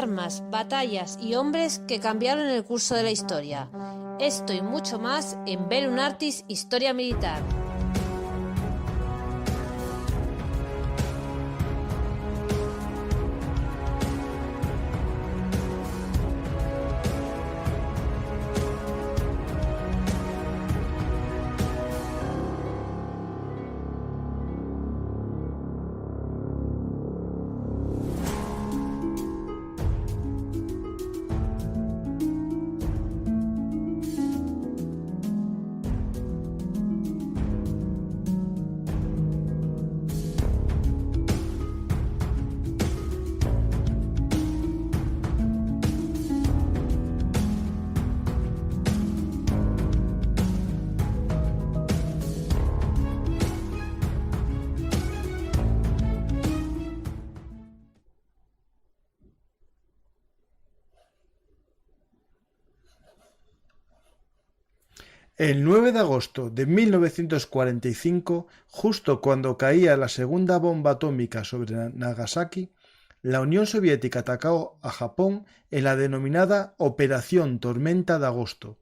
armas, batallas y hombres que cambiaron el curso de la historia. Esto y mucho más en Bellum Artis Historia Militar. El 9 de agosto de 1945, justo cuando caía la segunda bomba atómica sobre Nagasaki, la Unión Soviética atacó a Japón en la denominada Operación Tormenta de Agosto.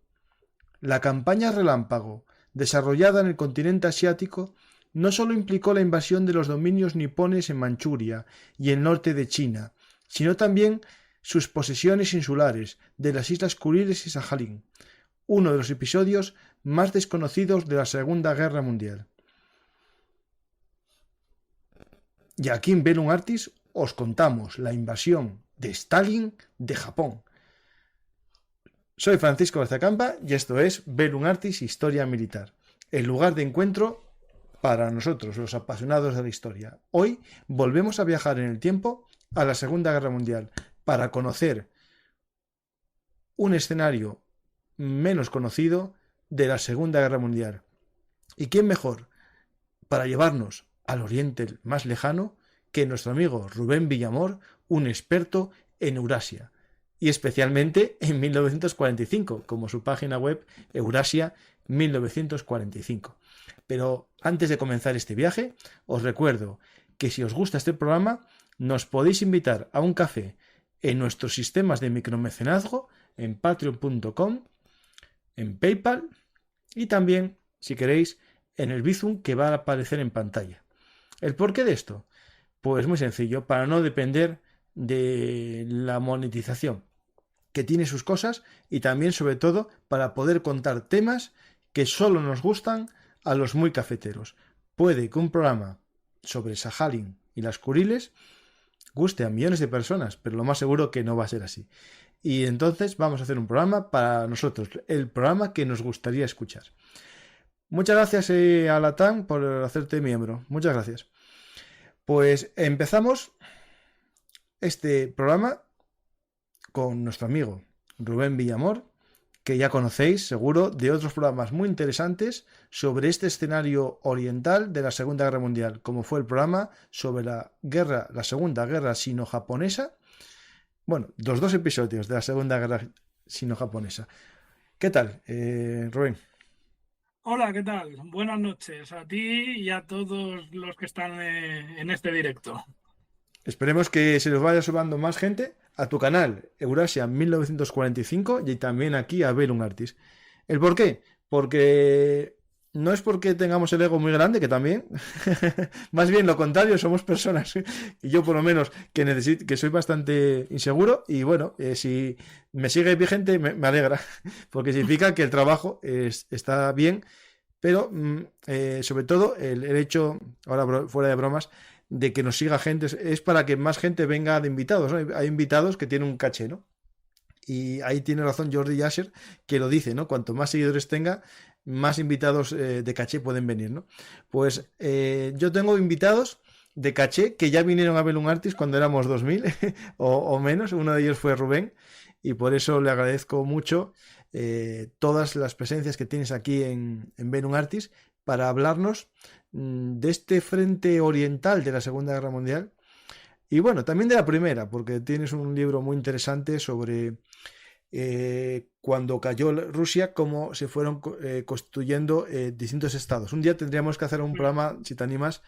La campaña Relámpago, desarrollada en el continente asiático, no solo implicó la invasión de los dominios nipones en Manchuria y el norte de China, sino también sus posesiones insulares de las Islas Kuriles y Sajalín, uno de los episodios más desconocidos de la Segunda Guerra Mundial. Y aquí en Bellum Artis os contamos la invasión de Stalin de Japón. Soy Francisco García Campa y esto es Bellum Artis Historia Militar, el lugar de encuentro para nosotros, los apasionados de la historia. Hoy volvemos a viajar en el tiempo a la Segunda Guerra Mundial para conocer un escenario menos conocido de la Segunda Guerra Mundial. ¿Y quién mejor para llevarnos al oriente más lejano que nuestro amigo Rubén Villamor, un experto en Eurasia, y especialmente en 1945, como su página web Eurasia 1945. Pero antes de comenzar este viaje, os recuerdo que si os gusta este programa, nos podéis invitar a un café en nuestros sistemas de micromecenazgo en patreon.com, en PayPal y también, si queréis, en el Bizum que va a aparecer en pantalla. ¿El porqué de esto? Pues muy sencillo, para no depender de la monetización, que tiene sus cosas, y también, sobre todo, para poder contar temas que solo nos gustan a los muy cafeteros. Puede que un programa sobre Sajalín y las Kuriles guste a millones de personas, pero lo más seguro que no va a ser así. Y entonces vamos a hacer un programa para nosotros, el programa que nos gustaría escuchar. Muchas gracias a Latam por hacerte miembro. Muchas gracias. Pues empezamos este programa con nuestro amigo Rubén Villamor, que ya conocéis seguro de otros programas muy interesantes sobre este escenario oriental de la Segunda Guerra Mundial, como fue el programa sobre la Segunda Guerra Sino-Japonesa. Bueno, los dos episodios de la Segunda Guerra Sino-Japonesa. ¿Qué tal, Rubén? Hola, ¿qué tal? Buenas noches a ti y a todos los que están en este directo. Esperemos que se nos vaya sumando más gente a tu canal Eurasia 1945 y también aquí a Bellum Artis. ¿El por qué? Porque no es porque tengamos el ego muy grande, que también, más bien lo contrario, somos personas, y yo por lo menos que soy bastante inseguro, y bueno, si me sigue vigente me alegra, porque significa que el trabajo está bien, pero sobre todo el hecho, ahora fuera de bromas, de que nos siga gente, es para que más gente venga de invitados, ¿no? Hay invitados que tienen un caché, ¿no? Y ahí tiene razón Jordi Yasser, que lo dice, ¿no? Cuanto más seguidores tenga, más invitados de caché pueden venir, ¿no? Pues yo tengo invitados de caché que ya vinieron a Bellum Artis cuando éramos 2000 o menos. Uno de ellos fue Rubén, y por eso le agradezco mucho todas las presencias que tienes aquí en Bellum Artis para hablarnos de este frente oriental de la Segunda Guerra Mundial. Y bueno, también de la primera, porque tienes un libro muy interesante sobre cuando cayó Rusia, cómo se fueron constituyendo distintos estados. Un día tendríamos que hacer un programa, si te animas,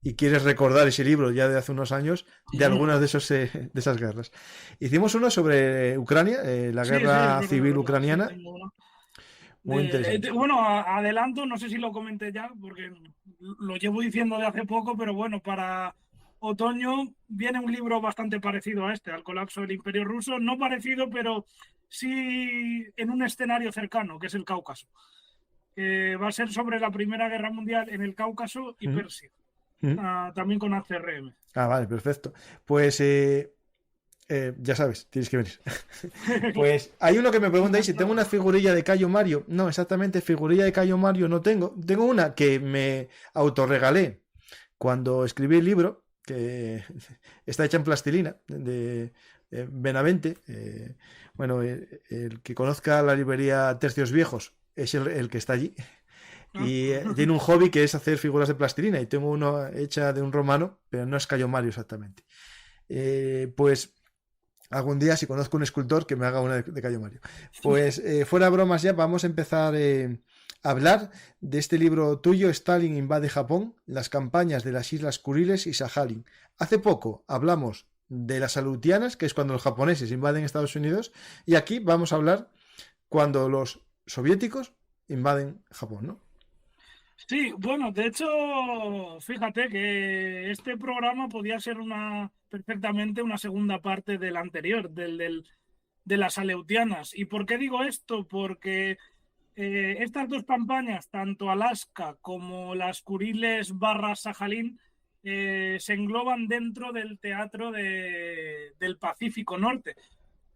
y quieres recordar ese libro ya de hace unos años, de algunas de esas guerras. Hicimos uno sobre Ucrania, la guerra civil ucraniana. Sí, Muy interesante. Bueno, adelanto, no sé si lo comenté ya, porque lo llevo diciendo de hace poco, pero bueno, para otoño viene un libro bastante parecido a este, al colapso del Imperio Ruso, no parecido, pero sí en un escenario cercano, que es el Cáucaso. Va a ser sobre la Primera Guerra Mundial en el Cáucaso y Persia, también con ACRM. Ah, vale, perfecto. Pues ya sabes, tienes que venir. Pues hay uno que me pregunta ahí si tengo una figurilla de Cayo Mario. No, exactamente, figurilla de Cayo Mario no tengo. Tengo una que me autorregalé cuando escribí el libro, que está hecha en plastilina, de Benavente. Bueno, el que conozca la librería Tercios Viejos es el que está allí. Y tiene un hobby que es hacer figuras de plastilina. Y tengo una hecha de un romano, pero no es Cayo Mario exactamente. Pues algún día, si conozco un escultor, que me haga una de Cayo Mario. Pues fuera bromas ya, vamos a empezar a hablar de este libro tuyo, Stalin invade Japón, las campañas de las Islas Kuriles y Sajalín. Hace poco hablamos de las Aleutianas, que es cuando los japoneses invaden Estados Unidos, y aquí vamos a hablar cuando los soviéticos invaden Japón, ¿no? Sí, bueno, de hecho, fíjate que este programa podía ser perfectamente una segunda parte del anterior, de las Aleutianas. ¿Y por qué digo esto? Porque estas dos campañas, tanto Alaska como las Kuriles / Sajalín, se engloban dentro del teatro del Pacífico Norte.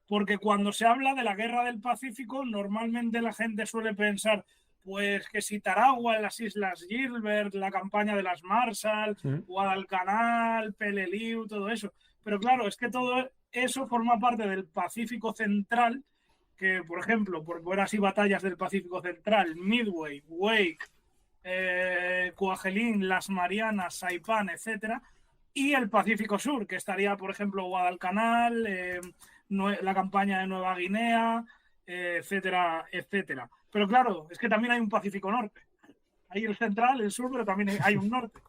Porque cuando se habla de la Guerra del Pacífico, normalmente la gente suele pensar pues que si Tarawa en las Islas Gilbert, la campaña de las Marshall, Guadalcanal, Peleliu, todo eso. Pero claro, es que todo eso forma parte del Pacífico Central, que por ejemplo, por ver así batallas del Pacífico Central, Midway, Wake, Kwajalein, las Marianas, Saipan, etcétera, y el Pacífico Sur, que estaría, por ejemplo, Guadalcanal, la campaña de Nueva Guinea, etcétera, etcétera. Pero claro, es que también hay un Pacífico Norte. Hay el central, el sur, pero también hay un norte.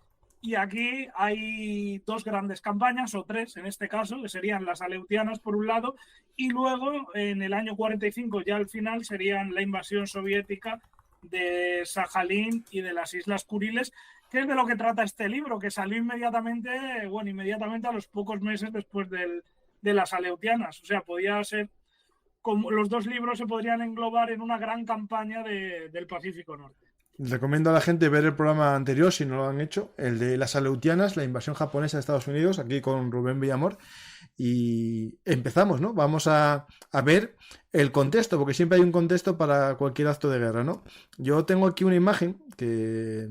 Y aquí hay dos grandes campañas, o tres en este caso, que serían las Aleutianas por un lado, y luego en el año 45, ya al final, serían la invasión soviética de Sajalín y de las Islas Kuriles, que es de lo que trata este libro, que salió inmediatamente a los pocos meses después de las Aleutianas. O sea, podía ser, como los dos libros se podrían englobar en una gran campaña del Pacífico Norte. Recomiendo a la gente ver el programa anterior, si no lo han hecho, el de las Aleutianas, la invasión japonesa de Estados Unidos, aquí con Rubén Villamor. Y empezamos, ¿no? Vamos a ver el contexto, porque siempre hay un contexto para cualquier acto de guerra, ¿no? Yo tengo aquí una imagen que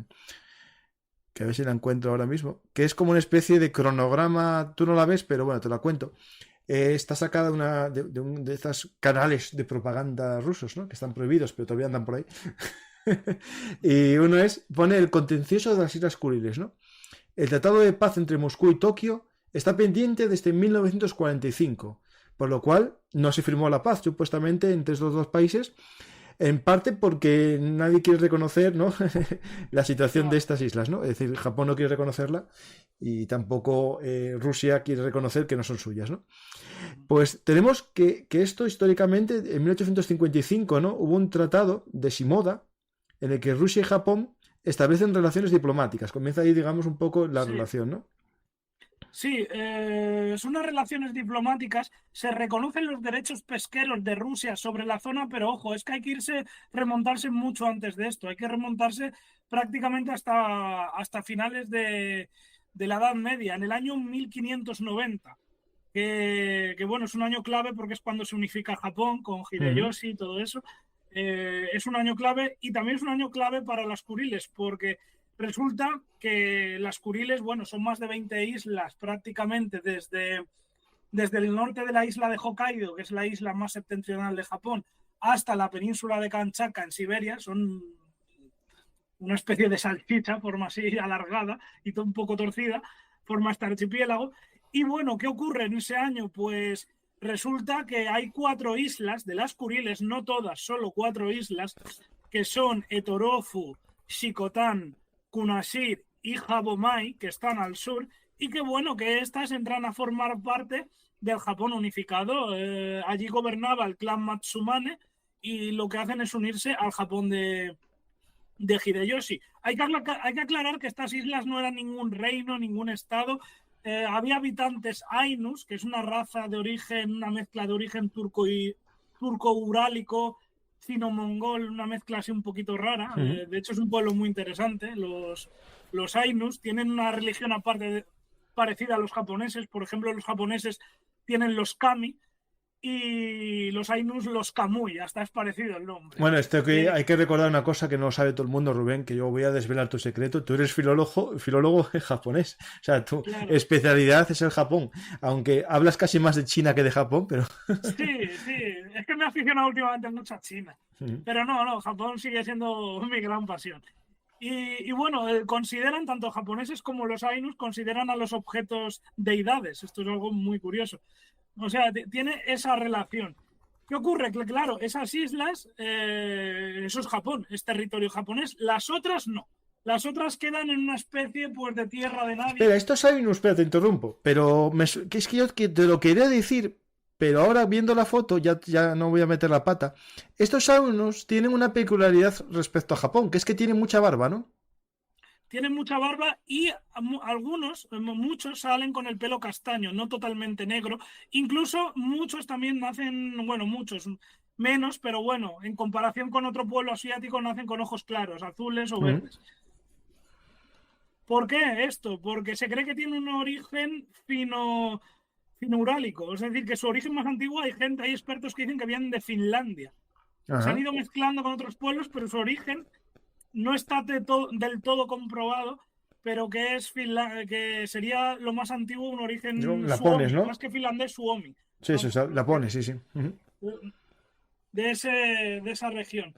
a ver si la encuentro ahora mismo, que es como una especie de cronograma, tú no la ves, pero bueno, te la cuento. Está sacada de estos canales de propaganda rusos, ¿no? Que están prohibidos, pero todavía andan por ahí. Y uno pone el contencioso de las Islas Kuriles, ¿no? El tratado de paz entre Moscú y Tokio está pendiente desde 1945, por lo cual no se firmó la paz supuestamente entre estos dos países, en parte porque nadie quiere reconocer, ¿no? la situación de estas islas, ¿no? Es decir, Japón no quiere reconocerla y tampoco Rusia quiere reconocer que no son suyas, ¿no? Pues tenemos que esto históricamente, en 1855, ¿no? Hubo un tratado de Shimoda en el que Rusia y Japón establecen relaciones diplomáticas. Comienza ahí, digamos, un poco la relación, ¿no? Sí, son unas relaciones diplomáticas. Se reconocen los derechos pesqueros de Rusia sobre la zona, pero ojo, es que hay que remontarse mucho antes de esto. Hay que remontarse prácticamente hasta finales de la Edad Media, en el año 1590. Que bueno, es un año clave porque es cuando se unifica Japón con Hideyoshi y todo eso. Es un año clave y también es un año clave para las Kuriles porque resulta que las Kuriles, bueno, son más de 20 islas prácticamente desde el norte de la isla de Hokkaido, que es la isla más septentrional de Japón, hasta la península de Kamchatka en Siberia. Son una especie de salchicha, forma así alargada y un poco torcida, forma este archipiélago. Y bueno, ¿qué ocurre en ese año? Pues resulta que hay 4 islas de las Kuriles, no todas, solo 4 islas, que son Etorofu, Shikotan, Kunashir y Habomai, que están al sur, y que bueno, que estas entran a formar parte del Japón unificado. Allí gobernaba el clan Matsumane y lo que hacen es unirse al Japón de Hideyoshi. Hay que aclarar que estas islas no eran ningún reino, ningún estado. Había habitantes Ainus, que es una raza de origen, una mezcla de origen turco-urálico, fino-mongol, una mezcla así un poquito rara. De hecho, es un pueblo muy interesante. Los Ainus tienen una religión aparte parecida a los japoneses. Por ejemplo, los japoneses tienen los kami y los Ainus los kamui. Hasta es parecido el nombre. Bueno, hay que recordar una cosa que no sabe todo el mundo, Rubén, que yo voy a desvelar tu secreto. Tú eres filólogo japonés. O sea, tu especialidad es el Japón. Aunque hablas casi más de China que de Japón, pero... Sí. Es que me he aficionado últimamente mucho a China. Pero no, Japón sigue siendo mi gran pasión. Y bueno, consideran, tanto japoneses como los Ainus, consideran a los objetos deidades. Esto es algo muy curioso. O sea, tiene esa relación. ¿Qué ocurre? Que claro, esas islas, eso es Japón, es territorio japonés. Las otras no. Las otras quedan en una especie pues de tierra de nadie. Espera, estos Ainus, espera, te interrumpo. Pero es que yo te lo quería decir, pero ahora viendo la foto, ya no voy a meter la pata. Estos Ainus tienen una peculiaridad respecto a Japón, que es que tienen mucha barba, ¿no? Tienen mucha barba y muchos salen con el pelo castaño, no totalmente negro. Incluso muchos también nacen, bueno, muchos menos, pero bueno, en comparación con otro pueblo asiático nacen con ojos claros, azules o verdes. ¿Por qué esto? Porque se cree que tiene un origen fino-urálico, es decir, que su origen más antiguo hay expertos que dicen que vienen de Finlandia. Se han ido mezclando con otros pueblos, pero su origen no está del todo comprobado, pero que que sería lo más antiguo, un origen lapones, ¿no? Más que finlandés, Suomi. Sí, eso, lapones, sí. De esa región.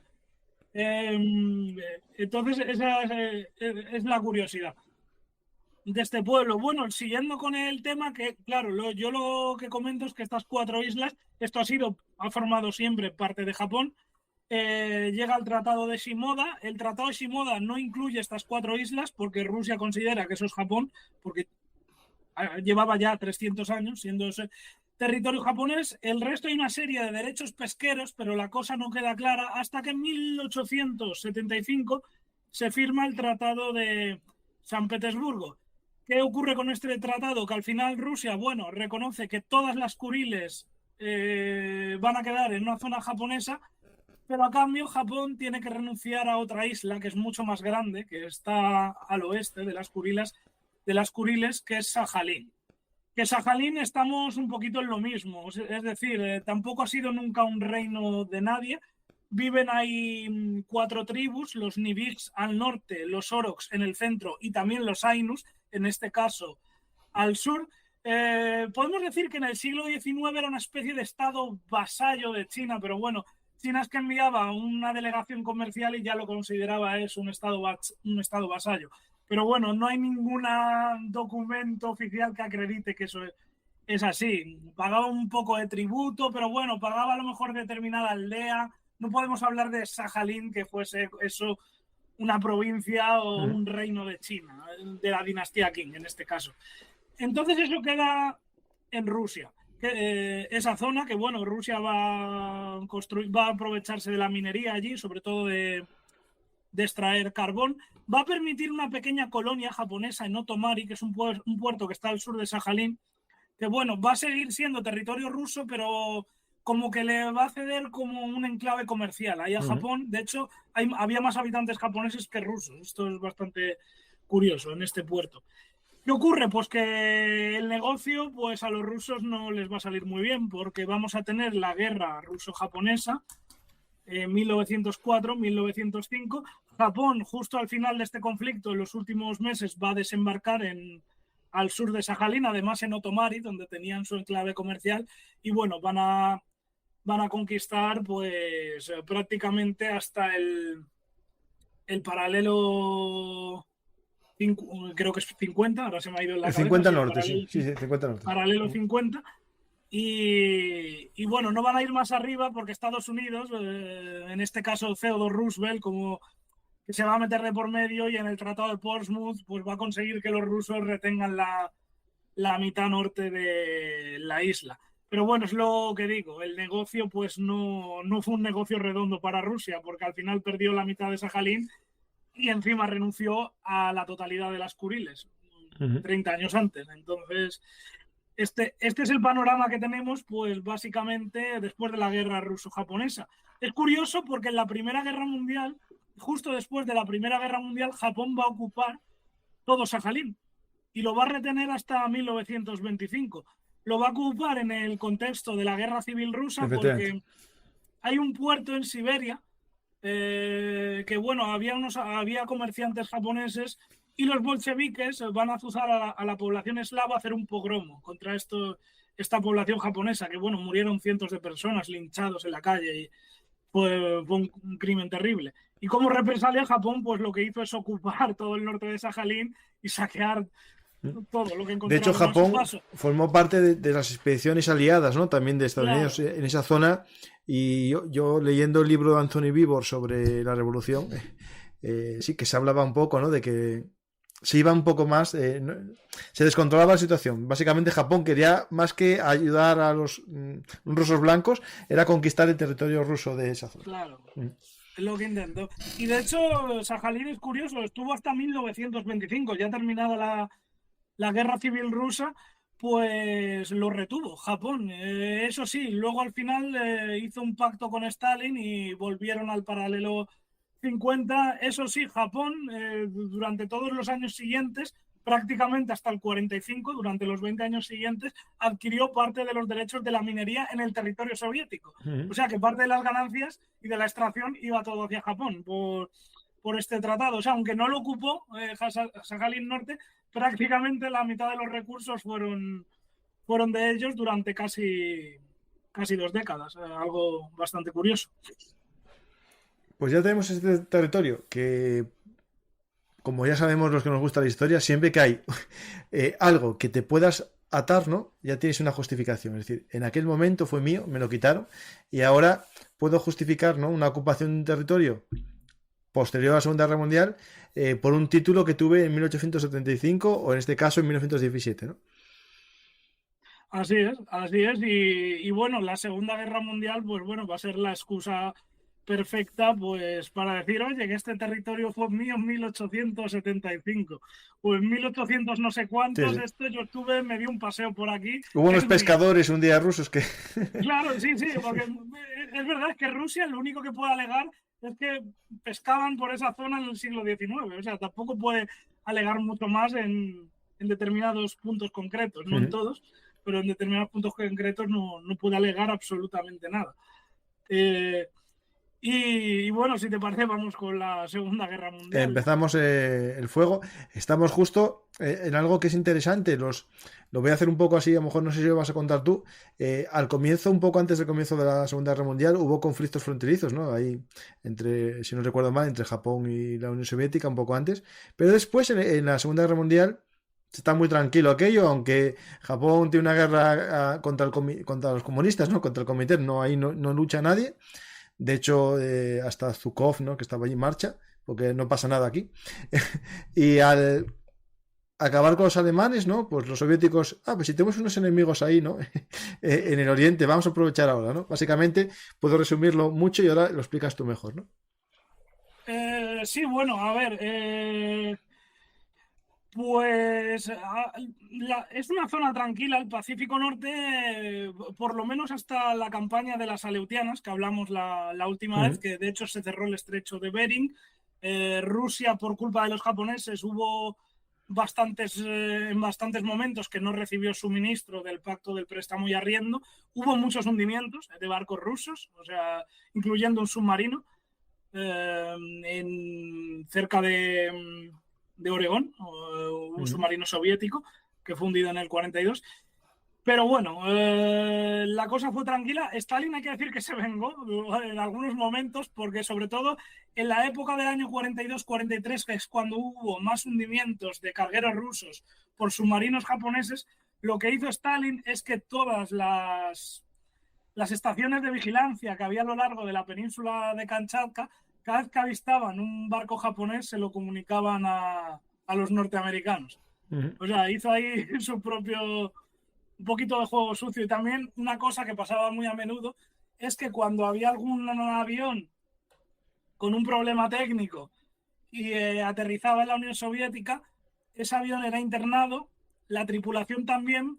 Entonces, esa es la curiosidad de este pueblo. Bueno, siguiendo con el tema, que claro, yo lo que comento es que estas 4 islas, esto ha formado siempre parte de Japón. Llega el Tratado de Shimoda. El Tratado de Shimoda no incluye estas 4 islas porque Rusia considera que eso es Japón, porque llevaba ya 300 años siendo ese territorio japonés. El resto hay una serie de derechos pesqueros, pero la cosa no queda clara hasta que en 1875 se firma el Tratado de San Petersburgo. ¿Qué ocurre con este tratado? Que al final Rusia, bueno, reconoce que todas las Kuriles van a quedar en una zona japonesa, pero a cambio Japón tiene que renunciar a otra isla que es mucho más grande, que está al oeste de las Kuriles, que es Sajalín. Que Sajalín estamos un poquito en lo mismo, es decir, tampoco ha sido nunca un reino de nadie. Viven ahí 4 tribus, los Nibiks al norte, los Oroks en el centro y también los Ainus, en este caso al sur. Podemos decir que en el siglo XIX era una especie de estado vasallo de China, pero bueno, China es que enviaba una delegación comercial y ya lo consideraba un estado vasallo. Pero bueno, no hay ningún documento oficial que acredite que eso es así. Pagaba un poco de tributo, pero bueno, pagaba a lo mejor determinada aldea. No podemos hablar de Sajalín, que fuese eso una provincia o un reino de China, de la dinastía Qing en este caso. Entonces eso queda en Rusia. Esa zona que, bueno, Rusia va a aprovecharse de la minería allí, sobre todo de extraer carbón. Va a permitir una pequeña colonia japonesa en Otomari, que es un puerto que está al sur de Sajalín, que, bueno, va a seguir siendo territorio ruso, pero como que le va a ceder como un enclave comercial ahí a Japón. De hecho, había más habitantes japoneses que rusos. Esto es bastante curioso en este puerto. ¿Qué ocurre? Pues que el negocio pues a los rusos no les va a salir muy bien, porque vamos a tener la guerra ruso-japonesa en 1904-1905. Japón, justo al final de este conflicto, en los últimos meses, va a desembarcar al sur de Sajalín, además en Otomari, donde tenían su enclave comercial, y bueno, van a conquistar pues prácticamente hasta el paralelo, creo que es 50, ahora se me ha ido en la cabeza. 50 norte, sí, 50 norte. Paralelo 50. Y bueno, no van a ir más arriba porque Estados Unidos, en este caso Theodore Roosevelt, como que se va a meter de por medio y en el Tratado de Portsmouth pues va a conseguir que los rusos retengan la mitad norte de la isla. Pero bueno, es lo que digo, el negocio pues no fue un negocio redondo para Rusia, porque al final perdió la mitad de Sajalín y encima renunció a la totalidad de las Kuriles, 30 años antes. Entonces, este es el panorama que tenemos, pues básicamente después de la guerra ruso-japonesa. Es curioso porque en la Primera Guerra Mundial, justo después de la Primera Guerra Mundial, Japón va a ocupar todo Sajalín y lo va a retener hasta 1925. Lo va a ocupar en el contexto de la Guerra Civil Rusa porque hay un puerto en Siberia que, bueno, había comerciantes japoneses y los bolcheviques van a azuzar a la población eslava a hacer un pogromo contra esta población japonesa, que, bueno, murieron cientos de personas linchados en la calle y fue un crimen terrible. Y como represalia, Japón pues lo que hizo es ocupar todo el norte de Sajalín y saquear todo lo que encontraron. De hecho, Japón formó parte de las expediciones aliadas, ¿no? También de Estados Unidos en esa zona. Y yo leyendo el libro de Anthony Beevor sobre la revolución, sí que se hablaba un poco, ¿no? De que se iba un poco más, se descontrolaba la situación. Básicamente Japón quería, más que ayudar a los rusos blancos, era conquistar el territorio ruso de esa zona. Claro. Es lo que intentó. Y de hecho, Sajalín es curioso, estuvo hasta 1925, ya terminada la guerra civil rusa, pues lo retuvo Japón. Eso sí, luego al final hizo un pacto con Stalin y volvieron al paralelo 50. Eso sí, Japón durante todos los años siguientes, prácticamente hasta el 45, durante los 20 años siguientes, adquirió parte de los derechos de la minería en el territorio soviético. O sea que parte de las ganancias y de la extracción iba todo hacia Japón por este tratado. O sea, aunque no lo ocupó Sajalín Norte, prácticamente la mitad de los recursos fueron de ellos durante casi 2 décadas. Algo bastante curioso. Pues ya tenemos este territorio que, como ya sabemos los que nos gusta la historia, siempre que hay algo que te puedas atar, ¿no? Ya tienes una justificación. Es decir, en aquel momento fue mío, me lo quitaron y ahora puedo justificar, ¿no?, una ocupación de un territorio posterior a la Segunda Guerra Mundial por un título que tuve en 1875 o en este caso en 1917, ¿no? Así es. Y bueno, la Segunda Guerra Mundial, pues bueno, va a ser la excusa perfecta pues para decir, oye, que este territorio fue mío en 1875 o en 1800 no sé cuántos, sí. Yo estuve, me di un paseo por aquí. Hubo unos pescadores un día rusos que... Claro, sí, porque es verdad, es que Rusia lo único que puede alegar es que pescaban por esa zona en el siglo XIX, o sea, tampoco puede alegar mucho más en determinados puntos concretos, no en todos, pero en determinados puntos concretos no puede alegar absolutamente nada. Y bueno, si te parece, vamos con la Segunda Guerra Mundial. Empezamos el fuego. Estamos justo en algo que es interesante. Lo voy a hacer un poco así, a lo mejor no sé si lo vas a contar tú. Al comienzo, un poco antes del comienzo de la Segunda Guerra Mundial, hubo conflictos fronterizos, ¿no? Ahí, si no recuerdo mal, entre Japón y la Unión Soviética, un poco antes. Pero después, en la Segunda Guerra Mundial, está muy tranquilo aquello, aunque Japón tiene una guerra contra los comunistas, ¿no? Contra el Comité, ahí no lucha nadie. De hecho, hasta Zhukov, ¿no?, que estaba allí en marcha, porque no pasa nada aquí. Y al acabar con los alemanes, ¿no?, pues los soviéticos, pues si tenemos unos enemigos ahí, ¿no?, en el oriente, vamos a aprovechar ahora, ¿no? Básicamente, puedo resumirlo mucho y ahora lo explicas tú mejor, ¿no? Sí, bueno, a ver... Pues es una zona tranquila, el Pacífico Norte, por lo menos hasta la campaña de las Aleutianas, que hablamos la última vez, que de hecho se cerró el estrecho de Bering. Rusia, por culpa de los japoneses, hubo en bastantes momentos que no recibió suministro del pacto del préstamo y arriendo. Hubo muchos hundimientos de barcos rusos, o sea, incluyendo un submarino cerca de Oregón, un submarino soviético que fue hundido en el 42. Pero bueno, la cosa fue tranquila. Stalin, hay que decir que se vengó en algunos momentos, porque sobre todo en la época del año 42-43, que es cuando hubo más hundimientos de cargueros rusos por submarinos japoneses, lo que hizo Stalin es que todas las estaciones de vigilancia que había a lo largo de la península de Kamchatka cada vez que avistaban un barco japonés se lo comunicaban a los norteamericanos. O sea, hizo ahí su propio, un poquito de juego sucio. Y también una cosa que pasaba muy a menudo es que cuando había algún avión con un problema técnico y aterrizaba en la Unión Soviética, ese avión era internado, la tripulación también,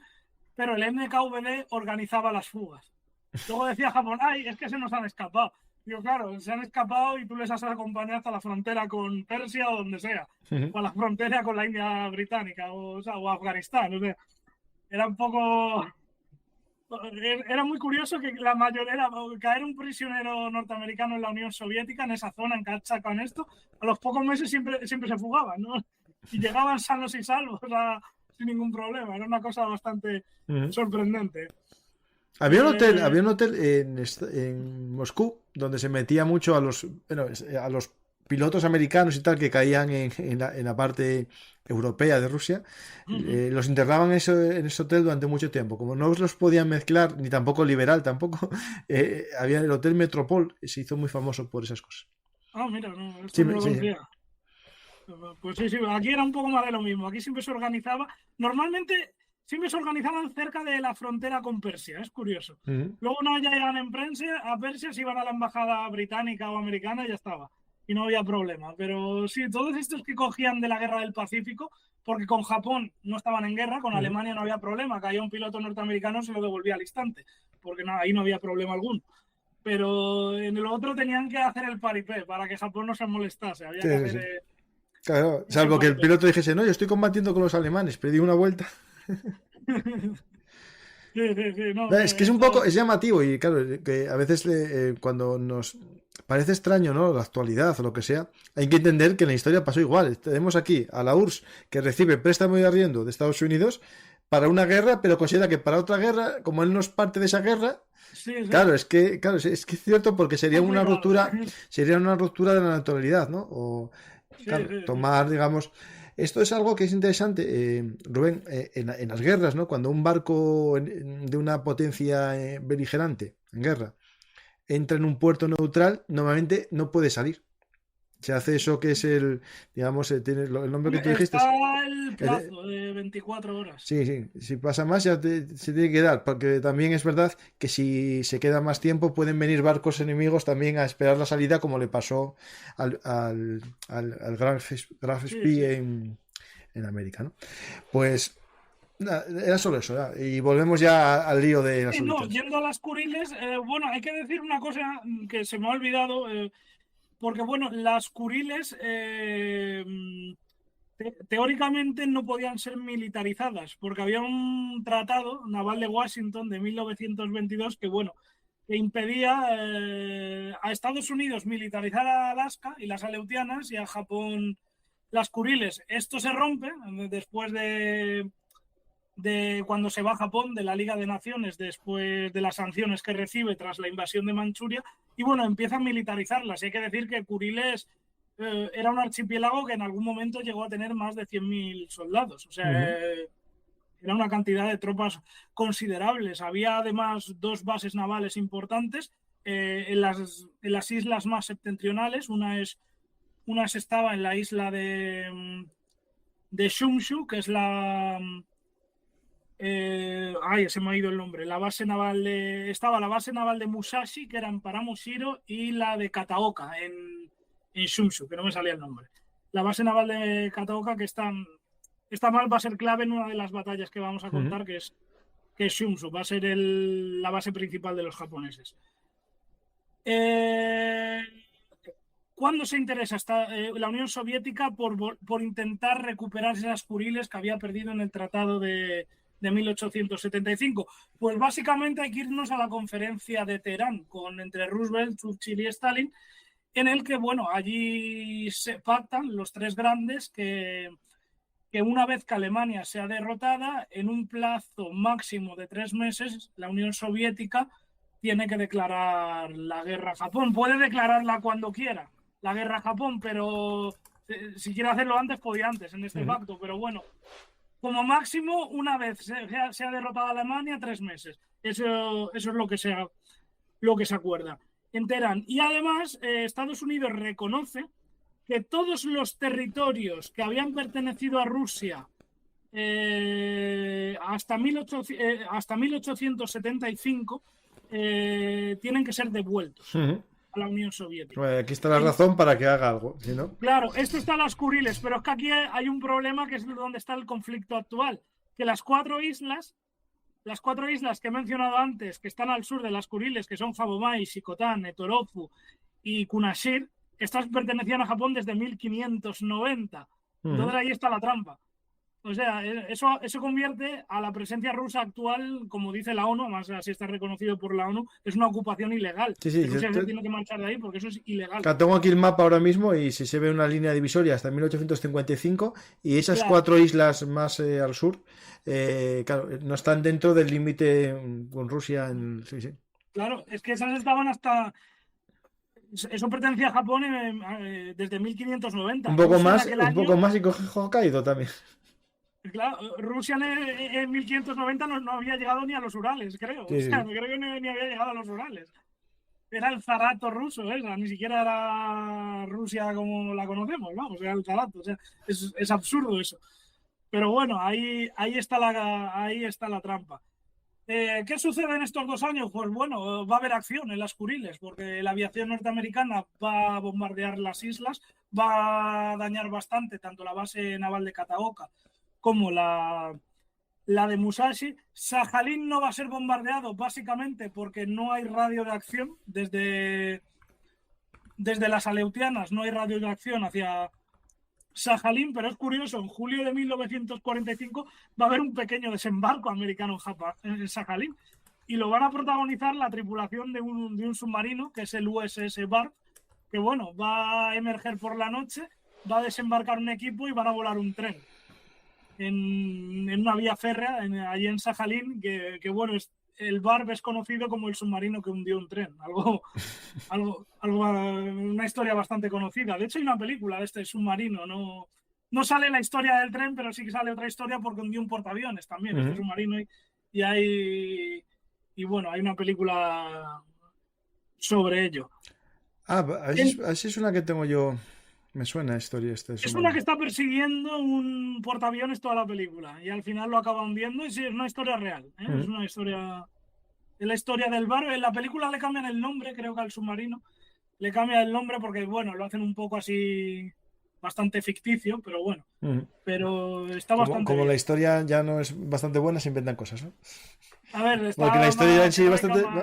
pero el NKVD organizaba las fugas. Luego decía Japón, ay, es que se nos han escapado. Digo, claro, se han escapado y tú les has acompañado hasta la frontera con Persia o donde sea, o a la frontera con la India británica, o Afganistán. O sea, era un poco... Era muy curioso que la mayoría, caer un prisionero norteamericano en la Unión Soviética, en esa zona, en Kachak, con esto, a los pocos meses siempre se fugaban, ¿no? Y llegaban sanos y salvos, o sea, sin ningún problema. Era una cosa bastante sorprendente. Había un hotel en Moscú donde se metía mucho a los pilotos americanos y tal que caían en la parte europea de Rusia. Los internaban en ese hotel durante mucho tiempo. Como no los podían mezclar, ni tampoco liberal, tampoco, había el Hotel Metropol, se hizo muy famoso por esas cosas. Ah, mira, no, esto no lo conocía. Pues sí, aquí era un poco más de lo mismo. Aquí siempre se organizaba. Normalmente siempre se organizaban cerca de la frontera con Persia, es curioso. Luego una vez ya llegaban a Persia, se iban a la embajada británica o americana y ya estaba. Y no había problema. Pero sí, todos estos que cogían de la guerra del Pacífico, porque con Japón no estaban en guerra, con Alemania no había problema. Caía un piloto norteamericano, se lo devolvía al instante, porque ahí no había problema alguno. Pero en el otro tenían que hacer el paripé para que Japón no se molestase. Había que hacer... Claro, salvo que el piloto dijese, no, yo estoy combatiendo con los alemanes, pero di una vuelta. Es que es un poco, es llamativo y claro, que a veces cuando nos parece extraño, ¿no? La actualidad o lo que sea, hay que entender que en la historia pasó igual. Tenemos aquí a la URSS que recibe préstamo y arriendo de Estados Unidos para una guerra, pero considera que para otra guerra, como él no es parte de esa guerra, claro, es que es cierto porque sería una ruptura de la naturalidad, ¿no? O tomar, digamos. Esto es algo que es interesante, Rubén, en las guerras, ¿no? Cuando un barco de una potencia beligerante en guerra entra en un puerto neutral, normalmente no puede salir. Se hace eso que es digamos, tiene el nombre que tú dijiste. Está el plazo de 24 horas. Sí, si pasa más ya se tiene que dar, porque también es verdad que si se queda más tiempo pueden venir barcos enemigos también a esperar la salida, como le pasó al Graf Spee en América, ¿no? Pues era solo eso, ¿verdad? Y volvemos ya al lío de las no, yendo a las Kuriles, bueno, hay que decir una cosa que se me ha olvidado, porque bueno, las Kuriles teóricamente no podían ser militarizadas, porque había un tratado naval de Washington de 1922 que, bueno, que impedía a Estados Unidos militarizar a Alaska y las Aleutianas y a Japón las Kuriles. Esto se rompe después de cuando se va a Japón de la Liga de Naciones, después de las sanciones que recibe tras la invasión de Manchuria, y bueno, empiezan a militarizarlas. Hay que decir que Kuriles era un archipiélago que en algún momento llegó a tener más de 100.000 soldados. O sea, era una cantidad de tropas considerables. Había además 2 bases navales importantes en las islas más septentrionales. Una estaba en la isla de Shumshu, que es se me ha ido el nombre. La base naval estaba la base naval de Musashi, que era en Paramushiro, y la de Kataoka en Shumshu, que no me salía el nombre. La base naval de Kataoka, que está mal, va a ser clave en una de las batallas que vamos a contar, que es Shumshu, va a ser la base principal de los japoneses. ¿Cuándo se interesa la Unión Soviética por intentar recuperar esas Kuriles que había perdido en el tratado de 1875? Pues básicamente hay que irnos a la conferencia de Teherán entre Roosevelt, Churchill y Stalin, en el que, bueno, allí se pactan los 3 grandes que una vez que Alemania sea derrotada, en un plazo máximo de 3 meses, la Unión Soviética tiene que declarar la guerra a Japón. Puede declararla cuando quiera, la guerra a Japón, pero si quiere hacerlo antes, podía antes en este pacto. Pero bueno, como máximo, una vez se ha derrotado a Alemania, 3 meses. Eso es lo que se acuerda. en Teherán. Y además, Estados Unidos reconoce que todos los territorios que habían pertenecido a Rusia hasta 1875 tienen que ser devueltos a la Unión Soviética. Bueno, aquí está la razón para que haga algo, ¿sí, no? Claro, esto está en las Kuriles, pero es que aquí hay un problema que es donde está el conflicto actual, que las cuatro islas que he mencionado antes, que están al sur de las Kuriles, que son Fabomai, Shikotan, Etorofu y Kunashir, estas pertenecían a Japón desde 1590. Entonces ahí está la trampa. O sea, eso convierte a la presencia rusa actual, como dice la ONU, además así está reconocido por la ONU, es una ocupación ilegal. Sí, Rusia se tiene que marchar de ahí porque eso es ilegal. Claro, tengo aquí el mapa ahora mismo y si se ve una línea divisoria hasta 1855 y esas Claro. 4 islas más al sur, claro, no están dentro del límite con Rusia. Sí, sí. Claro, es que esas estaban hasta... Eso pertenecía a Japón desde 1590. Un poco Rusia más, en aquel un año- poco más y coge Hokkaido también. Claro, Rusia en 1590 no había llegado ni a los Urales, creo. Sí, O sea, sí. creo que ni había llegado a los Urales. Era el zarato ruso, ni siquiera era Rusia como la conocemos, vamos, era el zarato. O sea, es absurdo eso. Pero bueno, ahí está la trampa. ¿Qué sucede en estos 2 años? Pues bueno, va a haber acción en las Kuriles, porque la aviación norteamericana va a bombardear las islas, va a dañar bastante tanto la base naval de Kataoka como la de Musashi. Sajalín no va a ser bombardeado básicamente porque no hay radio de acción desde las Aleutianas, no hay radio de acción hacia Sajalín, pero es curioso, en julio de 1945 va a haber un pequeño desembarco americano en Sajalín y lo van a protagonizar la tripulación de un submarino que es el USS Barb, que bueno, va a emerger por la noche, va a desembarcar un equipo y van a volar un tren en una vía férrea allí en Sajalín, que bueno, el Barb es conocido como el submarino que hundió un tren, una historia bastante conocida. De hecho hay una película de este submarino, no sale la historia del tren, pero sí que sale otra historia porque hundió un portaaviones también, este submarino, y bueno, hay una película sobre ello. Así es una que tengo yo. Me suena la historia esta. Es una que está persiguiendo un portaaviones toda la película y al final lo acaban viendo y sí, es una historia real. Es una historia... Es la historia del Barb. En la película le cambian el nombre, creo que al submarino. Le cambian el nombre porque, bueno, lo hacen un poco así bastante ficticio, pero bueno. Pero está bastante Como bien. la historia ya no es bastante buena, se inventan cosas, ¿no? A ver, está Porque la historia en sí es más,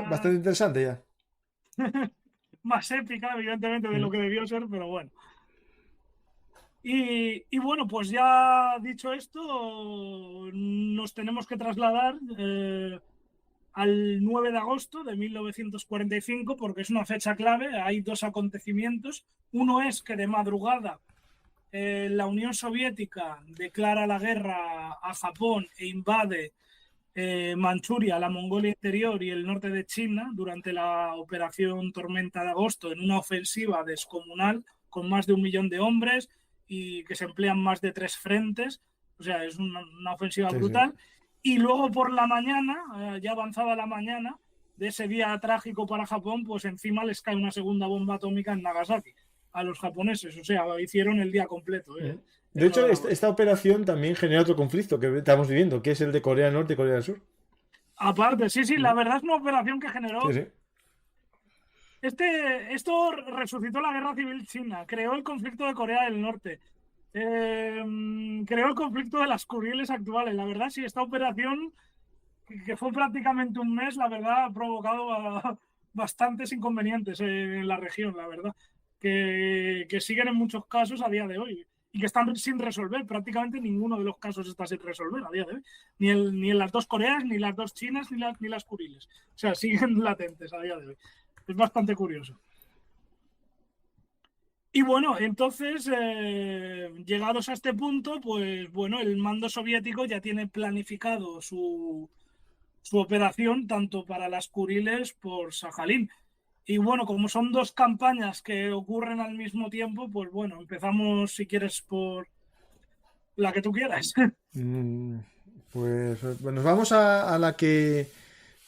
bastante interesante ya. más épica, evidentemente, de lo que debió ser, pero bueno. Y bueno, pues ya dicho esto, nos tenemos que trasladar al 9 de agosto de 1945, porque es una fecha clave. Hay 2 acontecimientos. Uno es que de madrugada la Unión Soviética declara la guerra a Japón e invade Manchuria, la Mongolia Interior y el norte de China durante la Operación Tormenta de Agosto, en una ofensiva descomunal con más de 1 millón de hombres y que se emplean más de 3 frentes. O sea, es una ofensiva brutal. Sí. Y luego por la mañana, ya avanzada la mañana de ese día trágico para Japón, pues encima les cae una segunda bomba atómica en Nagasaki a los japoneses. O sea, hicieron el día completo. De hecho, esta operación también genera otro conflicto que estamos viviendo, que es el de Corea del Norte y Corea del Sur. Aparte, sí, la verdad es una operación que generó... Sí. Esto resucitó la guerra civil china, creó el conflicto de Corea del Norte, creó el conflicto de las Kuriles actuales. La verdad, sí, esta operación, que fue prácticamente un mes, la verdad, ha provocado bastantes inconvenientes en la región, la verdad, que siguen en muchos casos a día de hoy y que están sin resolver. Prácticamente ninguno de los casos está sin resolver a día de hoy, ni en las 2 Coreas, ni las 2 Chinas, ni las Kuriles. O sea, siguen latentes a día de hoy. Es bastante curioso. Y bueno, entonces, llegados a este punto, pues bueno, el mando soviético ya tiene planificado su operación tanto para las Kuriles por Sajalín. Y bueno, como son 2 campañas que ocurren al mismo tiempo, pues bueno, empezamos, si quieres, por la que tú quieras. Pues bueno, vamos a la que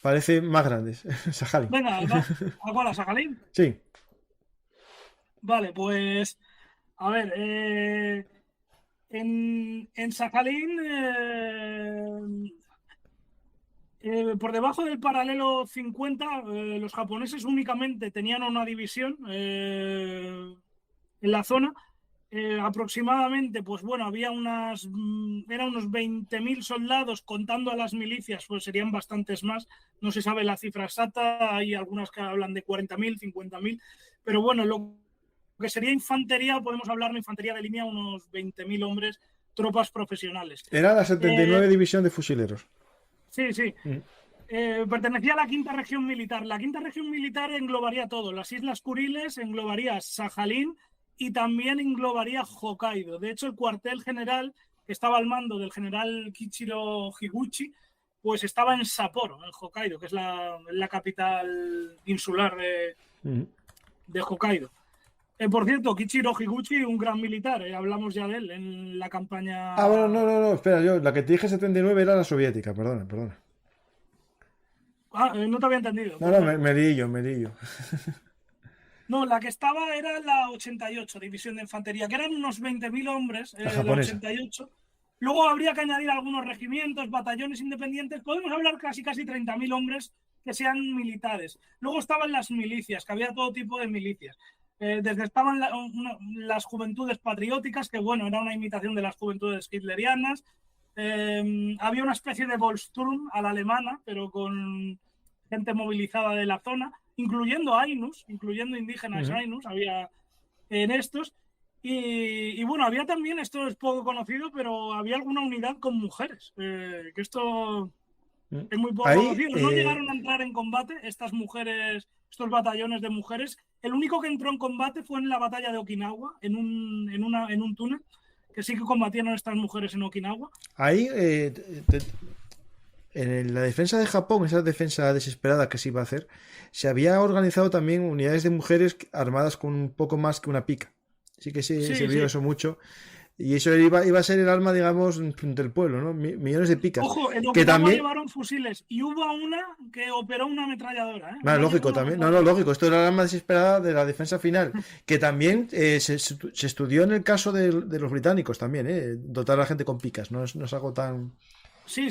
parece más grandes. Sajalín. Venga, ¿a cuál? ¿A Sajalín? Sí. Vale, pues a ver, en Sajalín, por debajo del paralelo 50, los japoneses únicamente tenían una división en la zona. Aproximadamente, pues bueno, había eran unos 20.000 soldados contando a las milicias, pues serían bastantes más. No se sabe la cifra exacta, hay algunas que hablan de 40.000, 50.000, pero bueno, lo que sería infantería, podemos hablar de infantería de línea, unos 20.000 hombres, tropas profesionales. Era la 79 División de Fusileros. Sí, sí. Pertenecía a la quinta región militar. La quinta región militar englobaría todo. Las Islas Kuriles, englobaría Sajalín y también englobaría Hokkaido. De hecho, el cuartel general, que estaba al mando del general Kichiro Higuchi, pues estaba en Sapporo, en Hokkaido, que es la capital insular de Hokkaido. Por cierto, Kichiro Higuchi, un gran militar, hablamos ya de él en la campaña... Ah, bueno, no, espera, la que te dije 79 era la soviética, perdona. Ah, no te había entendido. No, me lié yo. No, la que estaba era la 88, División de Infantería, que eran unos 20.000 hombres, La la japonesa. 88. Luego habría que añadir algunos regimientos, batallones independientes. Podemos hablar casi 30.000 hombres que sean militares. Luego estaban las milicias, que había todo tipo de milicias. Desde estaban las juventudes patrióticas, que bueno, era una imitación de las juventudes hitlerianas. Había una especie de Volkssturm a la alemana, pero con gente movilizada de la zona, incluyendo Ainus, incluyendo indígenas Ainus, había en estos. Y bueno, había también, esto es poco conocido, pero había alguna unidad con mujeres, que esto es muy poco conocido. No llegaron a entrar en combate estas mujeres, estos batallones de mujeres. El único que entró en combate fue en la batalla de Okinawa, en un túnel, que sí que combatieron estas mujeres en Okinawa. Ahí, en la defensa de Japón, esa defensa desesperada que se iba a hacer, se había organizado también unidades de mujeres armadas con un poco más que una pica. Sí que se vio eso mucho. Y eso iba a ser el arma, digamos, del pueblo, ¿no? Millones de picas. Ojo, en Okinawa que también llevaron fusiles y hubo una que operó una ametralladora. Ah, lógico, también. No, lógico. Esto era el arma desesperada de la defensa final. Que también se estudió en el caso de los británicos también, dotar a la gente con picas. No es algo tan... Sí.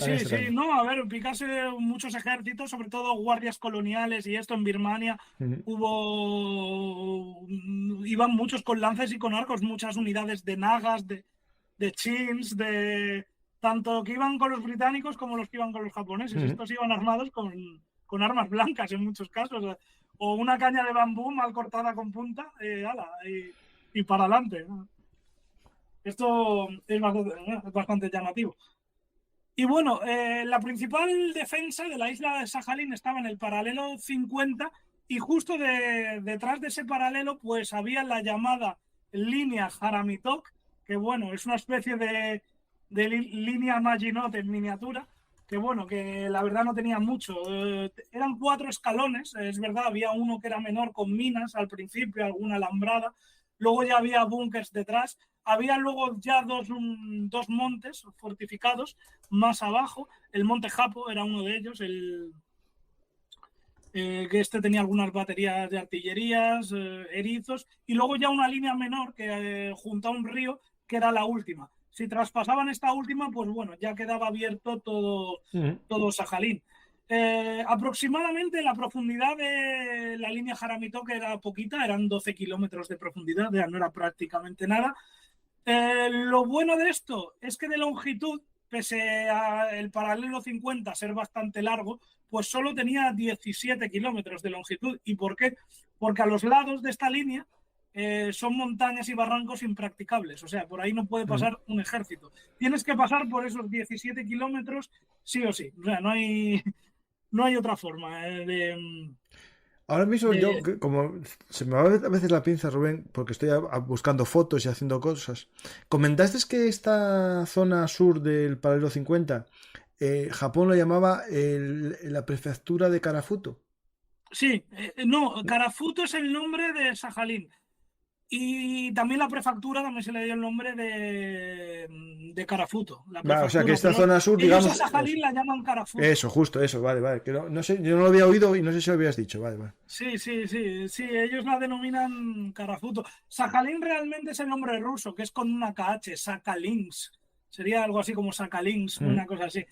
No, a ver, picarse muchos ejércitos, sobre todo guardias coloniales y esto en Birmania, iban muchos con lances y con arcos, muchas unidades de nagas, de chins, tanto que iban con los británicos como los que iban con los japoneses. Estos iban armados con armas blancas en muchos casos, o una caña de bambú mal cortada con punta, y para adelante. Esto es bastante llamativo. Y bueno, la principal defensa de la isla de Sajalín estaba en el paralelo 50 y justo detrás de ese paralelo pues había la llamada línea Haramitok, que bueno, es una especie de línea Maginot en miniatura, que bueno, que la verdad no tenía mucho. Eran 4 escalones, es verdad, había uno que era menor con minas al principio, alguna alambrada, luego ya había búnkers detrás. Había luego ya dos montes fortificados más abajo. El monte Japo era uno de ellos, que tenía algunas baterías de artillerías, erizos, y luego ya una línea menor que junto a un río, que era la última. Si traspasaban esta última, pues bueno, ya quedaba abierto todo Sajalín. Aproximadamente la profundidad de la línea Haramitok era poquita, eran 12 kilómetros de profundidad, ya no era prácticamente nada. Lo bueno de esto es que de longitud, pese al paralelo 50 ser bastante largo, pues solo tenía 17 kilómetros de longitud. ¿Y por qué? Porque a los lados de esta línea son montañas y barrancos impracticables. O sea, por ahí no puede pasar un ejército. Tienes que pasar por esos 17 kilómetros sí o sí. O sea, no hay otra forma Ahora mismo yo, como se me va a veces la pinza, Rubén, porque estoy buscando fotos y haciendo cosas. Comentaste que esta zona sur del paralelo 50, Japón lo llamaba la prefectura de Karafuto. Sí, no, Karafuto es el nombre de Sajalín. Y también la prefectura, también se le dio el nombre de Carafuto. La Va, o sea que prefectura, esta pero zona sur, ellos a digamos. Sajalín la llaman Carafuto. Eso, justo, eso, vale. Que no sé, yo no lo había oído y no sé si lo habías dicho, vale. Sí, ellos la denominan Carafuto. Sakhalin realmente es el nombre ruso, que es con una KH, Sakhalins. Sería algo así como Sakhalins, una cosa así.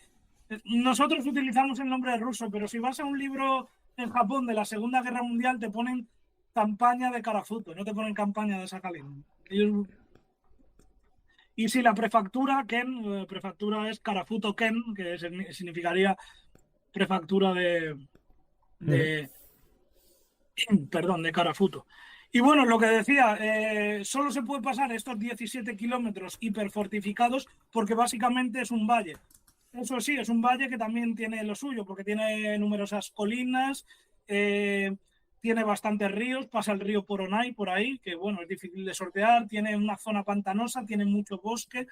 Nosotros utilizamos el nombre ruso, pero si vas a un libro en Japón de la Segunda Guerra Mundial, te ponen campaña de Carafuto, no te ponen campaña de Sakhalin. Y si la prefectura, Ken, prefectura es Carafuto Ken, que significaría prefectura de perdón, de Carafuto. Y bueno, lo que decía, solo se puede pasar estos 17 kilómetros hiperfortificados porque básicamente es un valle. Eso sí, es un valle que también tiene lo suyo, porque tiene numerosas colinas, tiene bastantes ríos, pasa el río Poronai por ahí, que bueno, es difícil de sortear, tiene una zona pantanosa, tiene mucho bosque.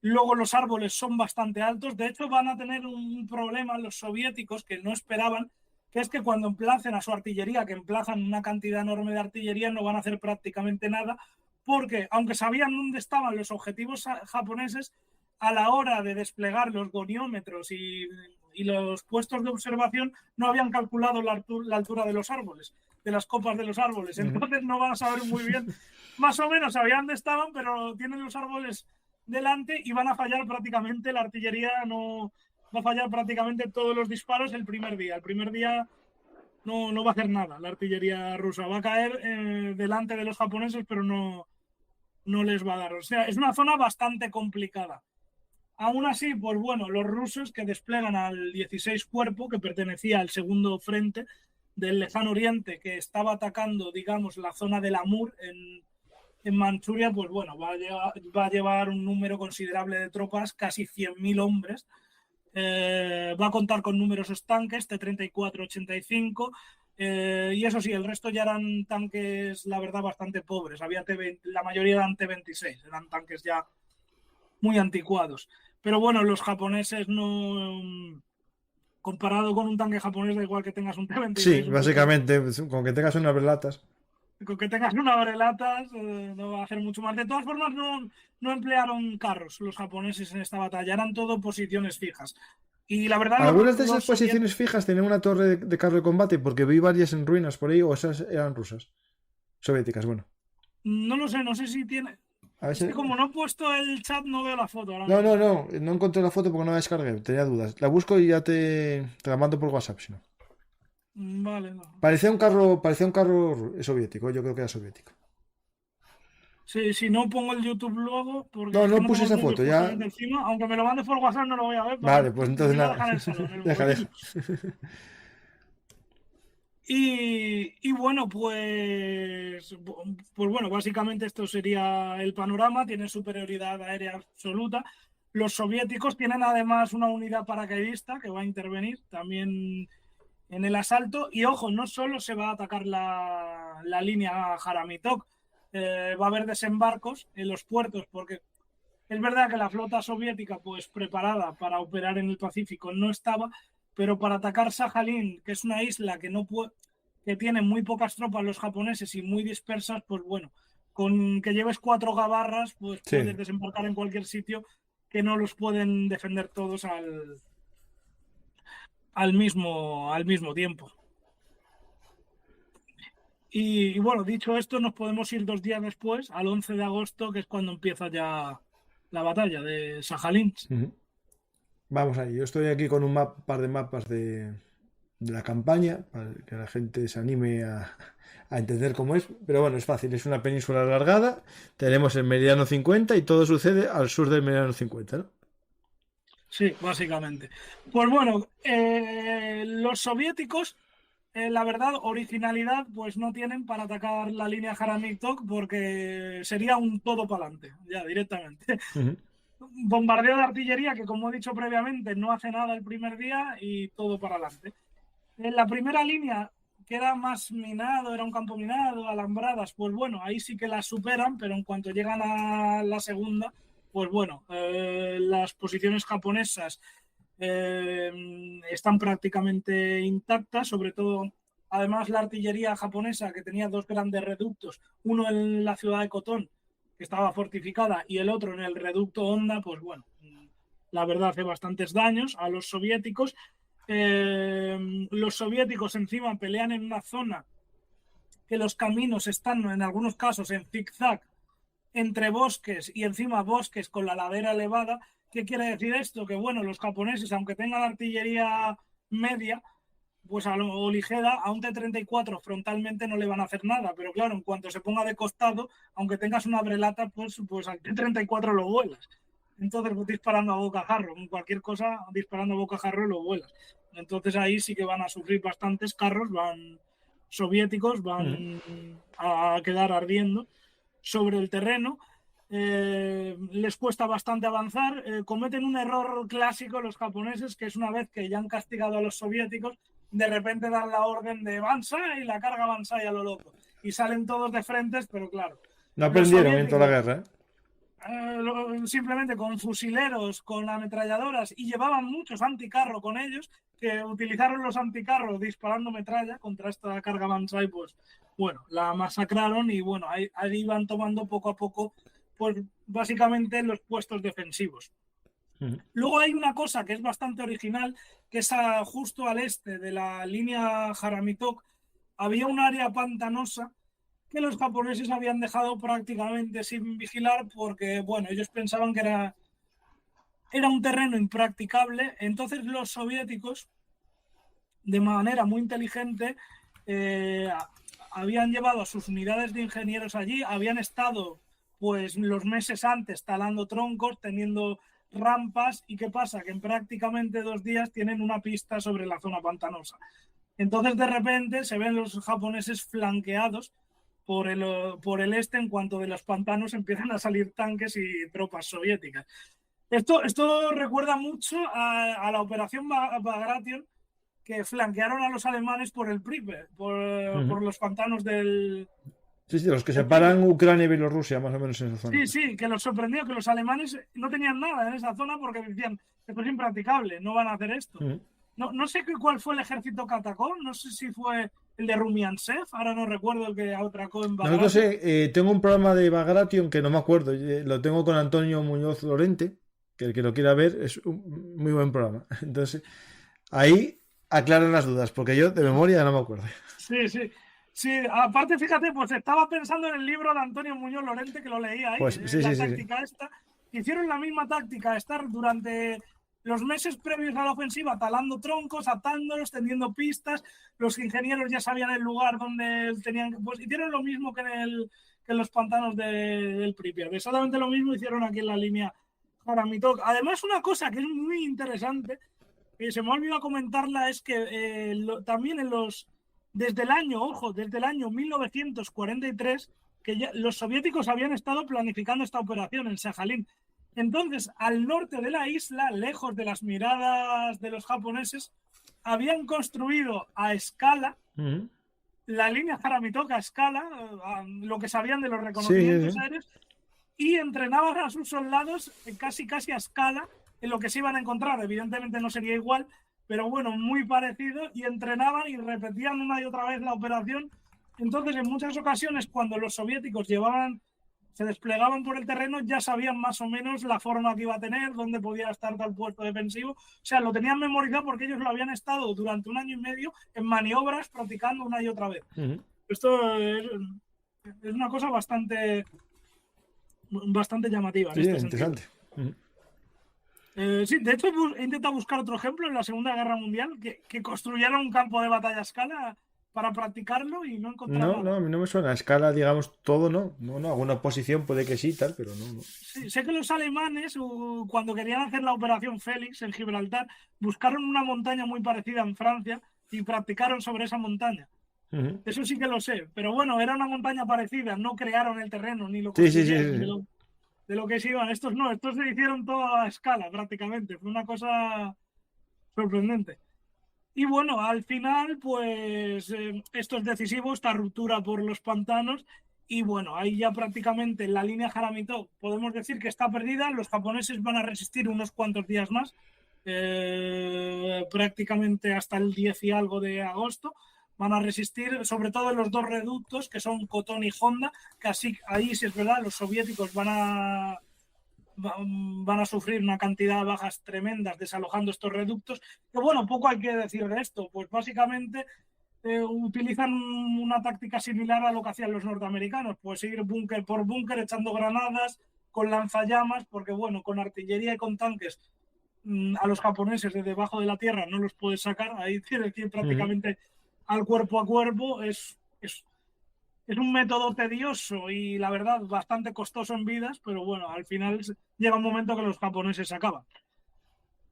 Luego los árboles son bastante altos. De hecho, van a tener un problema los soviéticos que no esperaban, que es que cuando emplacen a su artillería, que emplazan una cantidad enorme de artillería, no van a hacer prácticamente nada, porque aunque sabían dónde estaban los objetivos japoneses, a la hora de desplegar los goniómetros y los puestos de observación, no habían calculado la altura de los árboles, de las copas de los árboles. Entonces no van a saber muy bien, más o menos sabían dónde estaban, pero tienen los árboles delante y van a fallar prácticamente, la artillería no va a fallar prácticamente todos los disparos el primer día. El primer día no va a hacer nada la artillería rusa, va a caer delante de los japoneses, pero no les va a dar. O sea, es una zona bastante complicada. Aún así, pues bueno, los rusos que desplegan al 16 Cuerpo, que pertenecía al segundo frente del lejano oriente, que estaba atacando, digamos, la zona del Amur en Manchuria, pues bueno, va a llevar un número considerable de tropas, casi 100.000 hombres. Va a contar con numerosos tanques, T-34-85, y eso sí, el resto ya eran tanques, la verdad, bastante pobres. La mayoría eran T-26, eran tanques ya muy anticuados. Pero bueno, los japoneses no... Comparado con un tanque japonés, da igual que tengas un Sí, T-26, un básicamente, con que tengas unas relatas. con que tengas una brelatas, no va a hacer mucho más. De todas formas, no emplearon carros los japoneses en esta batalla, eran todo posiciones fijas. Y la verdad, Algunas de esas los posiciones fijas tenían una torre de carro de combate, porque vi varias en ruinas por ahí, o esas eran rusas. Soviéticas, bueno. no lo sé, no sé si tiene... A ver Es si... que como no he puesto el chat, no veo la foto ahora No, mismo. no encontré la foto porque no la descargué, tenía dudas. La busco y ya te la mando por WhatsApp, si no. Vale, no. Parecía un carro soviético, yo creo que era soviético. Sí, si no pongo el YouTube luego, porque No, es que no no puse tengo el esa móvil foto, ya. justamente encima, aunque me lo mandes por WhatsApp no lo voy a ver, Vale, pues lo entonces voy a nada. dejar en el salón, en el Deja, móvil. deja. Y bueno, pues bueno, básicamente esto sería el panorama, tienen superioridad aérea absoluta. Los soviéticos tienen además una unidad paracaidista que va a intervenir también en el asalto. Y ojo, no solo se va a atacar la línea Jaramitok, va a haber desembarcos en los puertos, porque es verdad que la flota soviética, pues preparada para operar en el Pacífico, no estaba, pero para atacar Sajalín, que es una isla que tiene muy pocas tropas los japoneses y muy dispersas, pues bueno, con que lleves 4 gabarras, pues Sí. puedes desembarcar en cualquier sitio que no los pueden defender todos al mismo tiempo. Y bueno, dicho esto, nos podemos ir 2 días después, al 11 de agosto, que es cuando empieza ya la batalla de Sajalín. Ujú. Vamos ahí, yo estoy aquí con un par de mapas de la campaña para que la gente se anime a entender cómo es. Pero bueno, es fácil, es una península alargada, tenemos el meridiano 50 y todo sucede al sur del meridiano 50, ¿no? Sí, básicamente. Pues bueno, los soviéticos, la verdad, originalidad, pues no tienen para atacar la línea Jaramilk porque sería un todo para adelante, ya directamente. Ujú. Bombardeo de artillería que, como he dicho previamente, no hace nada el primer día y todo para adelante. En la primera línea, que era más minado, era un campo minado, alambradas, pues bueno, ahí sí que las superan, pero en cuanto llegan a la segunda, pues bueno, las posiciones japonesas están prácticamente intactas, sobre todo Además, la artillería japonesa, que tenía 2 grandes reductos, uno en la ciudad de Kotón, que estaba fortificada, y el otro en el reducto Honda, pues bueno, la verdad hace bastantes daños a los soviéticos. Los soviéticos encima pelean en una zona que los caminos están en algunos casos en zigzag entre bosques y encima bosques con la ladera elevada. ¿Qué quiere decir esto? Que bueno, los japoneses, aunque tengan artillería media, pues o ligera, a un T-34 frontalmente no le van a hacer nada, pero claro, en cuanto se ponga de costado, aunque tengas una brelata, pues al T-34 lo vuelas. Entonces, pues, disparando a bocajarro, en cualquier cosa, disparando a bocajarro lo vuelas. Entonces ahí sí que van a sufrir bastantes carros, soviéticos, van a quedar ardiendo sobre el terreno. Les cuesta bastante avanzar. Cometen un error clásico los japoneses, que es una vez que ya han castigado a los soviéticos, de repente dan la orden de Banzai y la carga Banzai a lo loco. Y salen todos de frentes, pero claro. No aprendieron en toda la guerra, ¿eh? Simplemente con fusileros, con ametralladoras, y llevaban muchos anticarro con ellos, que utilizaron los anticarros disparando metralla contra esta carga Banzai, pues bueno, la masacraron y bueno, ahí iban tomando poco a poco, pues básicamente los puestos defensivos. Luego hay una cosa que es bastante original, que es justo al este de la línea Haramitok, había un área pantanosa que los japoneses habían dejado prácticamente sin vigilar porque, bueno, ellos pensaban que era un terreno impracticable. Entonces los soviéticos, de manera muy inteligente, habían llevado a sus unidades de ingenieros allí, habían estado pues los meses antes talando troncos, teniendo rampas, y ¿qué pasa? Que en prácticamente 2 días tienen una pista sobre la zona pantanosa. Entonces de repente se ven los japoneses flanqueados por el este, en cuanto de los pantanos empiezan a salir tanques y tropas soviéticas. Esto recuerda mucho a la operación Bagration, que flanquearon a los alemanes por el Pripyat, por los pantanos del... Sí, los que separan Ucrania y Bielorrusia, más o menos en esa zona. Sí, que los sorprendió que los alemanes no tenían nada en esa zona porque decían, esto es impracticable, no van a hacer esto. No sé cuál fue el ejército que atacó, no sé si fue el de Rumiantsev, ahora no recuerdo el que atracó en Bagration. No sé, tengo un programa de Bagration que no me acuerdo, lo tengo con Antonio Muñoz Lorente, que el que lo quiera ver es un muy buen programa. Entonces, ahí aclaran las dudas, porque yo de memoria no me acuerdo. Sí, aparte, fíjate, pues estaba pensando en el libro de Antonio Muñoz Lorente, que lo leía ahí, pues, la táctica esta. Hicieron la misma táctica, estar durante los meses previos a la ofensiva talando troncos, atándolos, tendiendo pistas. Los ingenieros ya sabían el lugar donde tenían que... Pues hicieron lo mismo que en los pantanos del Pripyat. Exactamente lo mismo hicieron aquí en la línea Haramitok. Además, una cosa que es muy interesante, que se me ha olvidado comentarla, es que también desde el año 1943, que ya los soviéticos habían estado planificando esta operación en Sajalín. Entonces, al norte de la isla, lejos de las miradas de los japoneses, habían construido a escala la línea Haramitok a escala, lo que sabían de los reconocimientos aéreos, y entrenaban a sus soldados casi a escala en lo que se iban a encontrar. Evidentemente no sería igual, pero bueno, muy parecido, y entrenaban y repetían una y otra vez la operación. Entonces, en muchas ocasiones, cuando los soviéticos se desplegaban por el terreno, ya sabían más o menos la forma que iba a tener, dónde podía estar tal puesto defensivo. O sea, lo tenían memorizado porque ellos lo habían estado durante 1 año y medio en maniobras practicando una y otra vez. Esto es una cosa bastante llamativa. Sí, interesante. Sí, de hecho he intentado buscar otro ejemplo en la Segunda Guerra Mundial que construyeron un campo de batalla a escala para practicarlo y no encontraba nada. No, a mí no me suena. A escala, digamos, todo no. No, alguna posición puede que sí, tal, pero no. Sí, sé que los alemanes, cuando querían hacer la operación Félix en Gibraltar, buscaron una montaña muy parecida en Francia y practicaron sobre esa montaña. Eso sí que lo sé, pero bueno, era una montaña parecida, no crearon el terreno ni lo construyeron. De lo que se iban. Estos se hicieron todo a escala prácticamente. Fue una cosa sorprendente. Y bueno, al final, pues esto es decisivo, esta ruptura por los pantanos. Y bueno, ahí ya prácticamente la línea Haramitok podemos decir que está perdida. Los japoneses van a resistir unos cuantos días más, prácticamente hasta el 10 y algo de agosto. van a resistir, sobre todo en los dos reductos, que son Koton y Honda, que así, ahí sí es verdad, los soviéticos van a sufrir una cantidad de bajas tremendas desalojando estos reductos. Que bueno, poco hay que decir de esto, pues básicamente utilizan una táctica similar a lo que hacían los norteamericanos, pues ir búnker por búnker echando granadas con lanzallamas, porque bueno, con artillería y con tanques a los japoneses de debajo de la tierra no los puedes sacar, ahí tienes que ir prácticamente al cuerpo a cuerpo. Es un método tedioso y la verdad bastante costoso en vidas, pero bueno, al final llega un momento que los japoneses se acaban.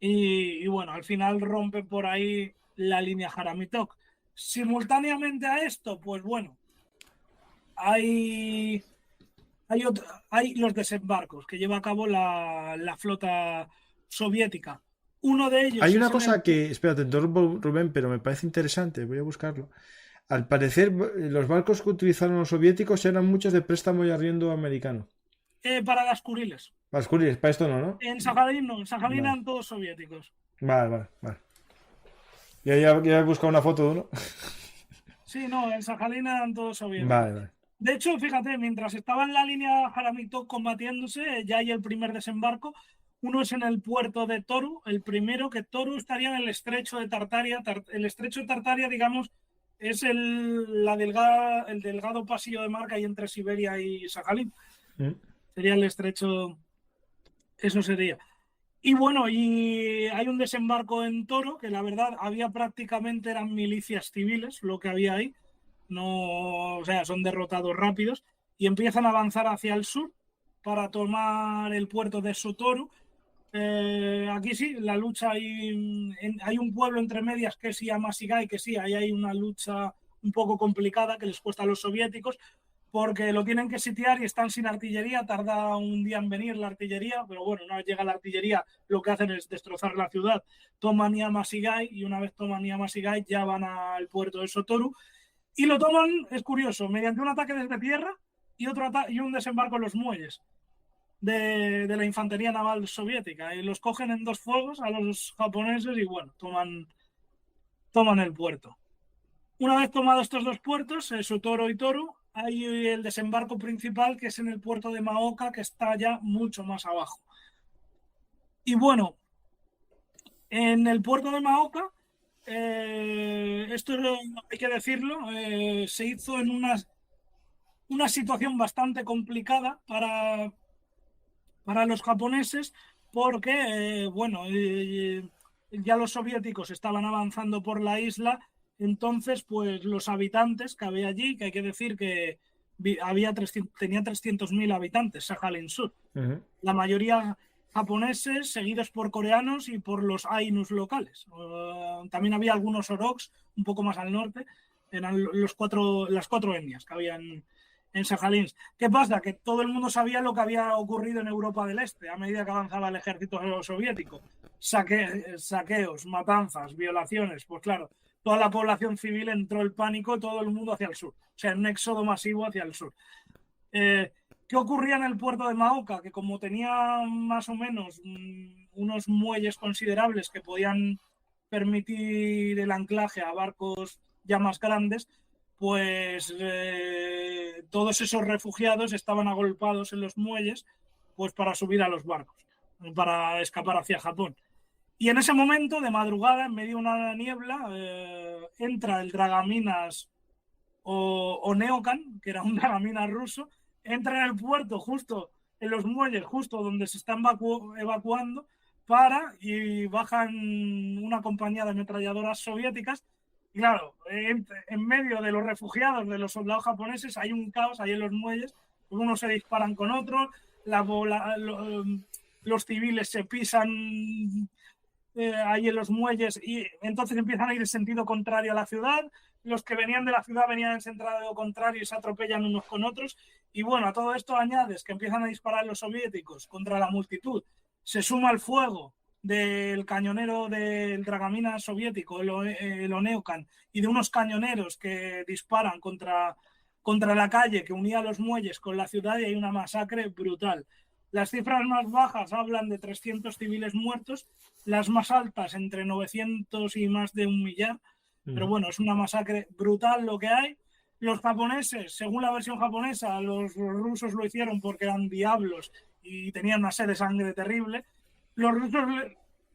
Y bueno, al final rompen por ahí la línea Haramitok. Simultáneamente a esto, pues bueno, hay los desembarcos que lleva a cabo la flota soviética. Uno de ellos Hay una es cosa que, espera, te interrumpo, Rubén, pero me parece interesante, voy a buscarlo. Al parecer, los barcos que utilizaron los soviéticos eran muchos de préstamo y arriendo americano. Para las Kuriles. Las Kuriles, para esto no, ¿no? En Sajalín no, en Sajalín Vale. eran todos soviéticos. Vale. Ya he buscado una foto de uno. Sí, no, en Sajalín eran todos soviéticos. Vale. De hecho, fíjate, mientras estaba en la línea Haramitok combatiéndose, ya hay el primer desembarco. Uno es en el puerto de Toru, el primero, que Toru estaría en el estrecho de Tartaria. El estrecho de Tartaria, digamos, es el delgado pasillo de mar que hay entre Siberia y Sajalín. Sería el estrecho, eso sería. Y bueno, y hay un desembarco en Toro, que la verdad eran milicias civiles lo que había ahí. No, o sea, son derrotados rápidos y empiezan a avanzar hacia el sur para tomar el puerto de Sotoru. Aquí sí, la lucha hay un pueblo entre medias que es Yamasigai, que sí, ahí hay una lucha un poco complicada que les cuesta a los soviéticos porque lo tienen que sitiar y están sin artillería, tarda un día en venir la artillería, pero bueno, una vez llega la artillería lo que hacen es destrozar la ciudad, toman Yamasigai y una vez toman Yamasigai ya van al puerto de Sotoru y lo toman, es curioso, mediante un ataque desde tierra y un desembarco en los muelles de la infantería naval soviética. Y los cogen en dos fuegos a los japoneses y bueno, toman el puerto. Una vez tomados estos dos puertos, Sotoro y Toru, hay el desembarco principal que es en el puerto de Maoka, que está ya mucho más abajo. Y bueno, en el puerto de Maoka, esto hay que decirlo, se hizo en una situación bastante complicada para los japoneses porque, ya los soviéticos estaban avanzando por la isla, entonces pues los habitantes que había allí, que hay que decir que tenía 300.000 habitantes, Sajalín Sur, la mayoría japoneses, seguidos por coreanos y por los Ainus locales. También había algunos Oroks un poco más al norte, eran las cuatro etnias que habían en Sajalín. ¿Qué pasa? Que todo el mundo sabía lo que había ocurrido en Europa del Este a medida que avanzaba el ejército soviético. Saqueos, matanzas, violaciones. Pues claro, toda la población civil entró el pánico, todo el mundo hacia el sur. O sea, un éxodo masivo hacia el sur. ¿Qué ocurría en el puerto de Maoka? Que como tenía más o menos unos muelles considerables que podían permitir el anclaje a barcos ya más grandes, pues todos esos refugiados estaban agolpados en los muelles pues para subir a los barcos, para escapar hacia Japón. Y en ese momento, de madrugada, en medio de una niebla, entra el dragaminas o Neokan, que era un dragaminas ruso, entra en el puerto justo, en los muelles, justo donde se están evacuando, y bajan una compañía de ametralladoras soviéticas. Y claro, en medio de los refugiados, de los soldados japoneses, hay un caos ahí en los muelles, unos se disparan con otros, los civiles se pisan ahí en los muelles y entonces empiezan a ir en sentido contrario a la ciudad, los que venían de la ciudad venían en sentido contrario y se atropellan unos con otros. Y bueno, a todo esto añades que empiezan a disparar los soviéticos contra la multitud, se suma el fuego del cañonero del dragaminas soviético, el Oneokan, y de unos cañoneros que disparan contra la calle que unía los muelles con la ciudad, y hay una masacre brutal. Las cifras más bajas hablan de 300 civiles muertos, las más altas entre 900 y más de 1 millar. Pero bueno, es una masacre brutal lo que hay. Los japoneses, según la versión japonesa, los rusos lo hicieron porque eran diablos y tenían una sed de sangre terrible. Los rusos,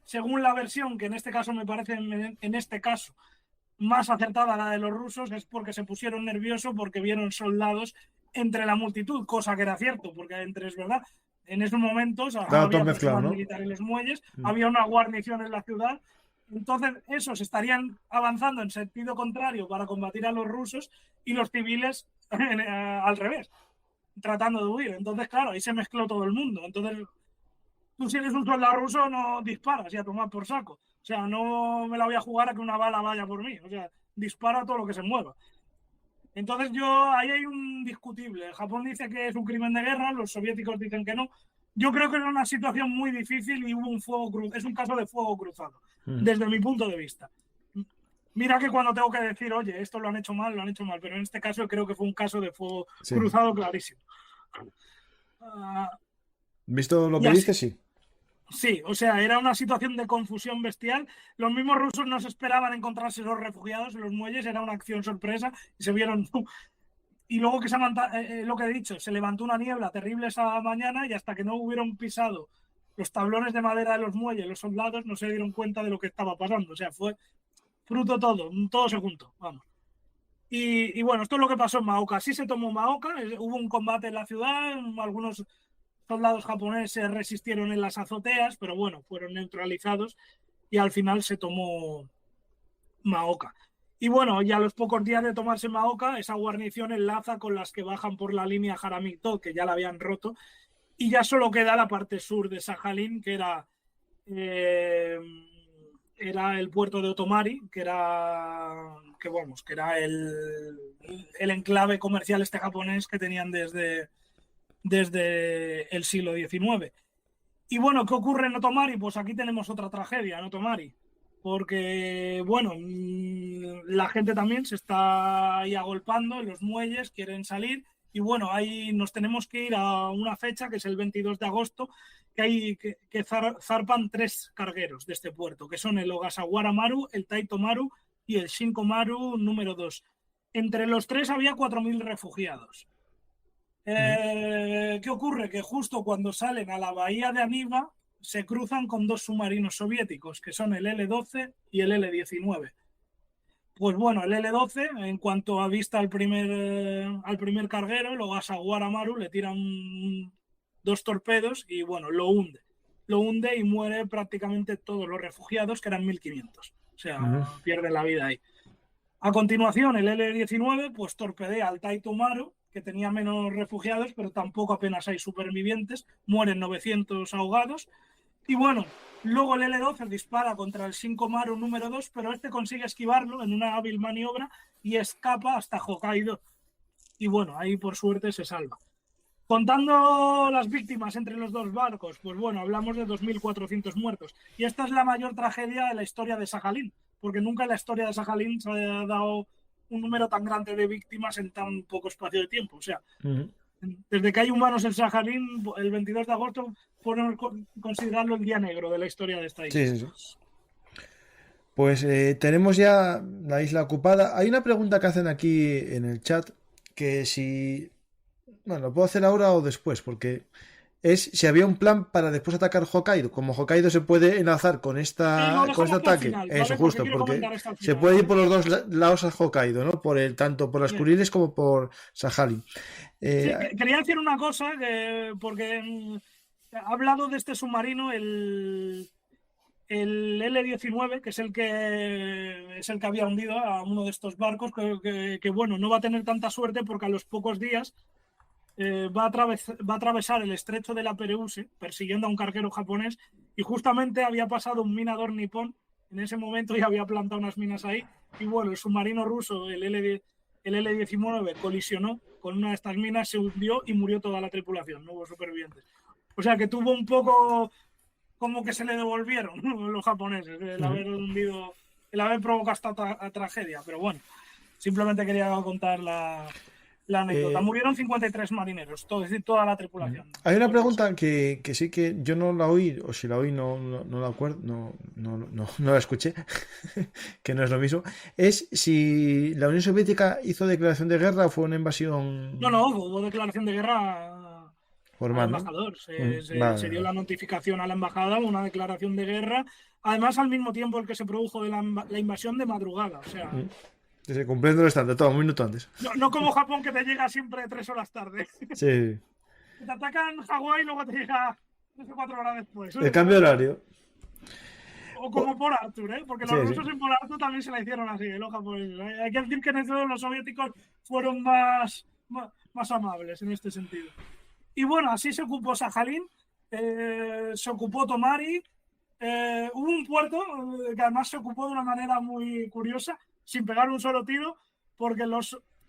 según la versión, que en este caso me parece, en este caso, más acertada la de los rusos, es porque se pusieron nerviosos porque vieron soldados entre la multitud, cosa que era cierto, porque es verdad, en esos momentos Estaba todo había mezclado, personal ¿no? militar en los muelles, había una guarnición en la ciudad, entonces esos estarían avanzando en sentido contrario para combatir a los rusos y los civiles al revés, tratando de huir. Entonces, claro, ahí se mezcló todo el mundo. Entonces, tú si eres un soldado ruso no disparas y a tomar por saco. O sea, no me la voy a jugar a que una bala vaya por mí. O sea, dispara todo lo que se mueva. Entonces ahí hay un discutible. Japón dice que es un crimen de guerra, los soviéticos dicen que no. Yo creo que era una situación muy difícil y hubo un fuego cruzado. Es un caso de fuego cruzado, desde mi punto de vista. Mira que cuando tengo que decir, oye, esto lo han hecho mal, pero en este caso creo que fue un caso de fuego cruzado clarísimo. Visto lo que dices, sí. Sí, o sea, era una situación de confusión bestial. Los mismos rusos no se esperaban encontrarse los refugiados en los muelles, era una acción sorpresa y se vieron. Y luego que lo que he dicho, se levantó una niebla terrible esa mañana y hasta que no hubieron pisado los tablones de madera de los muelles, los soldados no se dieron cuenta de lo que estaba pasando. O sea, fue fruto todo se juntó, vamos. Y bueno, esto es lo que pasó en Maoka. Sí se tomó Maoka, hubo un combate en la ciudad, algunos soldados japoneses resistieron en las azoteas, pero bueno, fueron neutralizados y al final se tomó Maoka. Y bueno, ya a los pocos días de tomarse Maoka, esa guarnición enlaza con las que bajan por la línea Jaramito, que ya la habían roto, y ya solo queda la parte sur de Sajalín, que era el puerto de Otomari, que era el enclave comercial japonés que tenían desde el siglo XIX. Y bueno, ¿qué ocurre en Otomari? Pues aquí tenemos otra tragedia en Otomari, porque bueno, la gente también se está ahí agolpando en los muelles, quieren salir, y bueno, ahí nos tenemos que ir a una fecha que es el 22 de agosto, que zarpan 3 cargueros de este puerto, que son el Ogasawara Maru, el Taito Maru y el Shinko Maru número 2. Entre los 3 había 4.000 refugiados. ¿Qué ocurre? Que justo cuando salen a la bahía de Aniba se cruzan con 2 submarinos soviéticos, que son el L-12 y el L-19. Pues bueno, el L-12, en cuanto avista al primer carguero, el Ogasawara Maru, le tiran 2 torpedos y bueno, lo hunde. Lo hunde y muere prácticamente todos los refugiados, que eran 1.500. O sea, pierden la vida ahí. A continuación, el L-19 pues torpedea al Taito Maru, que tenía menos refugiados, pero tampoco apenas hay supervivientes, mueren 900 ahogados. Y bueno, luego el L-12 dispara contra el Shinko Maru número 2, pero este consigue esquivarlo en una hábil maniobra y escapa hasta Hokkaido. Y bueno, ahí por suerte se salva. Contando las víctimas entre los 2 barcos, pues bueno, hablamos de 2.400 muertos. Y esta es la mayor tragedia de la historia de Sajalín, porque nunca en la historia de Sajalín se ha dado un número tan grande de víctimas en tan poco espacio de tiempo. O sea, desde que hay humanos en Sajalín, el 22 de agosto podemos considerarlo el día negro de la historia de esta isla. Sí. Pues tenemos ya la isla ocupada. Hay una pregunta que hacen aquí en el chat, que si... Bueno, lo puedo hacer ahora o después, porque es si había un plan para después atacar Hokkaido. Como Hokkaido se puede enlazar con este ataque. Final, eso, ¿vale? justo, porque se puede ir por los dos lados a Hokkaido, ¿no? Tanto por las Kuriles como por Sajalín. Sí, quería decir una cosa, porque ha hablado de este submarino, el L-19, que es el que había hundido a uno de estos barcos, que bueno, no va a tener tanta suerte porque a los pocos días va a atravesar el estrecho de la Perouse persiguiendo a un carguero japonés, y justamente había pasado un minador nipón en ese momento y había plantado unas minas ahí, y bueno, el submarino ruso, el L-19, colisionó con una de estas minas, se hundió y murió toda la tripulación, no hubo supervivientes. O sea que tuvo un poco como que se le devolvieron los japoneses el haber hundido, el haber provocado esta tragedia, pero bueno, simplemente quería contar la anécdota. Murieron 53 marineros, es decir, toda la tripulación. Hay una pregunta que sí que yo no la oí, o si la oí no la acuerdo, no la escuché, que no es lo mismo. Es si la Unión Soviética hizo declaración de guerra o fue una invasión No, hubo declaración de guerra al formal, ¿no? embajador. Vale, Se dio vale. la notificación a la embajada, una declaración de guerra. Además, al mismo tiempo el que se produjo de la invasión de madrugada. O sea, Sí, cumpliendo el estándar, todo un minuto antes. no como Japón, que te llega siempre 3 horas tarde. Sí, Te atacan Hawái y luego te llega 3 o 4 horas después. el cambio de horario. O como por Arthur, ¿eh? Porque los Sí, rusos en por Arthur también se la hicieron así, los japoneses. Hay que decir que en eso los soviéticos fueron más amables en este sentido. Y bueno, así se ocupó Sajalín, se ocupó Tomari. Hubo un puerto que además se ocupó de una manera muy curiosa, sin pegar un solo tiro, porque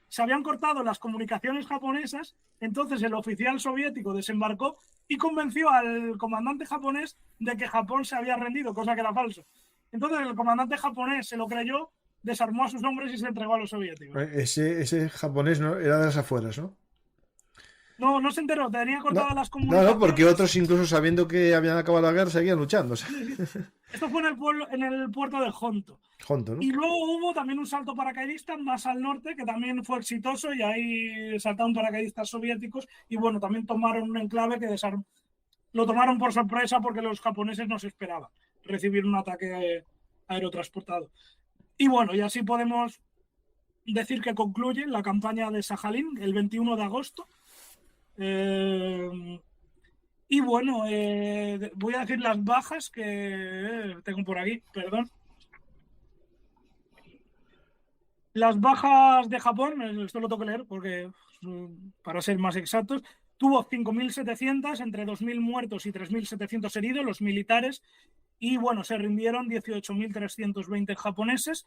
se habían cortado las comunicaciones japonesas. Entonces el oficial soviético desembarcó y convenció al comandante japonés de que Japón se había rendido, cosa que era falso. Entonces el comandante japonés se lo creyó, desarmó a sus hombres y se entregó a los soviéticos. Ese japonés no era de las afueras, ¿no? No se enteró, tenía cortadas las No, comunicaciones. porque otros, incluso sabiendo que habían acabado la guerra, seguían luchando. O sea. Esto fue en el puerto de Honto. Honto, ¿no? Y luego hubo también un salto paracaidista más al norte, que también fue exitoso, y ahí saltaron paracaidistas soviéticos. Y bueno, también tomaron un enclave que lo tomaron por sorpresa porque los japoneses no se esperaban recibir un ataque aerotransportado. Y bueno, y así podemos decir que concluye la campaña de Sajalín el 21 de agosto. Y bueno, voy a decir las bajas que tengo por aquí, perdón. Las bajas de Japón, esto lo tengo que leer porque para ser más exactos, tuvo 5.700, entre 2.000 muertos y 3.700 heridos, los militares, y bueno, se rindieron 18.320 japoneses.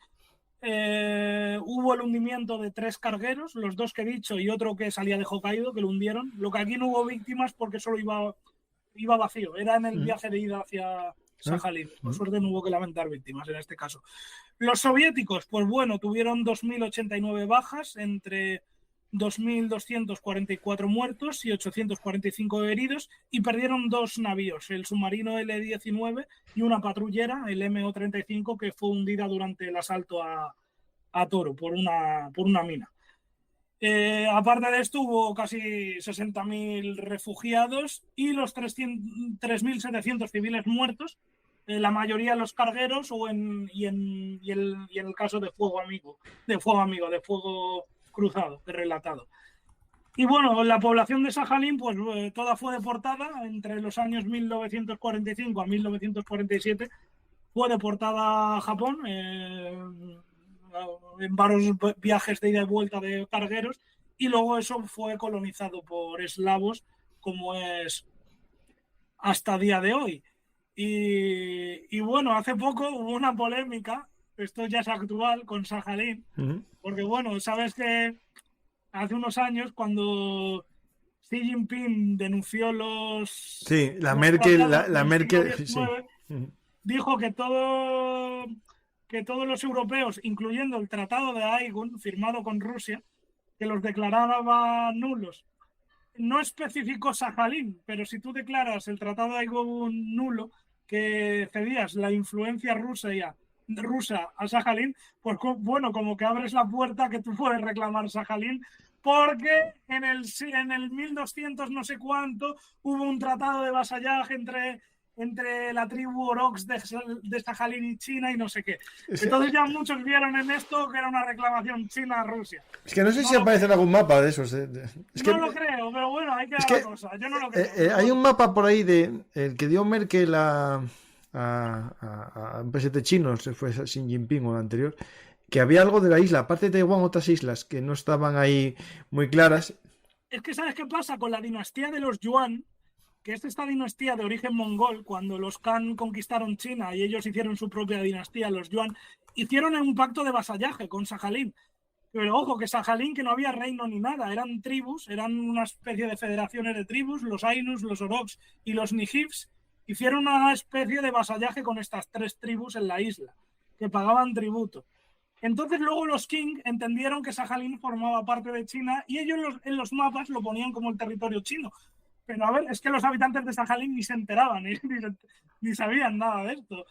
Hubo el hundimiento de 3 cargueros, los 2 que he dicho y otro que salía de Hokkaido, que lo hundieron. Lo que aquí no hubo víctimas porque solo iba vacío, era en el viaje de ida hacia Sajalín. Por suerte no hubo que lamentar víctimas en este caso. Los soviéticos, pues bueno, tuvieron 2.089 bajas, entre 2.244 muertos y 845 heridos, y perdieron 2 navíos, el submarino L-19 y una patrullera, el MO-35, que fue hundida durante el asalto a Toro por una mina. Aparte de esto, hubo casi 60.000 refugiados y los 3.700 civiles muertos, la mayoría los cargueros y en el caso de fuego cruzado, relatado. Y bueno, la población de Sajalín, pues toda fue deportada entre los años 1945 a 1947. Fue deportada a Japón en varios viajes de ida y vuelta de cargueros, y luego eso fue colonizado por eslavos, como es hasta día de hoy. Y bueno, hace poco hubo una polémica, esto ya es actual, con Sajalín, porque bueno, sabes que hace unos años, cuando Xi Jinping denunció Sí, la Merkel, sí. Dijo que todos los europeos, incluyendo el Tratado de Aigun, firmado con Rusia, que los declaraba nulos. No especificó Sajalín, pero si tú declaras el Tratado de Aigun nulo, que cedías la influencia rusa a Sajalín, pues bueno, como que abres la puerta que tú puedes reclamar Sajalín, porque en el 1200 no sé cuánto hubo un tratado de vasallaje entre la tribu Oroks de Sajalín y China y no sé qué. Entonces ya muchos vieron en esto que era una reclamación China a Rusia. Es que no sé si aparece en algún mapa de esos. No lo creo, pero bueno, hay que dar la cosa. Yo no lo creo. Hay un mapa por ahí el que dio Merkel a un presidente chino, se fue Xi Jinping o el anterior, que había algo de la isla, aparte de Taiwán, otras islas que no estaban ahí muy claras. Es que ¿sabes qué pasa? Con la dinastía de los Yuan, que es esta dinastía de origen mongol, cuando los Khan conquistaron China y ellos hicieron su propia dinastía, los Yuan, hicieron un pacto de vasallaje con Sajalín. Pero ojo, que Sajalín, que no había reino ni nada, eran tribus, eran una especie de federaciones de tribus, los Ainus, los Oroks y los Nihibs, hicieron una especie de vasallaje con estas 3 tribus en la isla, que pagaban tributo. Entonces luego los Qing entendieron que Sajalín formaba parte de China y ellos en los mapas lo ponían como el territorio chino. Pero a ver, es que los habitantes de Sajalín ni se enteraban, ni sabían nada de esto.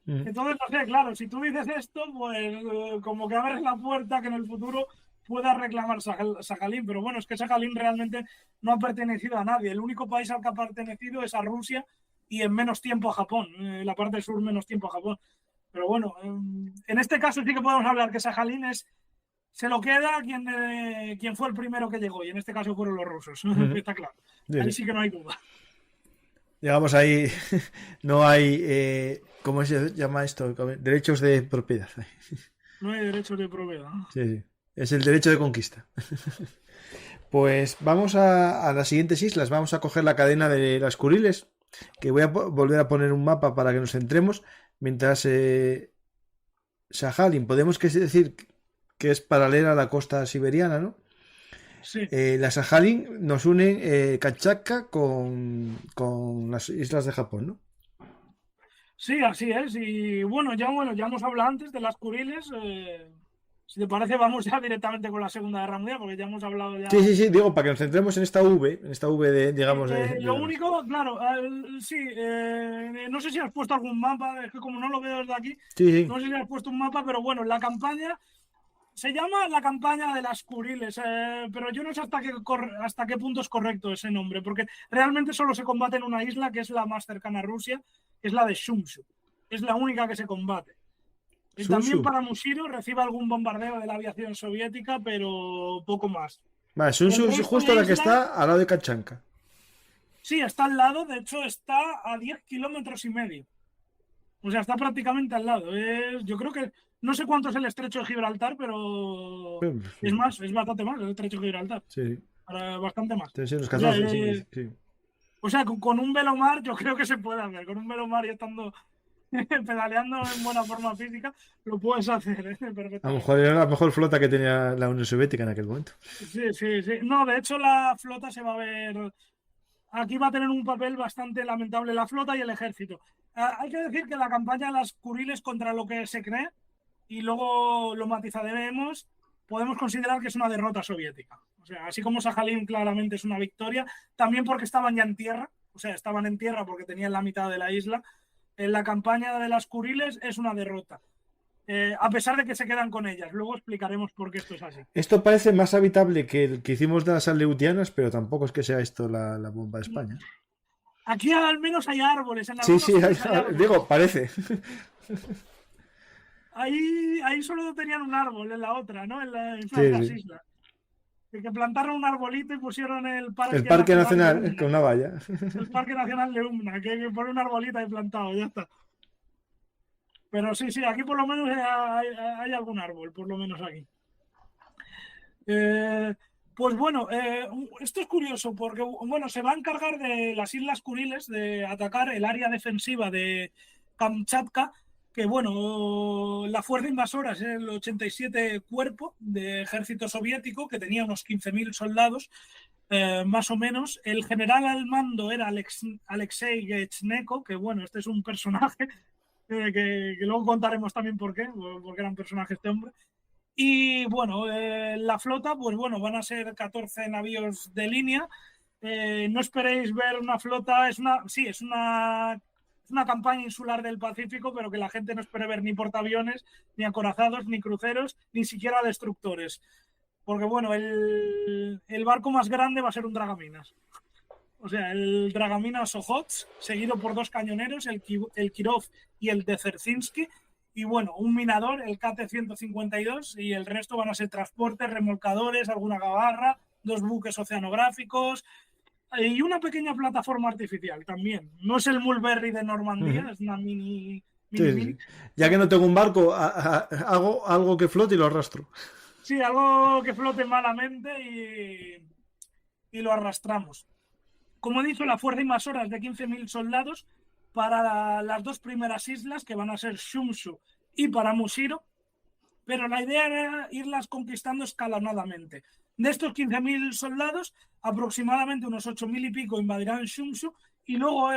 Entonces, no sé, claro, si tú dices esto, pues como que abres la puerta que en el futuro pueda reclamar Sajalín. Pero bueno, es que Sajalín realmente no ha pertenecido a nadie. El único país al que ha pertenecido es a Rusia y en menos tiempo a Japón. La parte sur menos tiempo a Japón. Pero bueno, en este caso sí que podemos hablar que Sajalín se lo queda quien fue el primero que llegó, y en este caso fueron los rusos. Está claro. Ahí sí que no hay duda. Digamos, ahí no hay, ¿cómo se llama esto? Derechos de propiedad. No hay derechos de propiedad. Sí. Es el derecho de conquista. Pues vamos a las siguientes islas. Vamos a coger la cadena de las Kuriles, que voy a volver a poner un mapa para que nos centremos. Mientras Sajalín, podemos decir que es paralela a la costa siberiana, ¿no? Sí. La Sajalín nos une Kamchatka con las islas de Japón, ¿no? Sí, así es. Y bueno, ya hemos hablado antes de las Kuriles. Si te parece, vamos ya directamente con la Segunda Guerra Mundial, porque ya hemos hablado ya. Sí, digo, para que nos centremos en esta V de, digamos, lo único, claro, sí, no sé si has puesto algún mapa, es que como no lo veo desde aquí, sí. No sé si has puesto un mapa, pero bueno, la campaña se llama la campaña de las Kuriles, pero yo no sé hasta qué punto es correcto ese nombre, porque realmente solo se combate en una isla que es la más cercana a Rusia, que es la de Shumshu. Es la única que se combate. Y también para Mushiro recibe algún bombardeo de la aviación soviética, pero poco más. Vale, Shumshu es justo la que está al lado de Kamchatka. Sí, está al lado, de hecho está a 10 kilómetros y medio. O sea, está prácticamente al lado. Yo creo que, no sé cuánto es el estrecho de Gibraltar, pero es bastante más el estrecho de Gibraltar. Sí. Bastante más. Sí, unos 14, sí. O sea, con un velomar yo creo que se puede hacer. Con un velomar y estando pedaleando en buena forma física, lo puedes hacer perfectamente. A lo mejor era la mejor flota que tenía la Unión Soviética en aquel momento. Sí. No, de hecho la flota se va a ver... Aquí va a tener un papel bastante lamentable la flota y el ejército. Hay que decir que la campaña de las Kuriles, contra lo que se cree, y luego lo matizaremos, podemos considerar que es una derrota soviética. O sea, así como Sajalín claramente es una victoria, también porque estaban ya en tierra, o sea, estaban en tierra porque tenían la mitad de la isla. En la campaña de las Kuriles es una derrota, a pesar de que se quedan con ellas. Luego explicaremos por qué esto es así. Esto parece más habitable que el que hicimos de las Aleutianas, pero tampoco es que sea esto la bomba de España. Aquí al menos hay árboles. Sí, hay árboles. Digo, parece. Ahí solo tenían un árbol, en la otra, ¿no? En las islas. Que plantaron un arbolito y pusieron el Parque Nacional con una valla. El Parque Nacional de Umna, que pone un arbolito ahí plantado, ya está. Pero sí, aquí por lo menos hay algún árbol, por lo menos aquí. Pues bueno, esto es curioso porque bueno, se va a encargar de las Islas Kuriles de atacar el área defensiva de Kamchatka, que bueno, la fuerza invasora es el 87 Cuerpo de Ejército Soviético, que tenía unos 15.000 soldados, más o menos. El general al mando era Alexei Gechneko, que bueno, este es un personaje que luego contaremos también porque era un personaje este hombre. Y bueno, la flota, pues bueno, van a ser 14 navíos de línea. No esperéis ver una flota, es una campaña insular del Pacífico, pero que la gente no espere ver ni portaaviones, ni acorazados, ni cruceros, ni siquiera destructores. Porque bueno, el barco más grande va a ser un dragaminas. O sea, el dragaminas Okhotsk, seguido por 2 cañoneros, el Kirov y el Dzerzhinsky. Y bueno, un minador, el KT-152, y el resto van a ser transportes, remolcadores, alguna gabarra, 2 buques oceanográficos y una pequeña plataforma artificial también. No es el Mulberry de Normandía, es una mini. Ya que no tengo un barco, hago algo que flote y lo arrastro. Sí, algo que flote malamente y lo arrastramos. Como he dicho, la fuerza invasora es de 15.000 soldados para las 2 primeras islas, que van a ser Shumshu y para Mushiro, pero la idea era irlas conquistando escalonadamente. De estos 15.000 soldados, aproximadamente unos 8.000 y pico invadirán Shumshu, y luego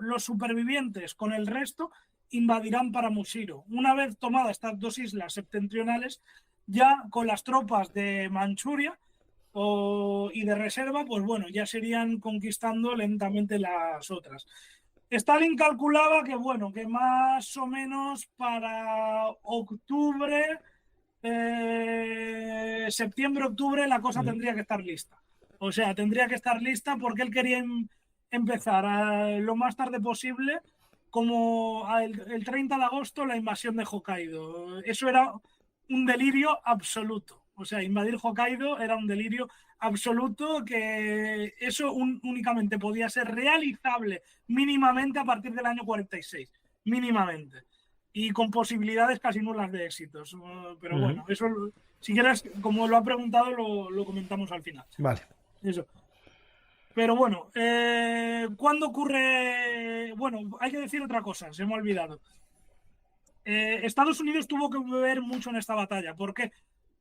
los supervivientes con el resto invadirán Paramushiro. Una vez tomadas estas dos islas septentrionales, ya con las tropas de Manchuria y de reserva, pues bueno, ya se irían conquistando lentamente las otras. Stalin calculaba que, bueno, que más o menos para octubre, septiembre-octubre, la cosa tendría que estar lista. O sea, tendría que estar lista porque él quería empezar lo más tarde posible, como el 30 de agosto, la invasión de Hokkaido. Eso era un delirio absoluto. O sea, invadir Hokkaido era un delirio absoluto, que eso únicamente podía ser realizable mínimamente a partir del año 46. Mínimamente. Y con posibilidades casi nulas de éxitos. Pero bueno, eso, si quieres, como lo ha preguntado, lo comentamos al final. Vale. Eso. Pero bueno, ¿cuándo ocurre? Bueno, hay que decir otra cosa, se me ha olvidado. Estados Unidos tuvo que ver mucho en esta batalla. ¿Por qué?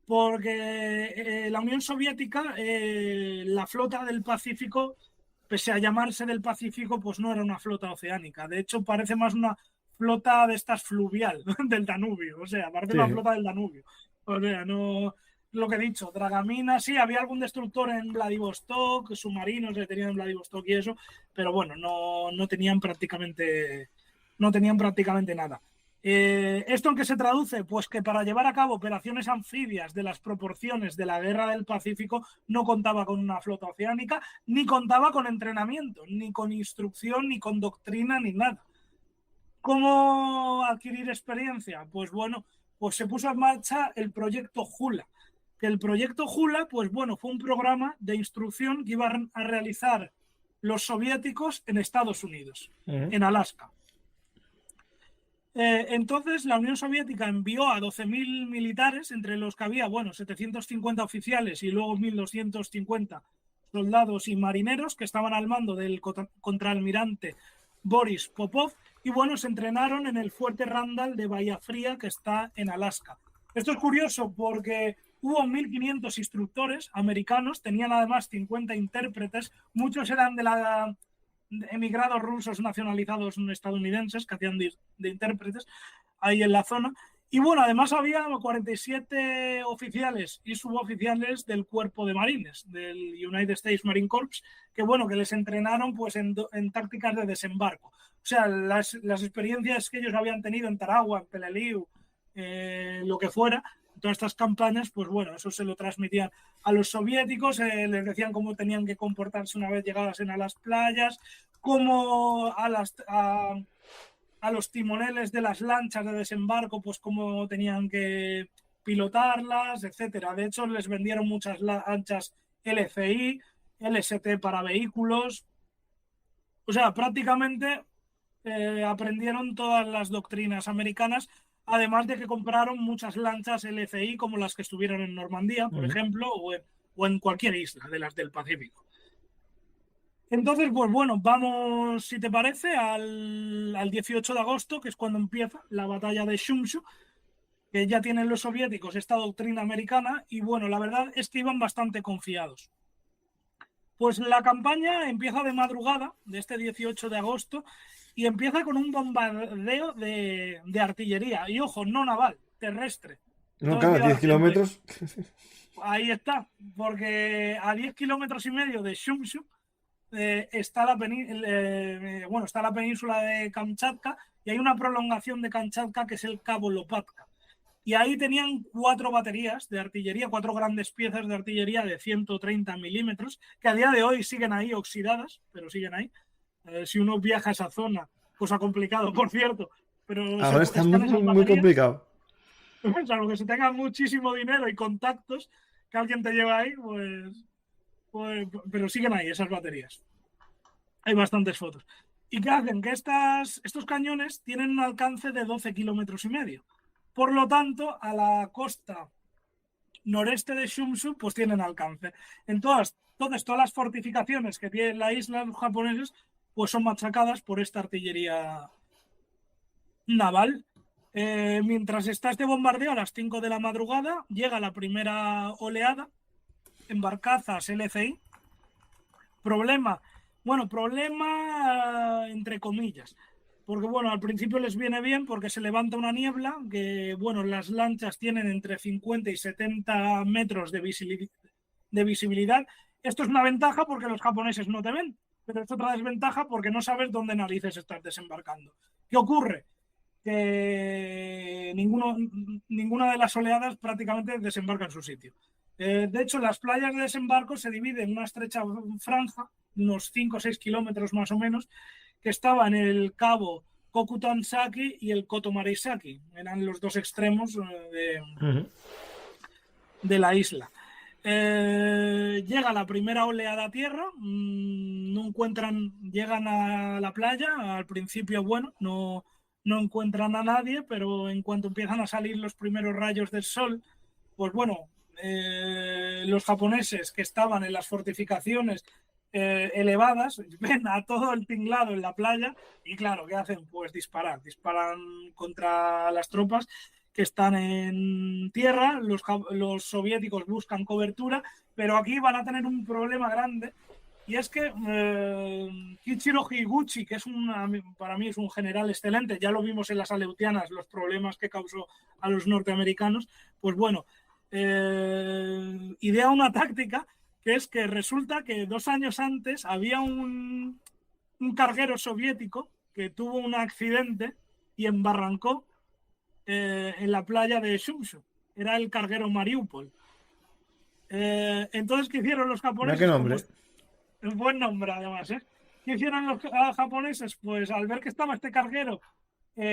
Porque la Unión Soviética, la flota del Pacífico, pese a llamarse del Pacífico, pues no era una flota oceánica. De hecho, parece más una flota de estas fluvial, del Danubio. O sea, parece una flota del Danubio. O sea, no... Lo que he dicho, Dragamina, sí, había algún destructor en Vladivostok, submarinos que tenían en Vladivostok y eso, pero bueno, no tenían prácticamente nada. ¿Esto en qué se traduce? Pues que para llevar a cabo operaciones anfibias de las proporciones de la Guerra del Pacífico no contaba con una flota oceánica, ni contaba con entrenamiento, ni con instrucción, ni con doctrina, ni nada. ¿Cómo adquirir experiencia? Pues bueno, pues se puso en marcha el proyecto Hula. Que el proyecto Hula, pues bueno, fue un programa de instrucción que iban a realizar los soviéticos en Estados Unidos, en Alaska. Entonces, la Unión Soviética envió a 12.000 militares, entre los que había, bueno, 750 oficiales y luego 1.250 soldados y marineros que estaban al mando del contraalmirante Boris Popov, y bueno, se entrenaron en el fuerte Randall de Bahía Fría, que está en Alaska. Esto es curioso porque hubo 1.500 instructores americanos, tenían además 50 intérpretes, muchos eran emigrados rusos nacionalizados estadounidenses que hacían de intérpretes ahí en la zona. Y bueno, además había 47 oficiales y suboficiales del cuerpo de marines, del United States Marine Corps, que bueno, que les entrenaron pues en tácticas de desembarco. O sea, las experiencias que ellos habían tenido en Tarawa, en Peleliu, lo que fuera, todas estas campañas, pues bueno, eso se lo transmitían a los soviéticos, les decían cómo tenían que comportarse una vez llegadas a las playas, cómo a los timoneles de las lanchas de desembarco, pues cómo tenían que pilotarlas, etcétera. De hecho, les vendieron muchas lanchas LCI, LST para vehículos. O sea, prácticamente aprendieron todas las doctrinas americanas, además de que compraron muchas lanchas LCI como las que estuvieron en Normandía, por ejemplo, o en cualquier isla de las del Pacífico. Entonces, pues bueno, vamos, si te parece, al 18 de agosto, que es cuando empieza la batalla de Shumshu, que ya tienen los soviéticos esta doctrina americana, y bueno, la verdad es que iban bastante confiados. Pues la campaña empieza de madrugada, de este 18 de agosto, y empieza con un bombardeo de artillería. Y ojo, no naval, terrestre. No, claro, 10 kilómetros. Ahí está, porque a 10 kilómetros y medio de Shumshu está la península de Kamchatka, y hay una prolongación de Kamchatka que es el Cabo Lopatka. Y ahí tenían 4 baterías de artillería, 4 grandes piezas de artillería de 130 milímetros, que a día de hoy siguen ahí oxidadas, pero siguen ahí. Si uno viaja a esa zona, cosa complicado, por cierto. Pero ahora está muy complicado. Salvo que se tenga muchísimo dinero y contactos, que alguien te lleva ahí, pues pero siguen ahí esas baterías. Hay bastantes fotos. ¿Y qué hacen? Que estos cañones tienen un alcance de 12 kilómetros y medio. Por lo tanto, a la costa noreste de Shumshu, pues tienen alcance. Entonces, todas las fortificaciones que tiene la isla, los japoneses, pues son machacadas por esta artillería naval. Mientras está este bombardeo, a las 5 de la madrugada, llega la primera oleada en barcazas LCI. Problema entre comillas, porque bueno, al principio les viene bien porque se levanta una niebla, que bueno, las lanchas tienen entre 50 y 70 metros de visibilidad. Esto es una ventaja porque los japoneses no te ven, pero es otra desventaja porque no sabes dónde narices estás desembarcando. ¿Qué ocurre? Que ninguna de las oleadas prácticamente desembarca en su sitio. De hecho, las playas de desembarco se dividen en una estrecha franja, unos 5 o 6 kilómetros más o menos, que estaba en el cabo Kokutansaki y el Kotomarisaki. Eran los dos extremos de la isla. Llega la primera oleada a tierra, no encuentran, llegan a la playa, al principio, bueno, no encuentran a nadie, pero en cuanto empiezan a salir los primeros rayos del sol, pues bueno, los japoneses que estaban en las fortificaciones elevadas ven a todo el tinglado en la playa y claro, ¿qué hacen? Pues disparan contra las tropas que están en tierra. Los soviéticos buscan cobertura, pero aquí van a tener un problema grande, y es que Kichiro Higuchi, que para mí es un general excelente, ya lo vimos en las Aleutianas, los problemas que causó a los norteamericanos, pues bueno, idea una táctica, que es que resulta que 2 años antes había un carguero soviético que tuvo un accidente y embarrancó en la playa de Shumshu. Era el carguero Mariupol. Entonces, ¿qué hicieron los Mira japoneses? qué nombre. Un buen nombre, además, ¿eh? ¿Qué hicieron los japoneses? Pues al ver que estaba este carguero, no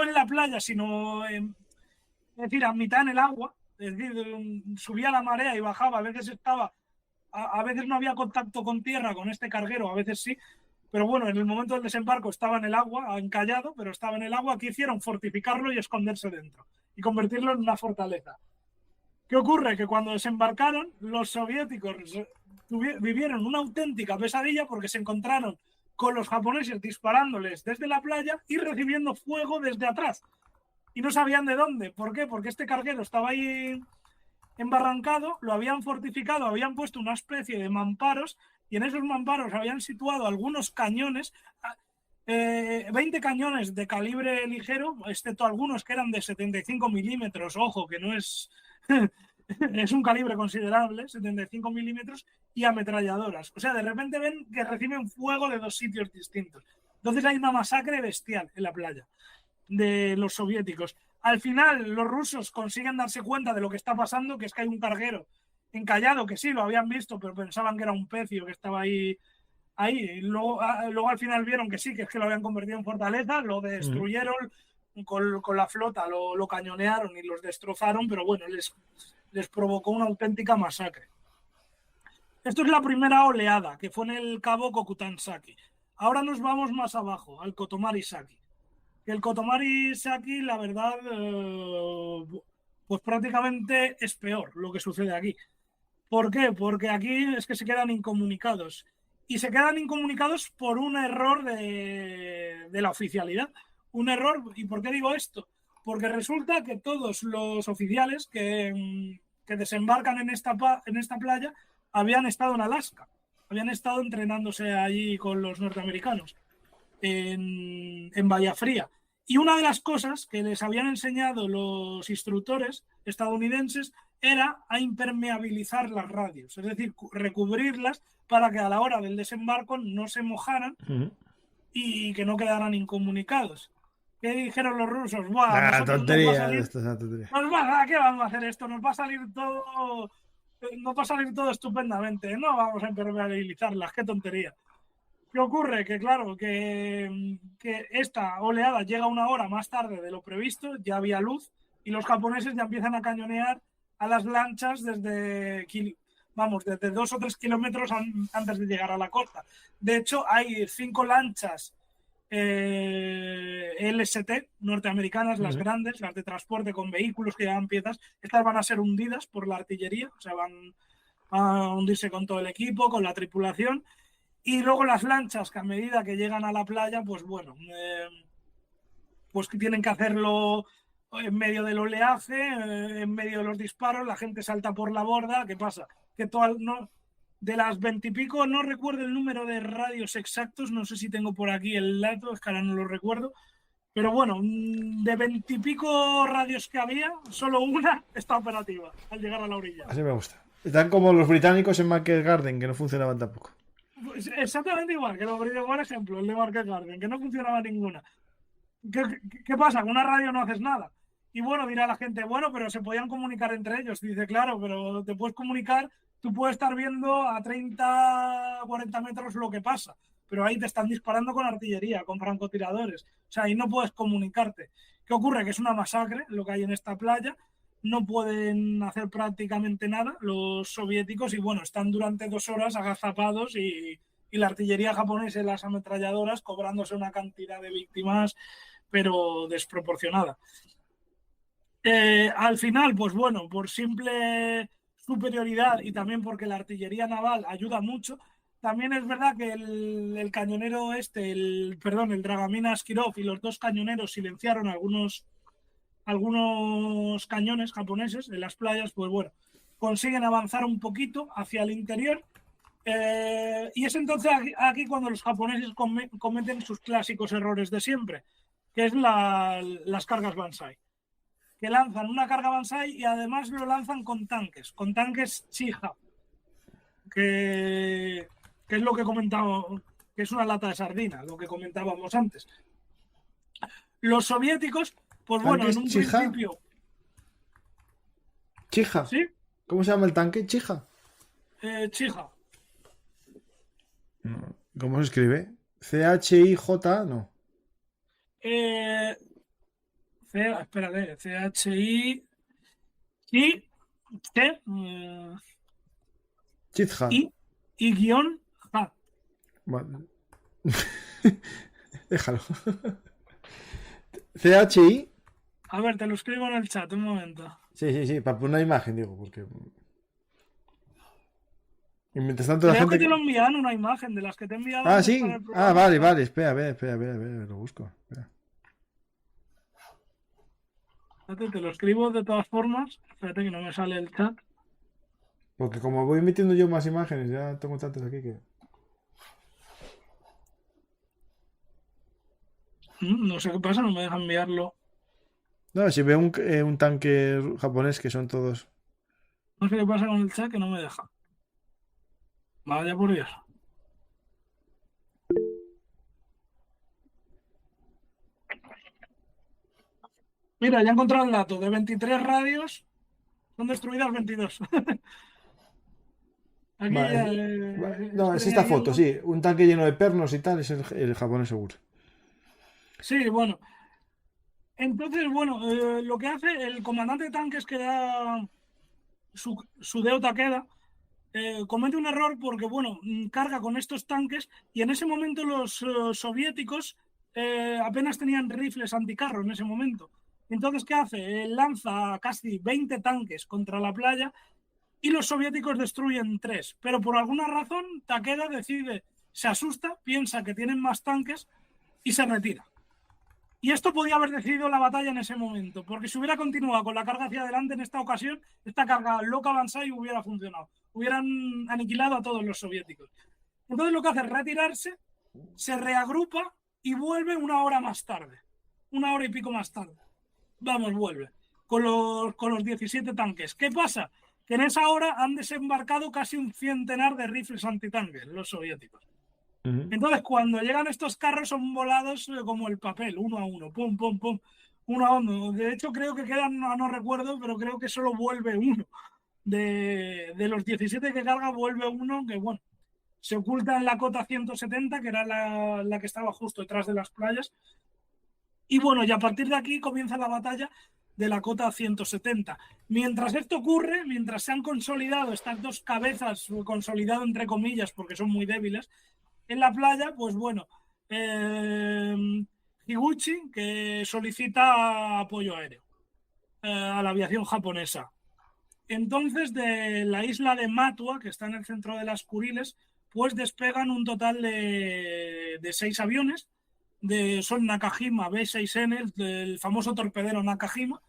en la playa, sino es decir, a mitad en el agua, es decir, subía la marea y bajaba, a veces no había contacto con tierra con este carguero, a veces sí, pero bueno, en el momento del desembarco estaba en el agua, encallado, pero estaba en el agua. ¿Qué hicieron? Fortificarlo y esconderse dentro y convertirlo en una fortaleza. ¿Qué ocurre? Que cuando desembarcaron, los soviéticos vivieron una auténtica pesadilla porque se encontraron con los japoneses disparándoles desde la playa y recibiendo fuego desde atrás. Y no sabían de dónde. ¿Por qué? Porque este carguero estaba ahí embarrancado, lo habían fortificado, habían puesto una especie de mamparos, y en esos mamparos habían situado algunos cañones, 20 cañones de calibre ligero, excepto algunos que eran de 75 milímetros, ojo, que no es... es un calibre considerable, 75 milímetros, y ametralladoras. O sea, de repente ven que reciben fuego de 2 sitios distintos. Entonces hay una masacre bestial en la playa de los soviéticos. Al final, los rusos consiguen darse cuenta de lo que está pasando, que es que hay un carguero encallado, que sí, lo habían visto, pero pensaban que era un pecio que estaba ahí. Y luego al final vieron que sí, que es que lo habían convertido en fortaleza, lo destruyeron con la flota, lo cañonearon y los destrozaron, pero bueno, les provocó una auténtica masacre. Esto es la primera oleada, que fue en el cabo Kokutansaki. Ahora nos vamos más abajo, al Kotomarisaki. El Kotomarisaki, la verdad, pues prácticamente es peor lo que sucede aquí. ¿Por qué? Porque aquí es que se quedan incomunicados. Y se quedan incomunicados por un error de la oficialidad. Un error, ¿y por qué digo esto? Porque resulta que todos los oficiales que desembarcan en esta playa habían estado en Alaska. Habían estado entrenándose allí con los norteamericanos en Bahía Fría. Y una de las cosas que les habían enseñado los instructores estadounidenses era a impermeabilizar las radios, es decir, recubrirlas para que a la hora del desembarco no se mojaran y que no quedaran incomunicados. ¿Qué dijeron los rusos? Tontería, tontería. ¿Qué vamos a hacer esto? Nos va a salir todo estupendamente. No vamos a impermeabilizarlas, qué tontería. ¿Qué ocurre? Que claro, que esta oleada llega 1 hora más tarde de lo previsto, ya había luz, y los japoneses ya empiezan a cañonear a las lanchas desde 2 o 3 kilómetros antes de llegar a la costa. De hecho, hay 5 lanchas LST norteamericanas, las grandes, las de transporte con vehículos que llevan piezas. Estas van a ser hundidas por la artillería, o sea, van a hundirse con todo el equipo, con la tripulación. Y luego las lanchas, que a medida que llegan a la playa, pues bueno, pues que tienen que hacerlo en medio del oleaje, en medio de los disparos, la gente salta por la borda. ¿Qué pasa? Que De las 20 y pico, no recuerdo el número de radios exactos, no sé si tengo por aquí el dato, es que ahora no lo recuerdo. Pero bueno, de 20 y pico radios que había, solo una está operativa al llegar a la orilla. Así me gusta. Están como los británicos en Market Garden, que no funcionaban tampoco. Pues exactamente igual que los británicos, por ejemplo, el de Market Garden, que no funcionaba ninguna. ¿Qué pasa? Con una radio no haces nada. Y bueno, dirá la gente, bueno, pero se podían comunicar entre ellos. Dice, claro, pero te puedes comunicar, tú puedes estar viendo a 30, 40 metros lo que pasa, pero ahí te están disparando con artillería, con francotiradores. O sea, ahí no puedes comunicarte. ¿Qué ocurre? Que es una masacre lo que hay en esta playa. No pueden hacer prácticamente nada los soviéticos y bueno, están durante 2 horas agazapados y la artillería japonesa y las ametralladoras cobrándose una cantidad de víctimas, pero desproporcionada. Al final, pues bueno, por simple superioridad y también porque la artillería naval ayuda mucho, también es verdad que el cañonero el Dragamina Askirov y los 2 cañoneros silenciaron algunos cañones japoneses en las playas, pues bueno, consiguen avanzar un poquito hacia el interior. Y es entonces aquí cuando los japoneses cometen sus clásicos errores de siempre, que es las cargas Banzai. Que lanzan una carga Banzai y además lo lanzan con tanques Chiha, que es lo que comentábamos, que es una lata de sardina, lo que comentábamos antes. Los soviéticos, pues bueno, en un Chiha. principio... Chija. ¿Sí? ¿Cómo se llama el tanque? Chija. Chiha. No. ¿Cómo se escribe? C-H-I-J, no. Espérate, C-H-I... Y... C... Chija. Y guión J. Vale. Déjalo. C-H-I. A ver, te lo escribo en el chat, un momento. Sí, para poner una imagen, digo, porque... Y mientras tanto la Creo gente... que te lo envían una imagen de las que te he enviado. Ah, antes sí. para el programa. Vale. Espera, a ver, lo busco. Espera. Espérate, te lo escribo de todas formas. Espérate que no me sale el chat. Porque como voy metiendo yo más imágenes, ya tengo tantas aquí que... No sé qué pasa, no me deja enviarlo. No, si veo un tanque japonés que son todos... No sé qué pasa con el chat que no me deja. Vaya por Dios. Mira, ya he encontrado el dato. De 23 radios, son destruidas 22. Aquí Vale. No, es estoy esta ahí foto, sí. Un tanque lleno de pernos y tal, es el japonés seguro. Sí, bueno. Entonces, bueno, lo que hace el comandante de tanques que da Sudeo Takeda, comete un error porque, bueno, carga con estos tanques y en ese momento los soviéticos apenas tenían rifles anticarro en ese momento. Entonces, ¿qué hace? Lanza casi 20 tanques contra la playa y los soviéticos destruyen 3. Pero por alguna razón, Takeda se asusta, piensa que tienen más tanques y se retira. Y esto podía haber decidido la batalla en ese momento, porque si hubiera continuado con la carga hacia adelante en esta ocasión, esta carga loca Banzai hubiera funcionado. Hubieran aniquilado a todos los soviéticos. Entonces lo que hace es retirarse, se reagrupa y vuelve 1 hora más tarde. 1 hora y pico más tarde. Vuelve. Con los 17 tanques. ¿Qué pasa? Que en esa hora han desembarcado casi un centenar de rifles antitanques, los soviéticos. Entonces, cuando llegan estos carros son volados como el papel, 1 a 1, pum, pum, pum, 1 a 1. De hecho, creo que quedan, no recuerdo, pero creo que solo vuelve uno. De los 17 que carga, vuelve uno que, bueno, se oculta en la cota 170, que era la que estaba justo detrás de las playas. Y bueno, y a partir de aquí comienza la batalla de la cota 170. Mientras esto ocurre, mientras se han consolidado estas 2 cabezas, consolidado entre comillas, porque son muy débiles, en la playa, pues bueno, Higuchi, que solicita apoyo aéreo a la aviación japonesa. Entonces, de la isla de Matua, que está en el centro de las Kuriles, pues despegan un total de 6 aviones. Son Nakajima B6N, del famoso torpedero Nakajima.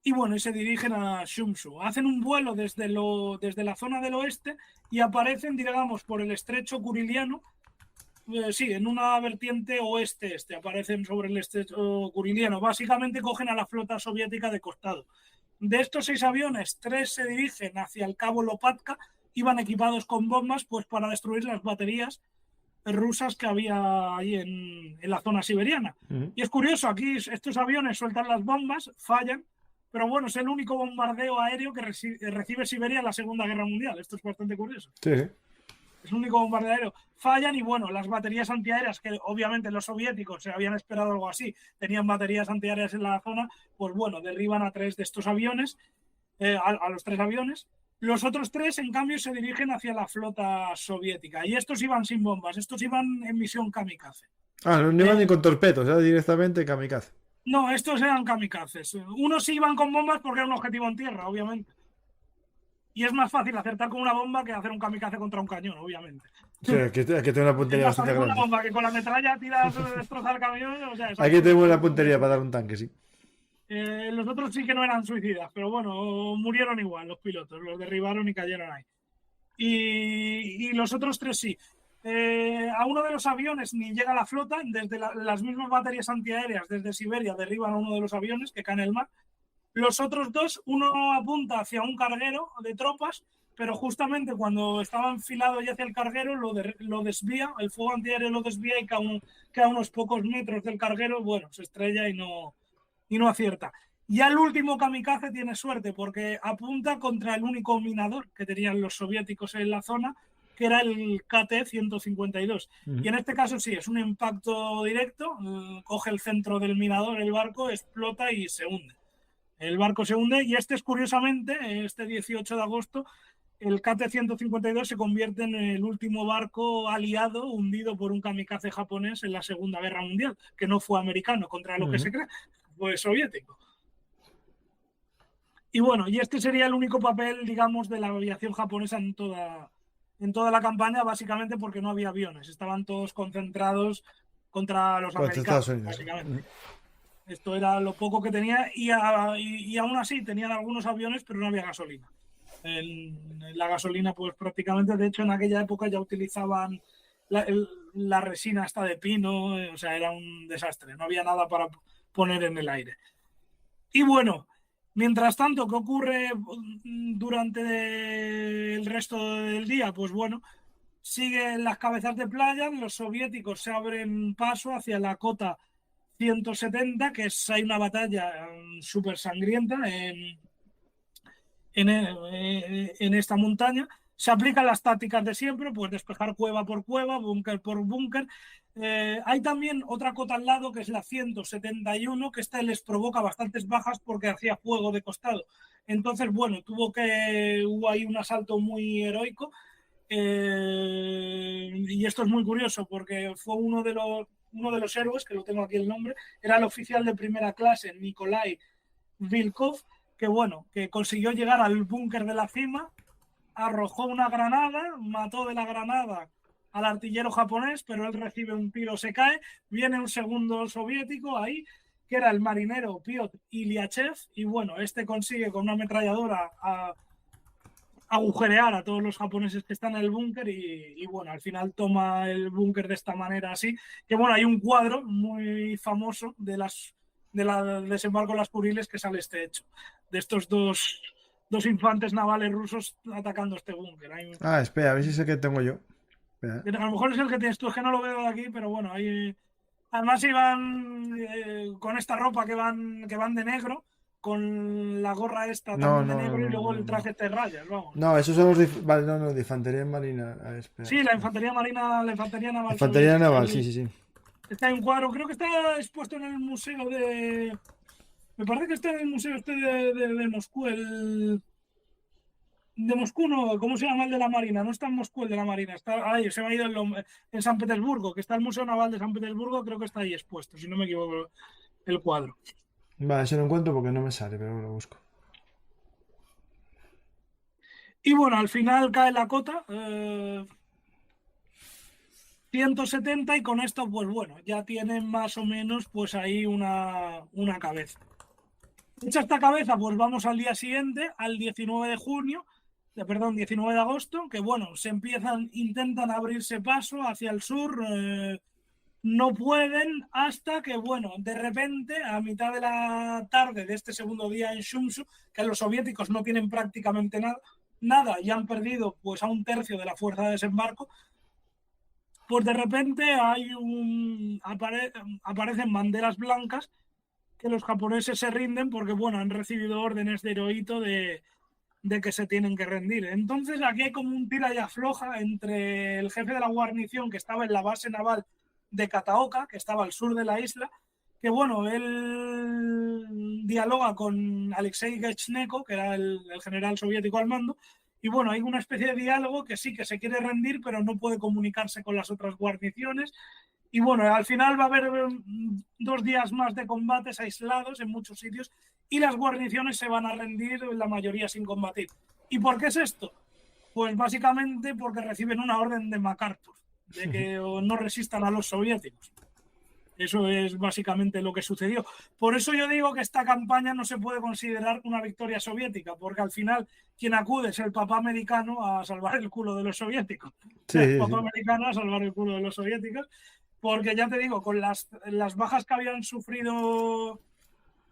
y bueno, y se dirigen a Shumsu. Hacen un vuelo desde la zona del oeste y aparecen, digamos, por el estrecho Kuriliano. Sí, en una vertiente oeste-este, aparecen sobre el estrecho Kuriliano. Básicamente cogen a la flota soviética de costado. De estos 6 aviones, 3 se dirigen hacia el cabo Lopatka, iban equipados con bombas pues para destruir las baterías rusas que había ahí en la zona siberiana. Y es curioso, aquí estos aviones sueltan las bombas, fallan, pero bueno, es el único bombardeo aéreo que recibe Siberia en la Segunda Guerra Mundial. Esto es bastante curioso. Sí. Es el único bombardeo aéreo. Fallan y bueno, las baterías antiaéreas, que obviamente los soviéticos se habían esperado algo así, tenían baterías antiaéreas en la zona, pues bueno, derriban a 3 de estos aviones, a los 3 aviones. Los otros 3, en cambio, se dirigen hacia la flota soviética. Y estos iban sin bombas, estos iban en misión kamikaze. No iban ni con torpedos, era directamente kamikaze. No, estos eran kamikazes. Unos sí iban con bombas porque era un objetivo en tierra, obviamente. Y es más fácil acertar con una bomba que hacer un kamikaze contra un cañón, obviamente. Sí, que tiene una puntería bastante con grande. una bomba que con la metralla tiras destrozar el camión. O sea, aquí tenemos la puntería para dar un tanque, sí. Los otros sí que no eran suicidas, pero bueno, murieron igual los pilotos, los derribaron y cayeron ahí. Y los otros 3 sí. A uno de los aviones ni llega la flota, desde las mismas baterías antiaéreas desde Siberia derriban a uno de los aviones que cae en el mar. Los otros 2, uno apunta hacia un carguero de tropas, pero justamente cuando estaba enfilado ya hacia el carguero lo desvía, el fuego antiaéreo lo desvía y cae a unos pocos metros del carguero, bueno, se estrella y no acierta. Y al último kamikaze tiene suerte porque apunta contra el único minador que tenían los soviéticos en la zona, que era el KT-152. Y en este caso sí, es un impacto directo, coge el centro del minador, el barco, explota y se hunde. El barco se hunde y este es curiosamente, este 18 de agosto, el KT-152 se convierte en el último barco aliado hundido por un kamikaze japonés en la Segunda Guerra Mundial, que no fue americano, contra lo que se cree, fue soviético. Y bueno, y este sería el único papel, digamos, de la aviación japonesa en toda la campaña, básicamente porque no había aviones, estaban todos concentrados contra los americanos, básicamente. Esto era lo poco que tenía y aún así tenían algunos aviones, pero no había gasolina. La gasolina, pues prácticamente, de hecho, en aquella época ya utilizaban la resina esta de pino, o sea, era un desastre, no había nada para poner en el aire. Y bueno, mientras tanto, ¿qué ocurre durante el resto del día? Pues bueno, siguen las cabezas de playa, los soviéticos se abren paso hacia la cota 170, que hay una batalla súper sangrienta en esta montaña. Se aplican las tácticas de siempre, pues despejar cueva por cueva, búnker por búnker. Hay también otra cota al lado, que es la 171, que esta les provoca bastantes bajas porque hacía fuego de costado. Entonces, bueno, hubo ahí un asalto muy heroico. Y esto es muy curioso porque fue uno de los héroes, que lo tengo aquí el nombre, era el oficial de primera clase, Nikolai Vilkov, que bueno, que consiguió llegar al búnker de la cima, arrojó una granada, mató de la granada al artillero japonés, pero él recibe un tiro, se cae, viene un segundo soviético ahí, que era el marinero Piotr Ilyachev, y bueno, este consigue con una ametralladora agujerear a todos los japoneses que están en el búnker y bueno, al final toma el búnker de esta manera así, que bueno, hay un cuadro muy famoso del desembarco de las Kuriles que sale este hecho, de estos dos infantes navales rusos atacando este búnker. Espera, a ver si es el que tengo yo. Espera. A lo mejor es el que tienes tú, es que no lo veo de aquí, pero bueno, además iban con esta ropa que van de negro, con la gorra esta también de negro y luego el traje de rayas, vamos. No, esos son los de infantería marina. A ver, espera. Sí, la infantería marina, la infantería naval. Infantería naval, sí. Está en un cuadro, creo que está expuesto en el museo de... Me parece que está en el museo este de Moscú, de Moscú no, ¿cómo se llama el de la Marina? No está en Moscú el de la Marina, se me ha ido en San Petersburgo, que está el Museo Naval de San Petersburgo, creo que está ahí expuesto, si no me equivoco, el cuadro. Vale, eso lo encuentro porque no me sale, pero lo busco. Y bueno, al final cae la cota, 170, y con esto, pues bueno, ya tienen más o menos pues ahí una cabeza. Hecha esta cabeza, pues vamos al día siguiente, al 19 de agosto, que bueno, intentan abrirse paso hacia el sur, no pueden, hasta que, bueno, de repente, a mitad de la tarde de este segundo día en Shumsu, que los soviéticos no tienen prácticamente nada y han perdido pues a un tercio de la fuerza de desembarco, pues de repente aparecen banderas blancas que los japoneses se rinden porque, bueno, han recibido órdenes de Hirohito de que se tienen que rendir. Entonces aquí hay como un tira y afloja entre el jefe de la guarnición que estaba en la base naval de Kataoka, que estaba al sur de la isla, que bueno, él dialoga con Alexei Gechneko, que era el general soviético al mando, y bueno, hay una especie de diálogo que sí que se quiere rendir, pero no puede comunicarse con las otras guarniciones. Y bueno, al final va a haber 2 días más de combates aislados en muchos sitios y las guarniciones se van a rendir, la mayoría sin combatir. ¿Y por qué es esto? Pues básicamente porque reciben una orden de MacArthur, de que no resistan a los soviéticos. Eso es básicamente lo que sucedió. Por eso yo digo que esta campaña no se puede considerar una victoria soviética, porque al final quien acude es el papá americano a salvar el culo de los soviéticos. Sí, el sí, papá sí. americano a salvar el culo de los soviéticos, porque ya te digo, con las bajas que habían sufrido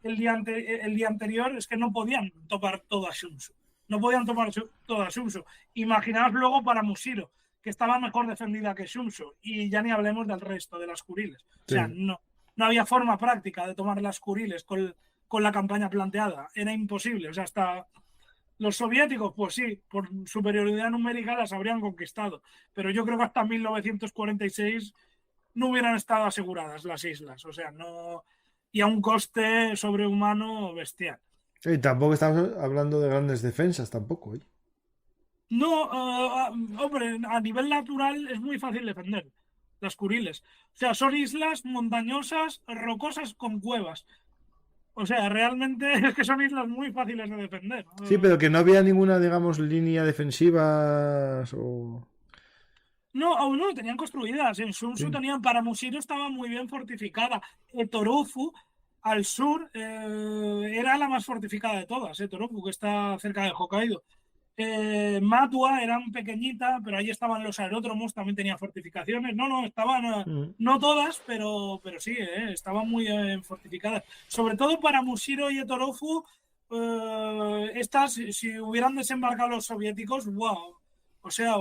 el día anterior, es que no podían tomar toda Shumsu. No podían tomar toda Shumsu. Imaginaos luego para Mushiro, que estaba mejor defendida que Shumsu, y ya ni hablemos del resto de las Kuriles. O sea, Sí. no había forma práctica de tomar las Kuriles con la campaña planteada. Era imposible. O sea, hasta los soviéticos, pues sí, por superioridad numérica las habrían conquistado. Pero yo creo que hasta 1946 no hubieran estado aseguradas las islas. O sea, no. Y a un coste sobrehumano bestial. Y tampoco estamos hablando de grandes defensas, tampoco, ¿eh? No, hombre, a nivel natural es muy fácil defender las Kuriles. O sea, son islas montañosas, rocosas con cuevas. O sea, realmente es que son islas muy fáciles de defender. Sí, pero que no había ninguna, digamos, línea defensiva o... No, aún no, tenían construidas. En Shumsu Sí. tenían, para Mushiro estaba muy bien fortificada. Torufu, al sur, era la más fortificada de todas. Torufu, que está cerca de Hokkaido. Matua eran pequeñitas, pero ahí estaban los aeródromos, también tenían fortificaciones. No, estaban, Mm. no todas, pero sí, estaban muy fortificadas. Sobre todo para Mushiro y Etorofu, estas, si hubieran desembarcado los soviéticos, wow. O sea,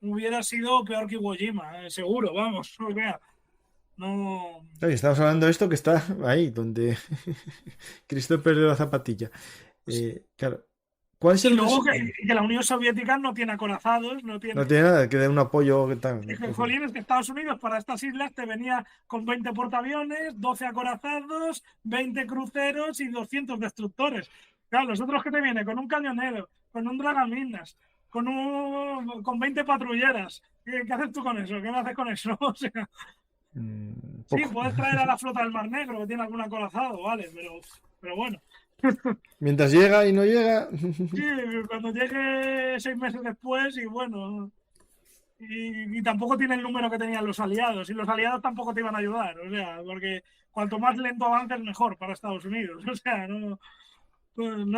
hubiera sido peor que Iwo Jima, seguro, vamos. O sea, no. Oye, estamos hablando de esto que está ahí, donde Cristo perdió la zapatilla. Claro. ¿Cuál es Y el luego que la Unión Soviética no tiene acorazados, no tiene. No tiene nada, que dé un apoyo que tal. Jolín, es que Estados Unidos para estas islas te venía con 20 portaaviones, 12 acorazados, 20 cruceros y 200 destructores. Claro, los otros que te vienen con un cañonero, con un dragaminas, con 20 patrulleras. ¿Qué haces tú con eso? ¿Qué me haces con eso? O sea, sí, Poco. puedes traer a la flota del Mar Negro que tiene algún acorazado, vale, pero bueno. Mientras llega y no llega. Sí, cuando llegue 6 meses después y bueno. Y tampoco tiene el número que tenían los aliados. Y los aliados tampoco te iban a ayudar. O sea, porque cuanto más lento avances, mejor para Estados Unidos. O sea, no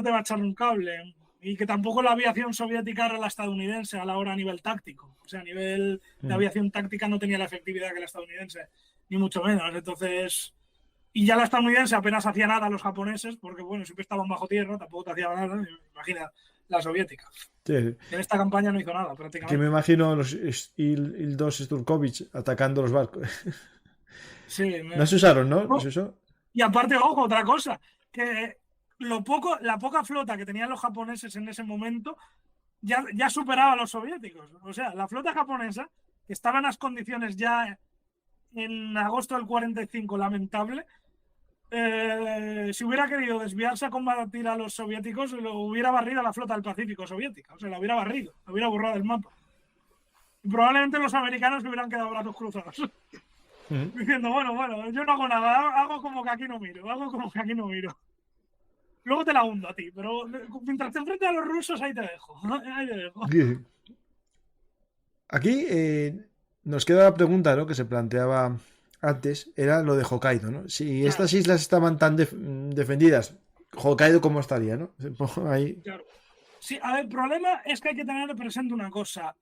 te va a echar un cable. Y que tampoco la aviación soviética era la estadounidense a la hora a nivel táctico. O sea, a nivel de aviación táctica no tenía la efectividad que la estadounidense, ni mucho menos. Entonces, y ya la estadounidense apenas hacía nada a los japoneses, porque bueno, siempre estaban bajo tierra, tampoco te hacía nada. Imagina la soviética. Sí. En esta campaña no hizo nada, Que prácticamente. me imagino los Il-2 Sturkovich atacando los barcos. Sí, No se usaron, ¿no? no. ¿Se usó? Y aparte, ojo, otra cosa, que la poca flota que tenían los japoneses en ese momento ya superaba a los soviéticos. O sea, la flota japonesa, que estaba en las condiciones ya en agosto del 45 lamentable, si hubiera querido desviarse a combatir a los soviéticos, lo hubiera barrido a la flota del Pacífico soviética. O sea, la hubiera barrido, la hubiera borrado del mapa. Y probablemente los americanos se hubieran quedado brazos cruzados. Diciendo, bueno, yo no hago nada, hago como que aquí no miro. Luego te la hundo a ti, pero mientras te enfrentes a los rusos, ahí te dejo. Aquí nos queda la pregunta, ¿no?, que se planteaba antes, era lo de Hokkaido, ¿no? Si estas islas estaban tan defendidas, Hokkaido cómo estaría, ¿no? Ahí. Claro. Sí, a ver, el problema es que hay que tener presente una cosa.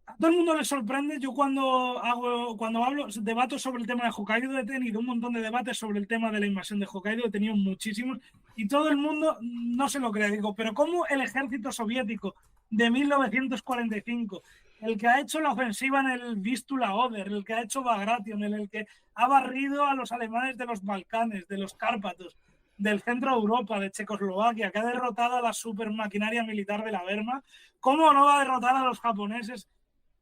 A todo el mundo le sorprende. Yo cuando hablo, debato sobre el tema de Hokkaido, he tenido un montón de debates sobre el tema de la invasión de Hokkaido, he tenido muchísimos, y todo el mundo no se lo cree. Digo, pero ¿cómo el ejército soviético de 1945, el que ha hecho la ofensiva en el Vístula Oder, el que ha hecho Bagration, el que ha barrido a los alemanes de los Balcanes, de los Cárpatos, del centro de Europa, de Checoslovaquia, que ha derrotado a la supermaquinaria militar de la Wehrmacht, cómo no va a derrotar a los japoneses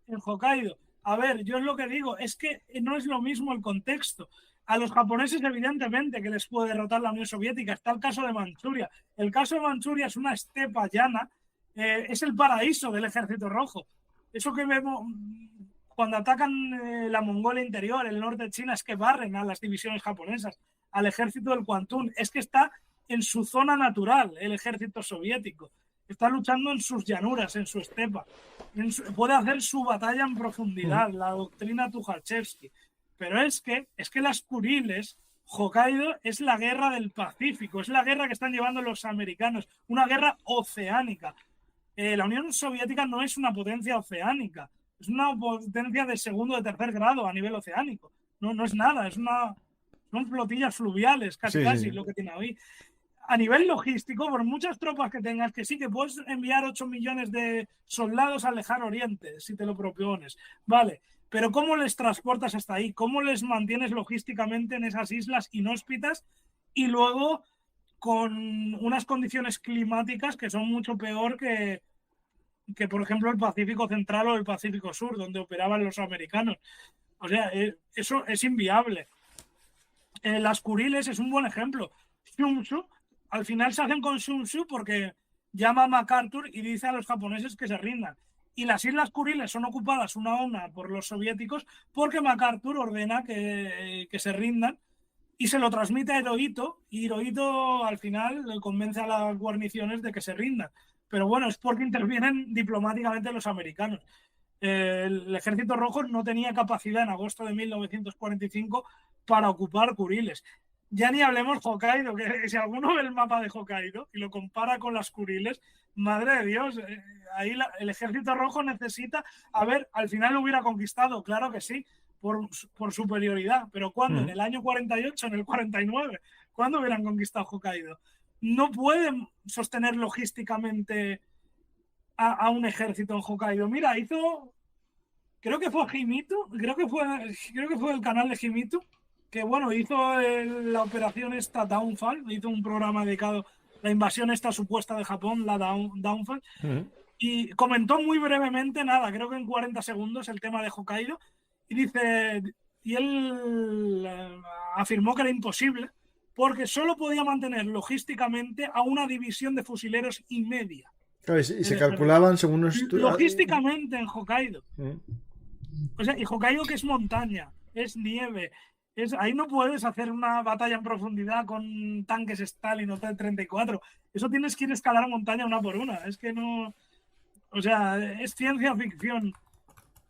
en Hokkaido? A ver, yo es lo que digo, es que no es lo mismo el contexto. A los japoneses, evidentemente, que les puede derrotar la Unión Soviética. Está el caso de Manchuria. El caso de Manchuria es una estepa llana, es el paraíso del Ejército Rojo. Eso que vemos cuando atacan la Mongolia Interior, el norte de China, es que barren a las divisiones japonesas, al ejército del Kwantung. Es que está en su zona natural el ejército soviético. Está luchando en sus llanuras, en su estepa. Puede hacer su batalla en profundidad, la doctrina Tukhachevsky. Pero es que las Kuriles, Hokkaido es la guerra del Pacífico, es la guerra que están llevando los americanos, una guerra oceánica. La Unión Soviética no es una potencia oceánica, es una potencia de segundo o de tercer grado a nivel oceánico. No es nada, son flotillas fluviales, casi lo que tiene hoy. A nivel logístico, por muchas tropas que tengas, que sí que puedes enviar 8 millones de soldados al lejano oriente, si te lo propones, vale, pero ¿cómo les transportas hasta ahí? ¿Cómo les mantienes logísticamente en esas islas inhóspitas y luego con unas condiciones climáticas que son mucho peor que por ejemplo, el Pacífico Central o el Pacífico Sur, donde operaban los americanos? O sea, eso es inviable. Las Kuriles es un buen ejemplo. Shunsu, al final se hacen con Shunsu porque llama a MacArthur y dice a los japoneses que se rindan. Y las Islas Kuriles son ocupadas una a una por los soviéticos porque MacArthur ordena que se rindan y se lo transmite a Hirohito, y Hirohito al final le convence a las guarniciones de que se rindan. Pero bueno, es porque intervienen diplomáticamente los americanos. El Ejército Rojo no tenía capacidad en agosto de 1945 para ocupar Kuriles. Ya ni hablemos Hokkaido, que si alguno ve el mapa de Hokkaido y lo compara con las Kuriles, madre de Dios, ahí el Ejército Rojo necesita, a ver, al final lo hubiera conquistado, claro que sí, por superioridad, pero ¿cuándo? ¿En el año 48, en el 49? ¿Cuándo hubieran conquistado Hokkaido? No pueden sostener logísticamente a un ejército en Hokkaido. Mira, creo que fue Himitu, creo que fue el canal de Himitu, que bueno, hizo la operación esta Downfall, hizo un programa dedicado a la invasión esta supuesta de Japón, la Downfall, y comentó muy brevemente, nada, creo que en 40 segundos, el tema de Hokkaido, y él afirmó que era imposible, porque solo podía mantener logísticamente a una división de fusileros y media. Claro, y se calculaban según los logísticamente en Hokkaido. O sea, y Hokkaido, que es montaña, es nieve, ahí no puedes hacer una batalla en profundidad con tanques Stalin o T-34. Eso tienes que ir a escalar montaña una por una. Es que no. O sea, es ciencia ficción.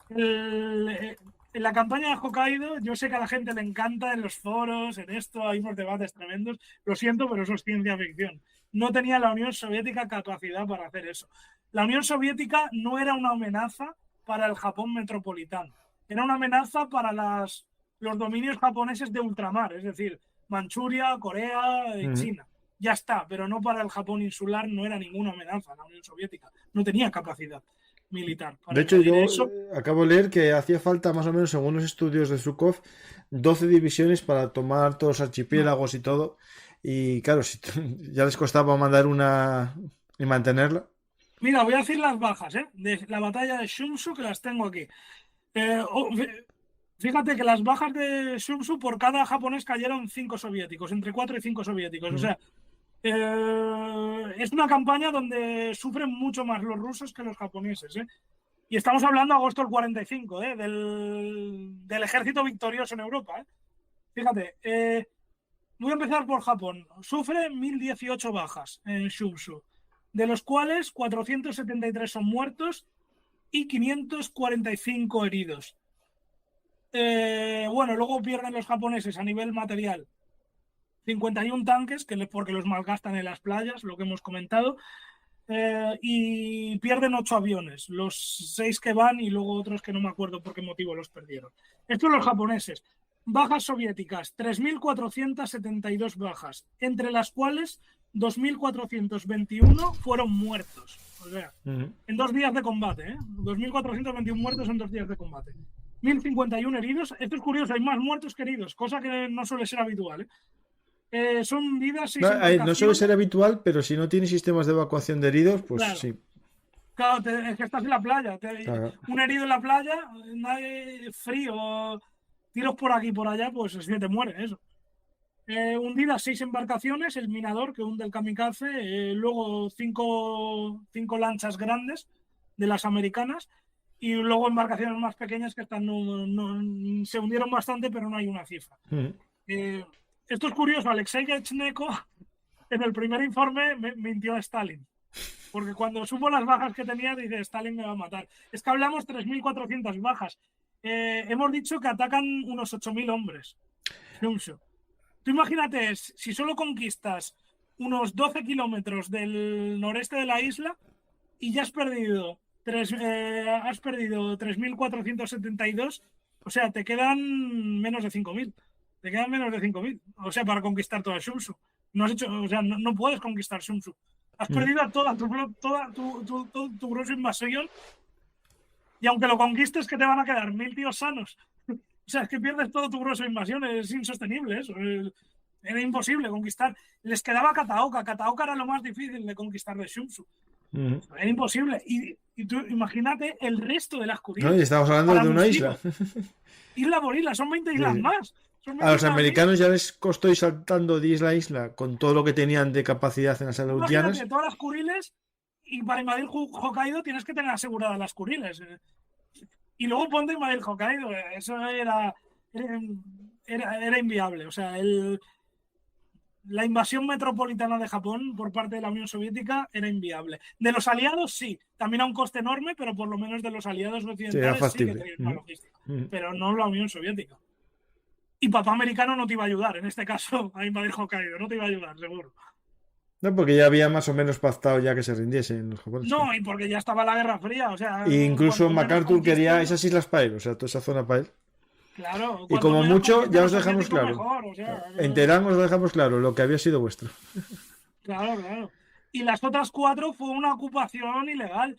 En la campaña de Hokkaido, yo sé que a la gente le encanta en los foros, en esto, hay unos debates tremendos. Lo siento, pero eso es ciencia ficción. No tenía la Unión Soviética capacidad para hacer eso. La Unión Soviética no era una amenaza para el Japón metropolitano. Era una amenaza para los dominios japoneses de ultramar, es decir, Manchuria, Corea y China. Ya está, pero no para el Japón insular, no era ninguna amenaza la Unión Soviética. No tenía capacidad militar. De hecho, yo acabo de leer que hacía falta más o menos, según los estudios de Zhukov, 12 divisiones para tomar todos los archipiélagos y todo. Y claro, si ya les costaba mandar una y mantenerla. Mira, voy a decir las bajas, de la batalla de Shunsu, que las tengo aquí. Fíjate que las bajas de Shunsu, por cada japonés cayeron 5 soviéticos, entre 4 y 5 soviéticos. O sea, es una campaña donde sufren mucho más los rusos que los japoneses. Y estamos hablando de agosto del 45, del ejército victorioso en Europa. Fíjate, voy a empezar por Japón. Sufre 1018 bajas en Shunsu, de los cuales 473 son muertos y 545 heridos. Bueno, luego pierden los japoneses a nivel material 51 tanques, porque los malgastan en las playas, lo que hemos comentado, y pierden 8 aviones, los 6 que van y luego otros que no me acuerdo por qué motivo los perdieron. Estos los japoneses. Bajas soviéticas, 3.472 bajas, entre las cuales 2.421 fueron muertos. O sea, en 2 días de combate, 2.421 muertos en 2 días de combate. 1.051 heridos. Esto es curioso, hay más muertos que heridos, cosa que no suele ser habitual. Son hundidas 6 embarcaciones. No suele ser habitual, pero si no tienes sistemas de evacuación de heridos, pues claro. sí. Claro, es que estás en la playa. Claro. Un herido en la playa, frío, tiros por aquí y por allá, pues si te muere eso. Hundidas 6 embarcaciones, el minador que hunde el kamikaze, luego 5 lanchas grandes de las americanas y luego embarcaciones más pequeñas que están se hundieron bastante, pero no hay una cifra. Esto es curioso, Alexei Yevchenko en el primer informe mintió a Stalin, porque cuando supo las bajas que tenía dice Stalin me va a matar. Es que hablamos 3.400 bajas. Hemos dicho que atacan unos 8.000 hombres. Tú imagínate, si solo conquistas unos 12 kilómetros del noreste de la isla y ya has perdido 3.472, o sea, te quedan menos de 5.000. Te quedan menos de 5.000. O sea, para conquistar toda Shumsu. No puedes conquistar Shumsu. Has perdido toda tu grueso invasión. Y aunque lo conquistes, que te van a quedar 1.000 tíos sanos. O sea, es que pierdes todo tu grueso de invasión. Es insostenible eso. Era imposible conquistar. Les quedaba Kataoka. Kataoka era lo más difícil de conquistar de Shumsu. Era imposible. Y tú imagínate el resto de las Kuriles. No, y estamos hablando de una isla. Isla por isla. Son 20 islas más. A los americanos ya les costó ir saltando de isla a isla con todo lo que tenían de capacidad en las aleutianas. Imagínate todas las Kuriles, y para invadir Hokkaido tienes que tener aseguradas las Kuriles. Y luego ponte a invadir Hokkaido. Eso era inviable. O sea, la invasión metropolitana de Japón por parte de la Unión Soviética era inviable. De los aliados sí, también a un coste enorme, pero por lo menos de los aliados occidentales sí que tenían una logística. Pero no la Unión Soviética. Y papá americano no te iba a ayudar, en este caso, a invadir Hokkaido. No te iba a ayudar, seguro. No, porque ya había más o menos pactado ya que se rindiesen los japoneses. No, y porque ya estaba la Guerra Fría, o sea... E incluso MacArthur quería esas islas para él, o sea, toda esa zona para él. Claro. Y como mucho, ya os dejamos claro. Mejor, o sea, en Teherán os dejamos claro lo que había sido vuestro. Claro. Y las otras 4 fue una ocupación ilegal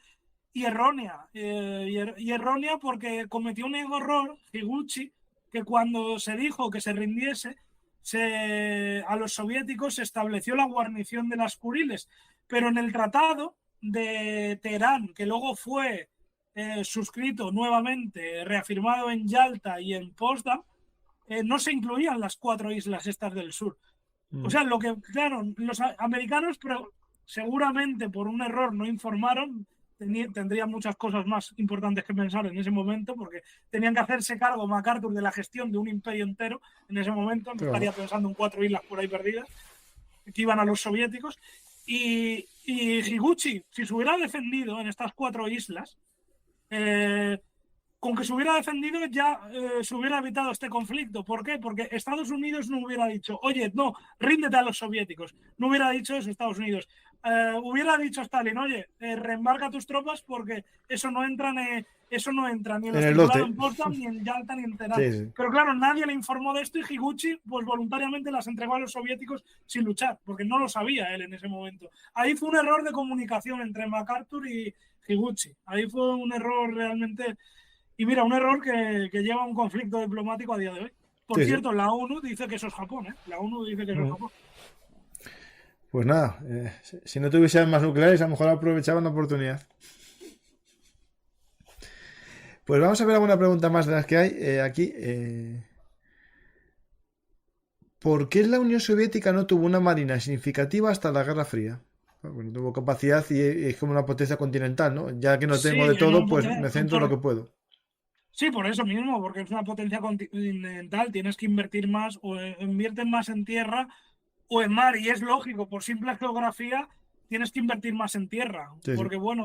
y errónea. Y errónea porque cometió un error, Higuchi, que cuando se dijo que se rindiese, a los soviéticos se estableció la guarnición de las Kuriles, pero en el tratado de Teherán, que luego fue suscrito nuevamente, reafirmado en Yalta y en Potsdam, no se incluían las 4 islas estas del sur. O sea, claro, los americanos seguramente por un error no informaron. Tendrían muchas cosas más importantes que pensar en ese momento, porque tenían que hacerse cargo MacArthur de la gestión de un imperio entero en ese momento. No estaría pensando en 4 islas por ahí perdidas que iban a los soviéticos. Y Higuchi, si se hubiera defendido en estas 4 islas, con que se hubiera defendido ya se hubiera evitado este conflicto. ¿Por qué? Porque Estados Unidos no hubiera dicho, oye, no, ríndete a los soviéticos. No hubiera dicho eso Estados Unidos. Hubiera dicho a Stalin, oye, reembarca tus tropas porque eso no entra ni en los tribunales en Potsdam, ni en Yalta, ni en Teherán. Sí. Pero claro, nadie le informó de esto y Higuchi pues voluntariamente las entregó a los soviéticos sin luchar, porque no lo sabía él en ese momento. Ahí fue un error de comunicación entre MacArthur y Higuchi. Ahí fue un error realmente... Y mira, un error que lleva a un conflicto diplomático a día de hoy. Por cierto, la ONU dice que eso es Japón, ¿eh? La ONU dice que eso es Japón. Pues nada, si no tuviesen más nucleares, a lo mejor aprovechaban la oportunidad. Pues vamos a ver alguna pregunta más de las que hay aquí. ¿Por qué la Unión Soviética no tuvo una marina significativa hasta la Guerra Fría? Bueno, tuvo capacidad y es como una potencia continental, ¿no? Ya que no tengo de todo, pues me centro en lo que puedo. Sí, por eso mismo, porque es una potencia continental, tienes que invertir más, o invierten más en tierra o en mar, y es lógico, por simple geografía tienes que invertir más en tierra, porque bueno,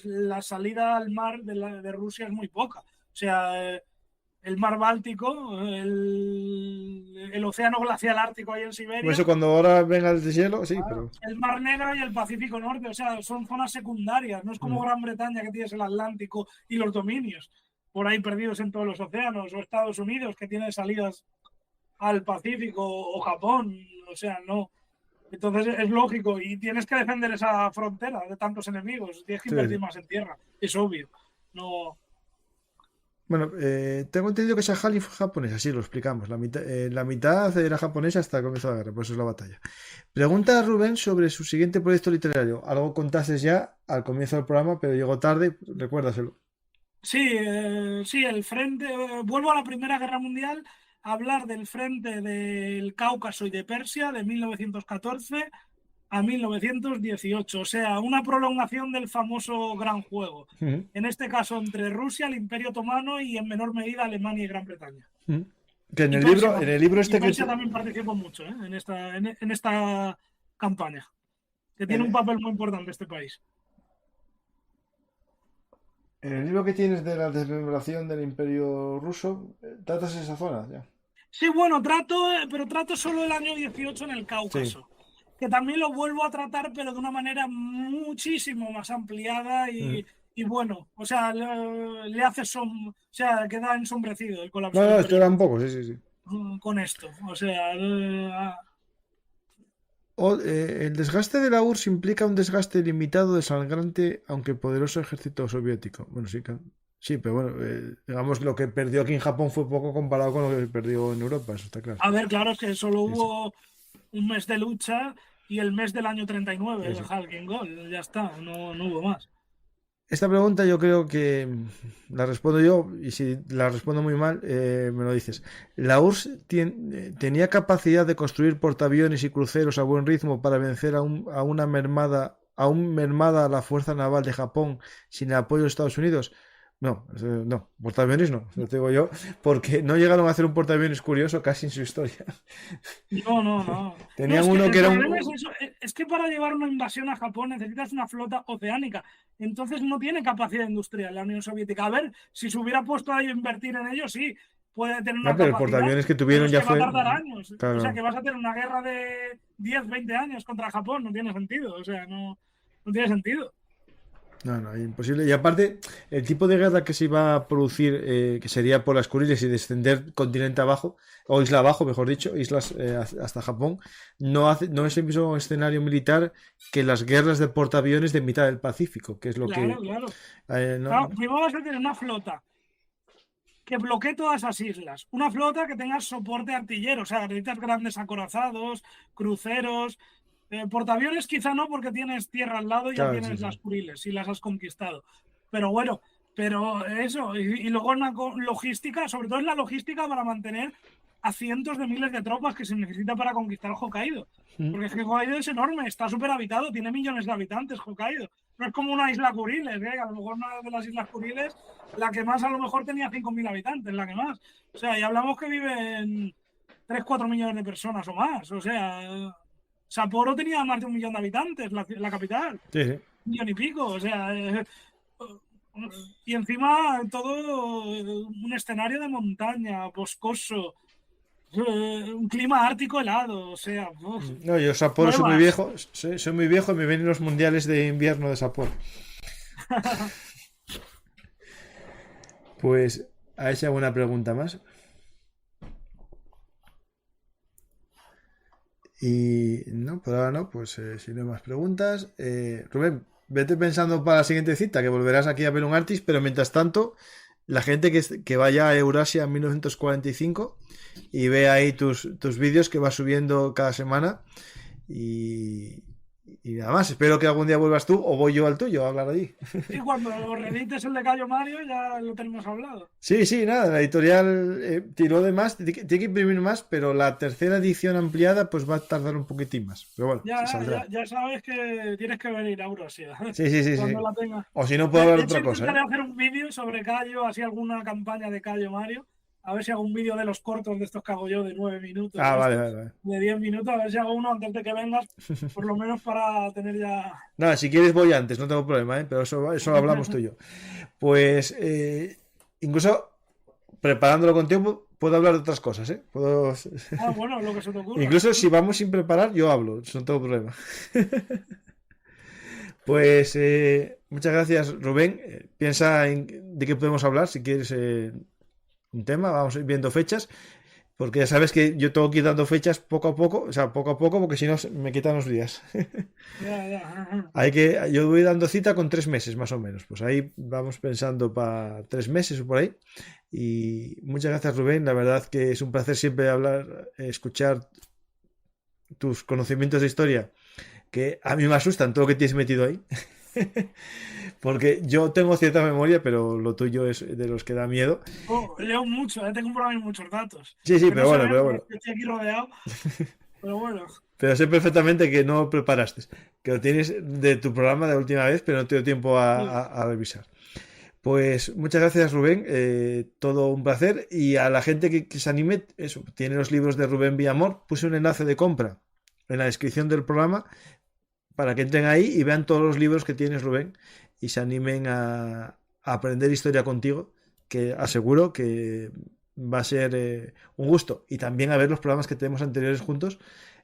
la salida al mar de Rusia es muy poca, o sea, el mar Báltico, el océano glacial ártico ahí en Siberia. Por eso cuando ahora venga el deshielo, sí, pero... El Mar Negro y el Pacífico Norte, o sea, son zonas secundarias, no es como Gran Bretaña que tienes el Atlántico y los dominios por ahí perdidos en todos los océanos, o Estados Unidos que tiene salidas al Pacífico, o Japón, o sea, no. Entonces es lógico y tienes que defender esa frontera de tantos enemigos, tienes que invertir más en tierra, es obvio. No. Bueno, tengo entendido que Sahali fue japonesa, sí, lo explicamos. La mitad era japonesa hasta el comienzo de la guerra, por eso es la batalla. Pregunta a Rubén sobre su siguiente proyecto literario. Algo contaste ya al comienzo del programa, pero llegó tarde, recuérdaselo. Sí, sí, el frente. Vuelvo a la Primera Guerra Mundial a hablar del frente del Cáucaso y de Persia de 1914 a 1918, o sea, una prolongación del famoso Gran Juego. En este caso entre Rusia, el Imperio Otomano y en menor medida Alemania y Gran Bretaña. Que en el libro este que... Persia también participó mucho en esta campaña, que tiene un papel muy importante este país. En el libro que tienes de la desmembración del Imperio Ruso, ¿tratas esa zona ya? Sí, bueno, pero trato solo el año 18 en el Cáucaso. Sí. Que también lo vuelvo a tratar, pero de una manera muchísimo más ampliada y bueno, o sea, le hace o sea, queda ensombrecido el colapso. No, esto era un poco, sí. Con esto, o sea... el desgaste de la URSS implica un desgaste limitado, desangrante, aunque poderoso ejército soviético. Bueno, sí, pero bueno, digamos lo que perdió aquí en Japón fue poco comparado con lo que perdió en Europa, eso está claro. A ver, claro, es que solo hubo un mes de lucha y el mes del año 39, el Halkin Gol, ya está, no hubo más. Esta pregunta yo creo que la respondo yo, y si la respondo muy mal, me lo dices. ¿La URSS tenía capacidad de construir portaaviones y cruceros a buen ritmo para vencer aún mermada a la Fuerza Naval de Japón sin el apoyo de Estados Unidos? No, portaaviones no, lo digo yo, porque no llegaron a hacer un portaaviones curioso casi en su historia. No. Tenían uno que era un... Es que para llevar una invasión a Japón necesitas una flota oceánica, entonces no tiene capacidad industrial la Unión Soviética. A ver, si se hubiera puesto a invertir en ello, sí, puede tener una pero capacidad. el portaaviones que tuvieron ya fue... va a tardar años, claro. O sea, que vas a tener una guerra de 10, 20 años contra Japón, no tiene sentido, o sea, no tiene sentido. No, imposible. Y aparte, el tipo de guerra que se iba a producir, que sería por las Kuriles y descender continente abajo, o isla abajo, mejor dicho, islas hasta Japón, no es el mismo escenario militar que las guerras de portaaviones de mitad del Pacífico, que es lo Claro. Primero vas a tener una flota que bloquee todas esas islas, una flota que tenga soporte artillero, o sea, necesitas grandes acorazados, cruceros... portaaviones quizá no, porque tienes tierra al lado y ya tienes las Kuriles y las has conquistado. Pero bueno, eso, y luego una logística, sobre todo es la logística para mantener a cientos de miles de tropas que se necesita para conquistar Hokkaido. Porque es que Hokkaido es enorme, está súper habitado, tiene millones de habitantes Hokkaido. No es como una isla Kuriles, a lo mejor una de las islas Kuriles, la que más a lo mejor tenía 5.000 habitantes, la que más. O sea, y hablamos que viven 3-4 millones de personas o más, o sea... Sapporo tenía más de 1 millón de habitantes, la capital. Sí. 1 millón y pico, o sea... y encima todo un escenario de montaña, boscoso, un clima ártico helado, o sea... No, yo Sapporo soy muy viejo, soy muy viejo y me vienen los mundiales de invierno de Sapporo. Pues, ¿ha hecho alguna pregunta más? Y no, por ahora no, pues si no hay más preguntas. Rubén, vete pensando para la siguiente cita, que volverás aquí a ver un Artis, pero mientras tanto, la gente que vaya a Eurasia en 1945 y ve ahí tus vídeos que vas subiendo cada semana y nada más, espero que algún día vuelvas tú o voy yo al tuyo a hablar allí. Y cuando reedites el de Cayo Mario ya lo tenemos hablado. Sí, nada, la editorial tiró de más, tiene que imprimir más, pero la tercera edición ampliada pues va a tardar un poquitín más. Pero bueno, ya sabes que tienes que venir a Eurasia. Sí. Cuando la tengas. O si no puedo hablar otra cosa. Intentaré hacer un vídeo sobre Cayo, así alguna campaña de Cayo Mario. A ver si hago un vídeo de los cortos de estos que hago yo de 9 minutos. Vale. De 10 minutos, a ver si hago uno antes de que vengas, por lo menos para tener ya... Nada, si quieres voy antes, no tengo problema, pero eso lo hablamos tú y yo. Pues, incluso preparándolo con tiempo, puedo hablar de otras cosas, ¿eh? Bueno, lo que se te ocurra. Incluso si vamos sin preparar, yo hablo, no tengo problema. Pues muchas gracias, Rubén. Piensa de qué podemos hablar, si quieres un tema, vamos viendo fechas, porque ya sabes que yo tengo que ir dando fechas poco a poco, porque si no me quitan los días. Ya. Yo voy dando cita con 3 meses más o menos, pues ahí vamos pensando para 3 meses o por ahí. Y muchas gracias, Rubén, la verdad que es un placer siempre hablar, escuchar tus conocimientos de historia, que a mí me asustan todo lo que tienes metido ahí. Porque yo tengo cierta memoria, pero lo tuyo es de los que da miedo. Leo mucho, tengo por ahí muchos datos. Sí, Que pero no bueno. estoy aquí rodeado, pero bueno. Pero sé perfectamente que no preparaste, que lo tienes de tu programa de la última vez, pero no te dio tiempo a revisar. Pues muchas gracias, Rubén, todo un placer. Y a la gente que se anime, eso, tiene los libros de Rubén Villamor, puse un enlace de compra en la descripción del programa para que entren ahí y vean todos los libros que tienes, Rubén, y se animen a aprender historia contigo, que aseguro que va a ser un gusto. Y también a ver los programas que tenemos anteriores juntos,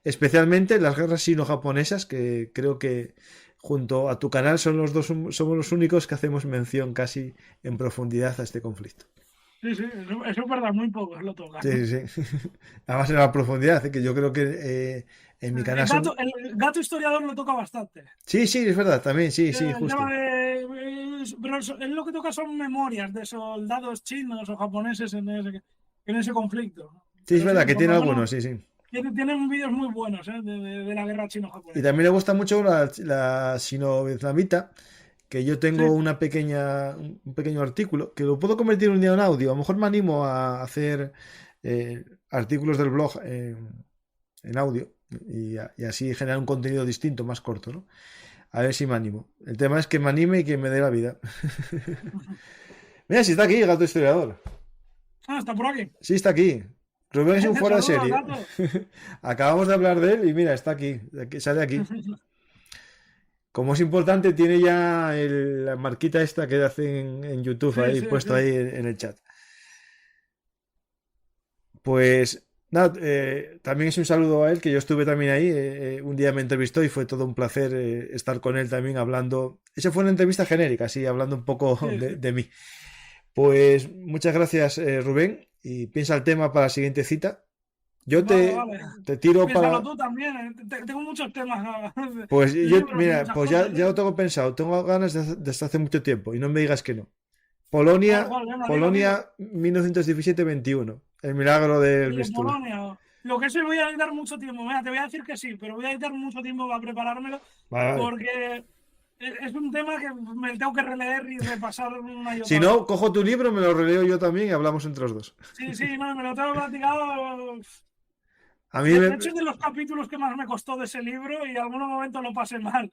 especialmente las guerras sino-japonesas, que creo que junto a tu canal somos los únicos que hacemos mención casi en profundidad a este conflicto. Sí, eso es verdad, muy poco lo toca. Sí. Además en la profundidad, que yo creo que en mi canal... El gato historiador lo toca bastante. Sí, es verdad, también, sí, justo. Pero él lo que toca son memorias de soldados chinos o japoneses en ese conflicto. Sí, es verdad que tiene bueno, algunos, sí. Tienen vídeos muy buenos de la guerra chino-japonesa. Y también le gusta mucho la sino-vietnamita, que yo tengo un pequeño artículo, que lo puedo convertir un día en audio. A lo mejor me animo a hacer artículos del blog en audio y así generar un contenido distinto, más corto, ¿no? A ver si me animo. El tema es que me anime y que me dé la vida. Mira, si está aquí el gato historiador. Está por aquí. Sí, está aquí. Rubén es un fuera de serie. Acabamos de hablar de él y mira, está aquí, sale aquí. Como es importante, tiene ya la marquita esta que hacen en YouTube ahí puesto ahí en el chat. Pues nada, también es un saludo a él, que yo estuve también ahí. Un día me entrevistó y fue todo un placer estar con él también hablando. Esa fue una entrevista genérica, así, hablando un poco de mí. Pues muchas gracias, Rubén, y piensa el tema para la siguiente cita. Yo te tiro Piénsalo para... tú también, tengo muchos temas. Pues mira, pues ya lo tengo pensado, tengo ganas desde hace mucho tiempo y no me digas que no. Polonia 1917-21, el milagro del Vístula. Polonia, lo que eso voy a necesitar mucho tiempo, mira, te voy a decir que sí, pero voy a necesitar mucho tiempo para preparármelo, porque es un tema que me tengo que releer y repasar una y otra. Si no, cojo tu libro, me lo releo yo también y hablamos entre los dos. Sí, no, me lo tengo platicado. A mí de hecho, es de los capítulos que más me costó de ese libro y en algunos momentos lo pasé mal.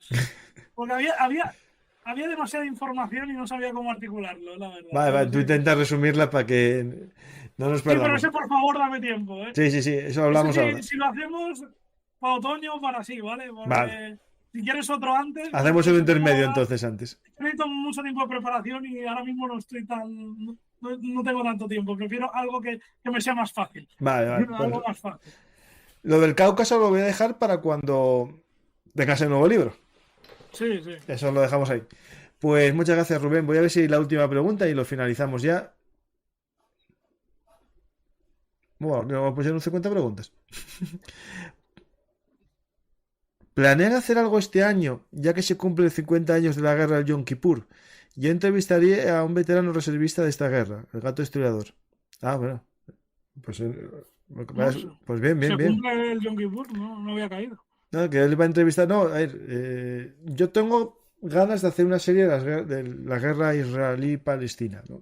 Porque había demasiada información y no sabía cómo articularlo, la verdad. Vale, tú intentas resumirla para que no nos perdamos. Sí, pero ese, por favor, dame tiempo, ¿eh? Sí, eso hablamos ahora. Si lo hacemos para otoño o para sí, ¿vale? Porque si quieres otro antes... Hacemos un intermedio entonces antes. Necesito mucho tiempo de preparación y ahora mismo no estoy no tengo tanto tiempo. Prefiero algo que me sea más fácil. Vale. Algo más fácil. Lo del Cáucaso lo voy a dejar para cuando tengas el nuevo libro. Sí. Eso lo dejamos ahí. Pues muchas gracias, Rubén. Voy a ver si la última pregunta y lo finalizamos ya. Bueno, pues ya 50 preguntas. ¿Planean hacer algo este año, ya que se cumplen 50 años de la guerra del Yom Kippur? Yo entrevistaré a un veterano reservista de esta guerra, el gato historiador. Bueno. Pues bien. ¿Se cumple el Yom Kippur? No había caído. No, que él va a entrevistar. No, a ver, yo tengo ganas de hacer una serie de la guerra israelí-palestina, ¿no?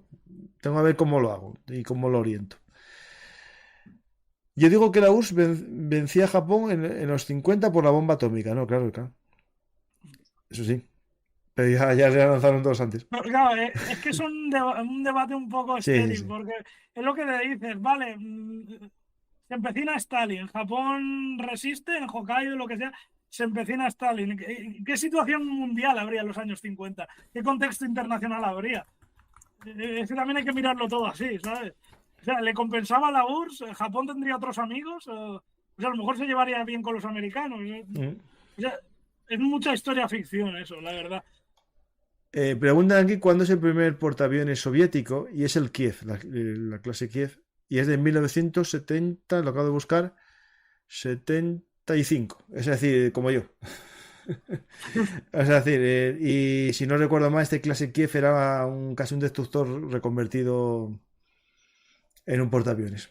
Tengo a ver cómo lo hago y cómo lo oriento. Yo digo que la URSS vencía a Japón en los 50 por la bomba atómica, ¿no? Claro. Eso sí. Pero ya se lanzaron todos antes. Pero, claro, es que es un debate un poco estéril, porque es lo que te dices, vale, se empecina Stalin, Japón resiste, en Hokkaido, lo que sea, se empecina Stalin. ¿Qué situación mundial habría en los años 50? ¿Qué contexto internacional habría? Es que también hay que mirarlo todo así, ¿sabes? sea, le compensaba la URSS, Japón tendría otros amigos, o sea, a lo mejor se llevaría bien con los americanos. O sea, es mucha historia ficción eso, la verdad. Preguntan aquí cuándo es el primer portaaviones soviético y es el Kiev, la clase Kiev, y es de 1970, lo acabo de buscar, 75, es decir, como yo. Es decir, y si no recuerdo mal, este clase Kiev era casi un destructor reconvertido en un portaaviones.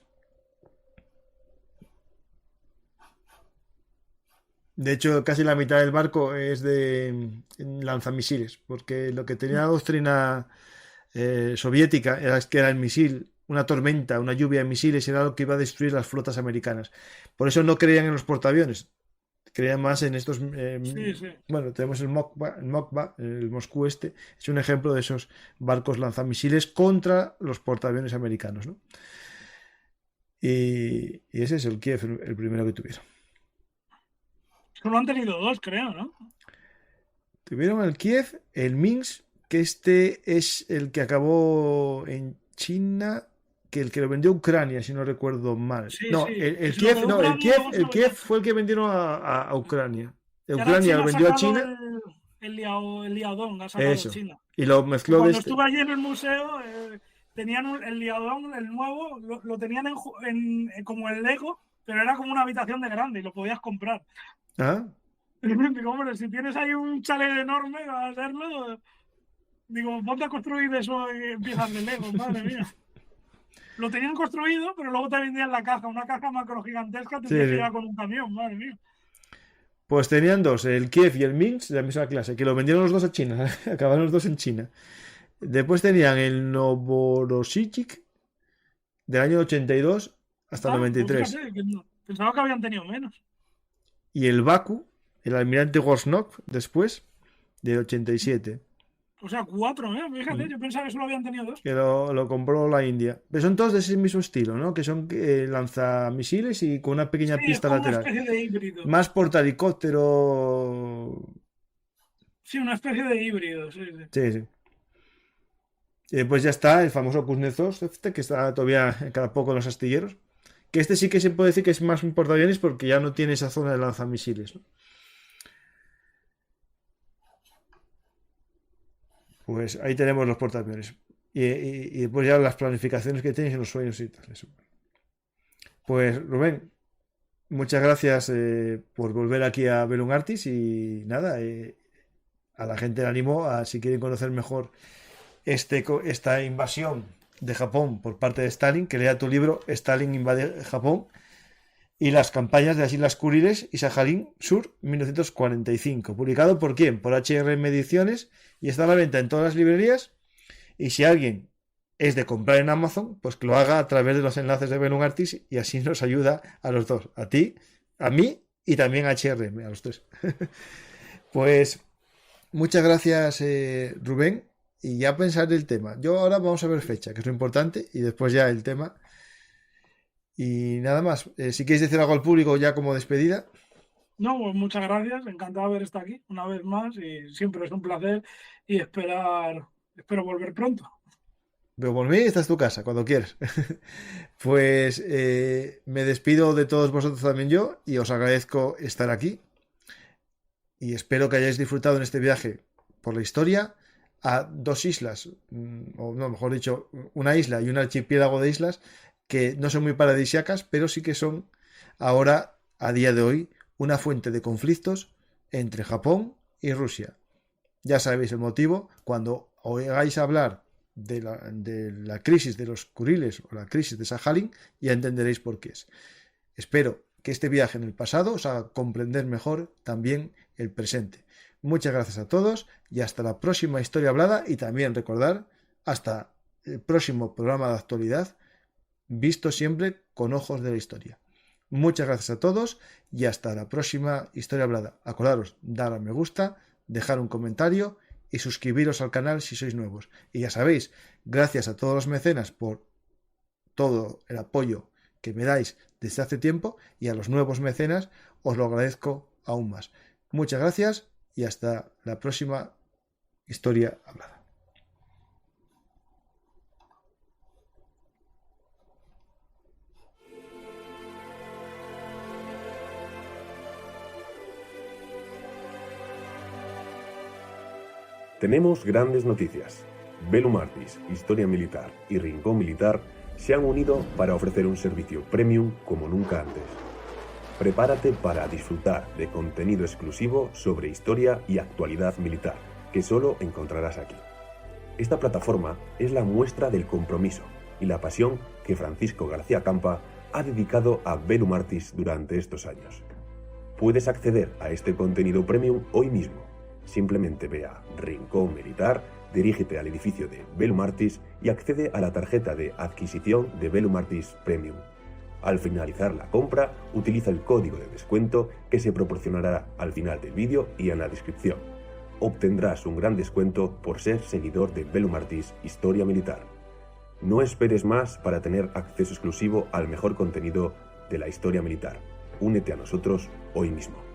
De hecho, casi la mitad del barco es de lanzamisiles, porque lo que tenía la doctrina soviética era que era el misil, una tormenta, una lluvia de misiles, era lo que iba a destruir las flotas americanas. Por eso no creían en los portaaviones, creían más en estos. Sí, sí. Bueno, tenemos el Moscú este, es un ejemplo de esos barcos lanzamisiles contra los portaaviones americanos, ¿no? Y ese es el Kiev, el primero que tuvieron. Solo han tenido dos, creo, ¿no? Tuvieron el Kiev, el Minsk, que este es el que acabó en China, que el que lo vendió a Ucrania, si no recuerdo mal. Sí, No, sí. el Si lo Kiev, de no, Ucrania luego se el lo Kiev vendió- fue el que vendieron a Ucrania. Y ahora Ucrania China lo ha vendió a sacado China, el Liaodong, ha sacado eso, China. y lo mezcló de Cuando este. estuve allí en el museo, tenían el Liaodong, el nuevo, lo tenían como el Lego, pero era como una habitación de grande y lo podías comprar. ¿Ah? Digo, hombre, si tienes ahí un chalet enorme, vas a hacerlo. Digo, ponte a construir eso piezas de Lego, madre mía. Lo tenían construido, pero luego te vendían la caja, una caja macro gigantesca, Sí, tendrías que sí. llevar con un camión, madre mía. Pues tenían dos, el Kiev y el Minsk, de la misma clase, que lo vendieron los dos a China, acabaron los dos en China. Después tenían el Novorossiysk del año 82 hasta el Ah, pues 93. fíjate, pensaba que habían tenido menos. Y el Baku, el almirante Grosnov, después, del 87. O sea, 4, ¿eh? Fíjate, Mm. yo pensaba que solo habían tenido 2. Que lo compró la India. Pero son todos de ese mismo estilo, ¿no? Que son lanzamisiles y con una Sí, pequeña es pista como una lateral. especie de híbrido. Más portahelicóptero. Sí, una especie de híbrido, sí, sí. Sí, sí. Y después ya está el famoso Kuznetsov, este, que está todavía cada poco en los astilleros. Que este sí que se puede decir que es más un portaaviones porque ya no tiene esa zona de lanzamisiles, ¿no? Pues ahí tenemos los portaaviones. Y después ya las planificaciones que tenéis en los sueños y tal. Eso. Pues Rubén, muchas gracias por volver aquí a Bellum Artis y nada, a la gente le animo a si quieren conocer mejor esta invasión de Japón por parte de Stalin, que lea tu libro Stalin invade Japón y las campañas de las Islas Kuriles y Sajalín Sur 1945. ¿Publicado por quién? Por HRM Ediciones y está a la venta en todas las librerías. Y si alguien es de comprar en Amazon, pues que lo haga a través de los enlaces de Bellum Artis y así nos ayuda a los dos, a ti, a mí y también a HRM, a los tres. Pues muchas gracias, Rubén. Y ya pensar el tema. Yo ahora vamos a ver fecha, que es lo importante, y después ya el tema. Y nada más. Si quieres decir algo al público ya como despedida. No, pues muchas gracias, encantado de haber estado aquí una vez más y siempre es un placer y espero volver pronto. Pero por mí, esta es tu casa, cuando quieras. Pues me despido de todos vosotros también yo y os agradezco estar aquí. Y espero que hayáis disfrutado en este viaje por la historia a dos islas, o no, mejor dicho, una isla y un archipiélago de islas que no son muy paradisíacas, pero sí que son ahora, a día de hoy, una fuente de conflictos entre Japón y Rusia. Ya sabéis el motivo, cuando oigáis hablar de la crisis de los Kuriles o la crisis de Sajalín, ya entenderéis por qué es. Espero que este viaje en el pasado os haga comprender mejor también el presente. Muchas gracias a todos y hasta la próxima historia hablada y también recordar hasta el próximo programa de actualidad visto siempre con ojos de la historia. Muchas gracias a todos y hasta la próxima historia hablada. Acordaros, dar a me gusta, dejar un comentario y suscribiros al canal si sois nuevos. Y ya sabéis, gracias a todos los mecenas por todo el apoyo que me dais desde hace tiempo y a los nuevos mecenas os lo agradezco aún más. Muchas gracias y hasta la próxima historia hablada. Tenemos grandes noticias. Velum Artis, Historia Militar y Rincón Militar se han unido para ofrecer un servicio premium como nunca antes. Prepárate para disfrutar de contenido exclusivo sobre historia y actualidad militar, que solo encontrarás aquí. Esta plataforma es la muestra del compromiso y la pasión que Francisco García Campa ha dedicado a Velum Artis durante estos años. Puedes acceder a este contenido premium hoy mismo. Simplemente ve a Rincón Militar, dirígete al edificio de Velum Artis y accede a la tarjeta de adquisición de Velum Artis Premium. Al finalizar la compra, utiliza el código de descuento que se proporcionará al final del vídeo y en la descripción. Obtendrás un gran descuento por ser seguidor de Velum Artis Historia Militar. No esperes más para tener acceso exclusivo al mejor contenido de la historia militar. Únete a nosotros hoy mismo.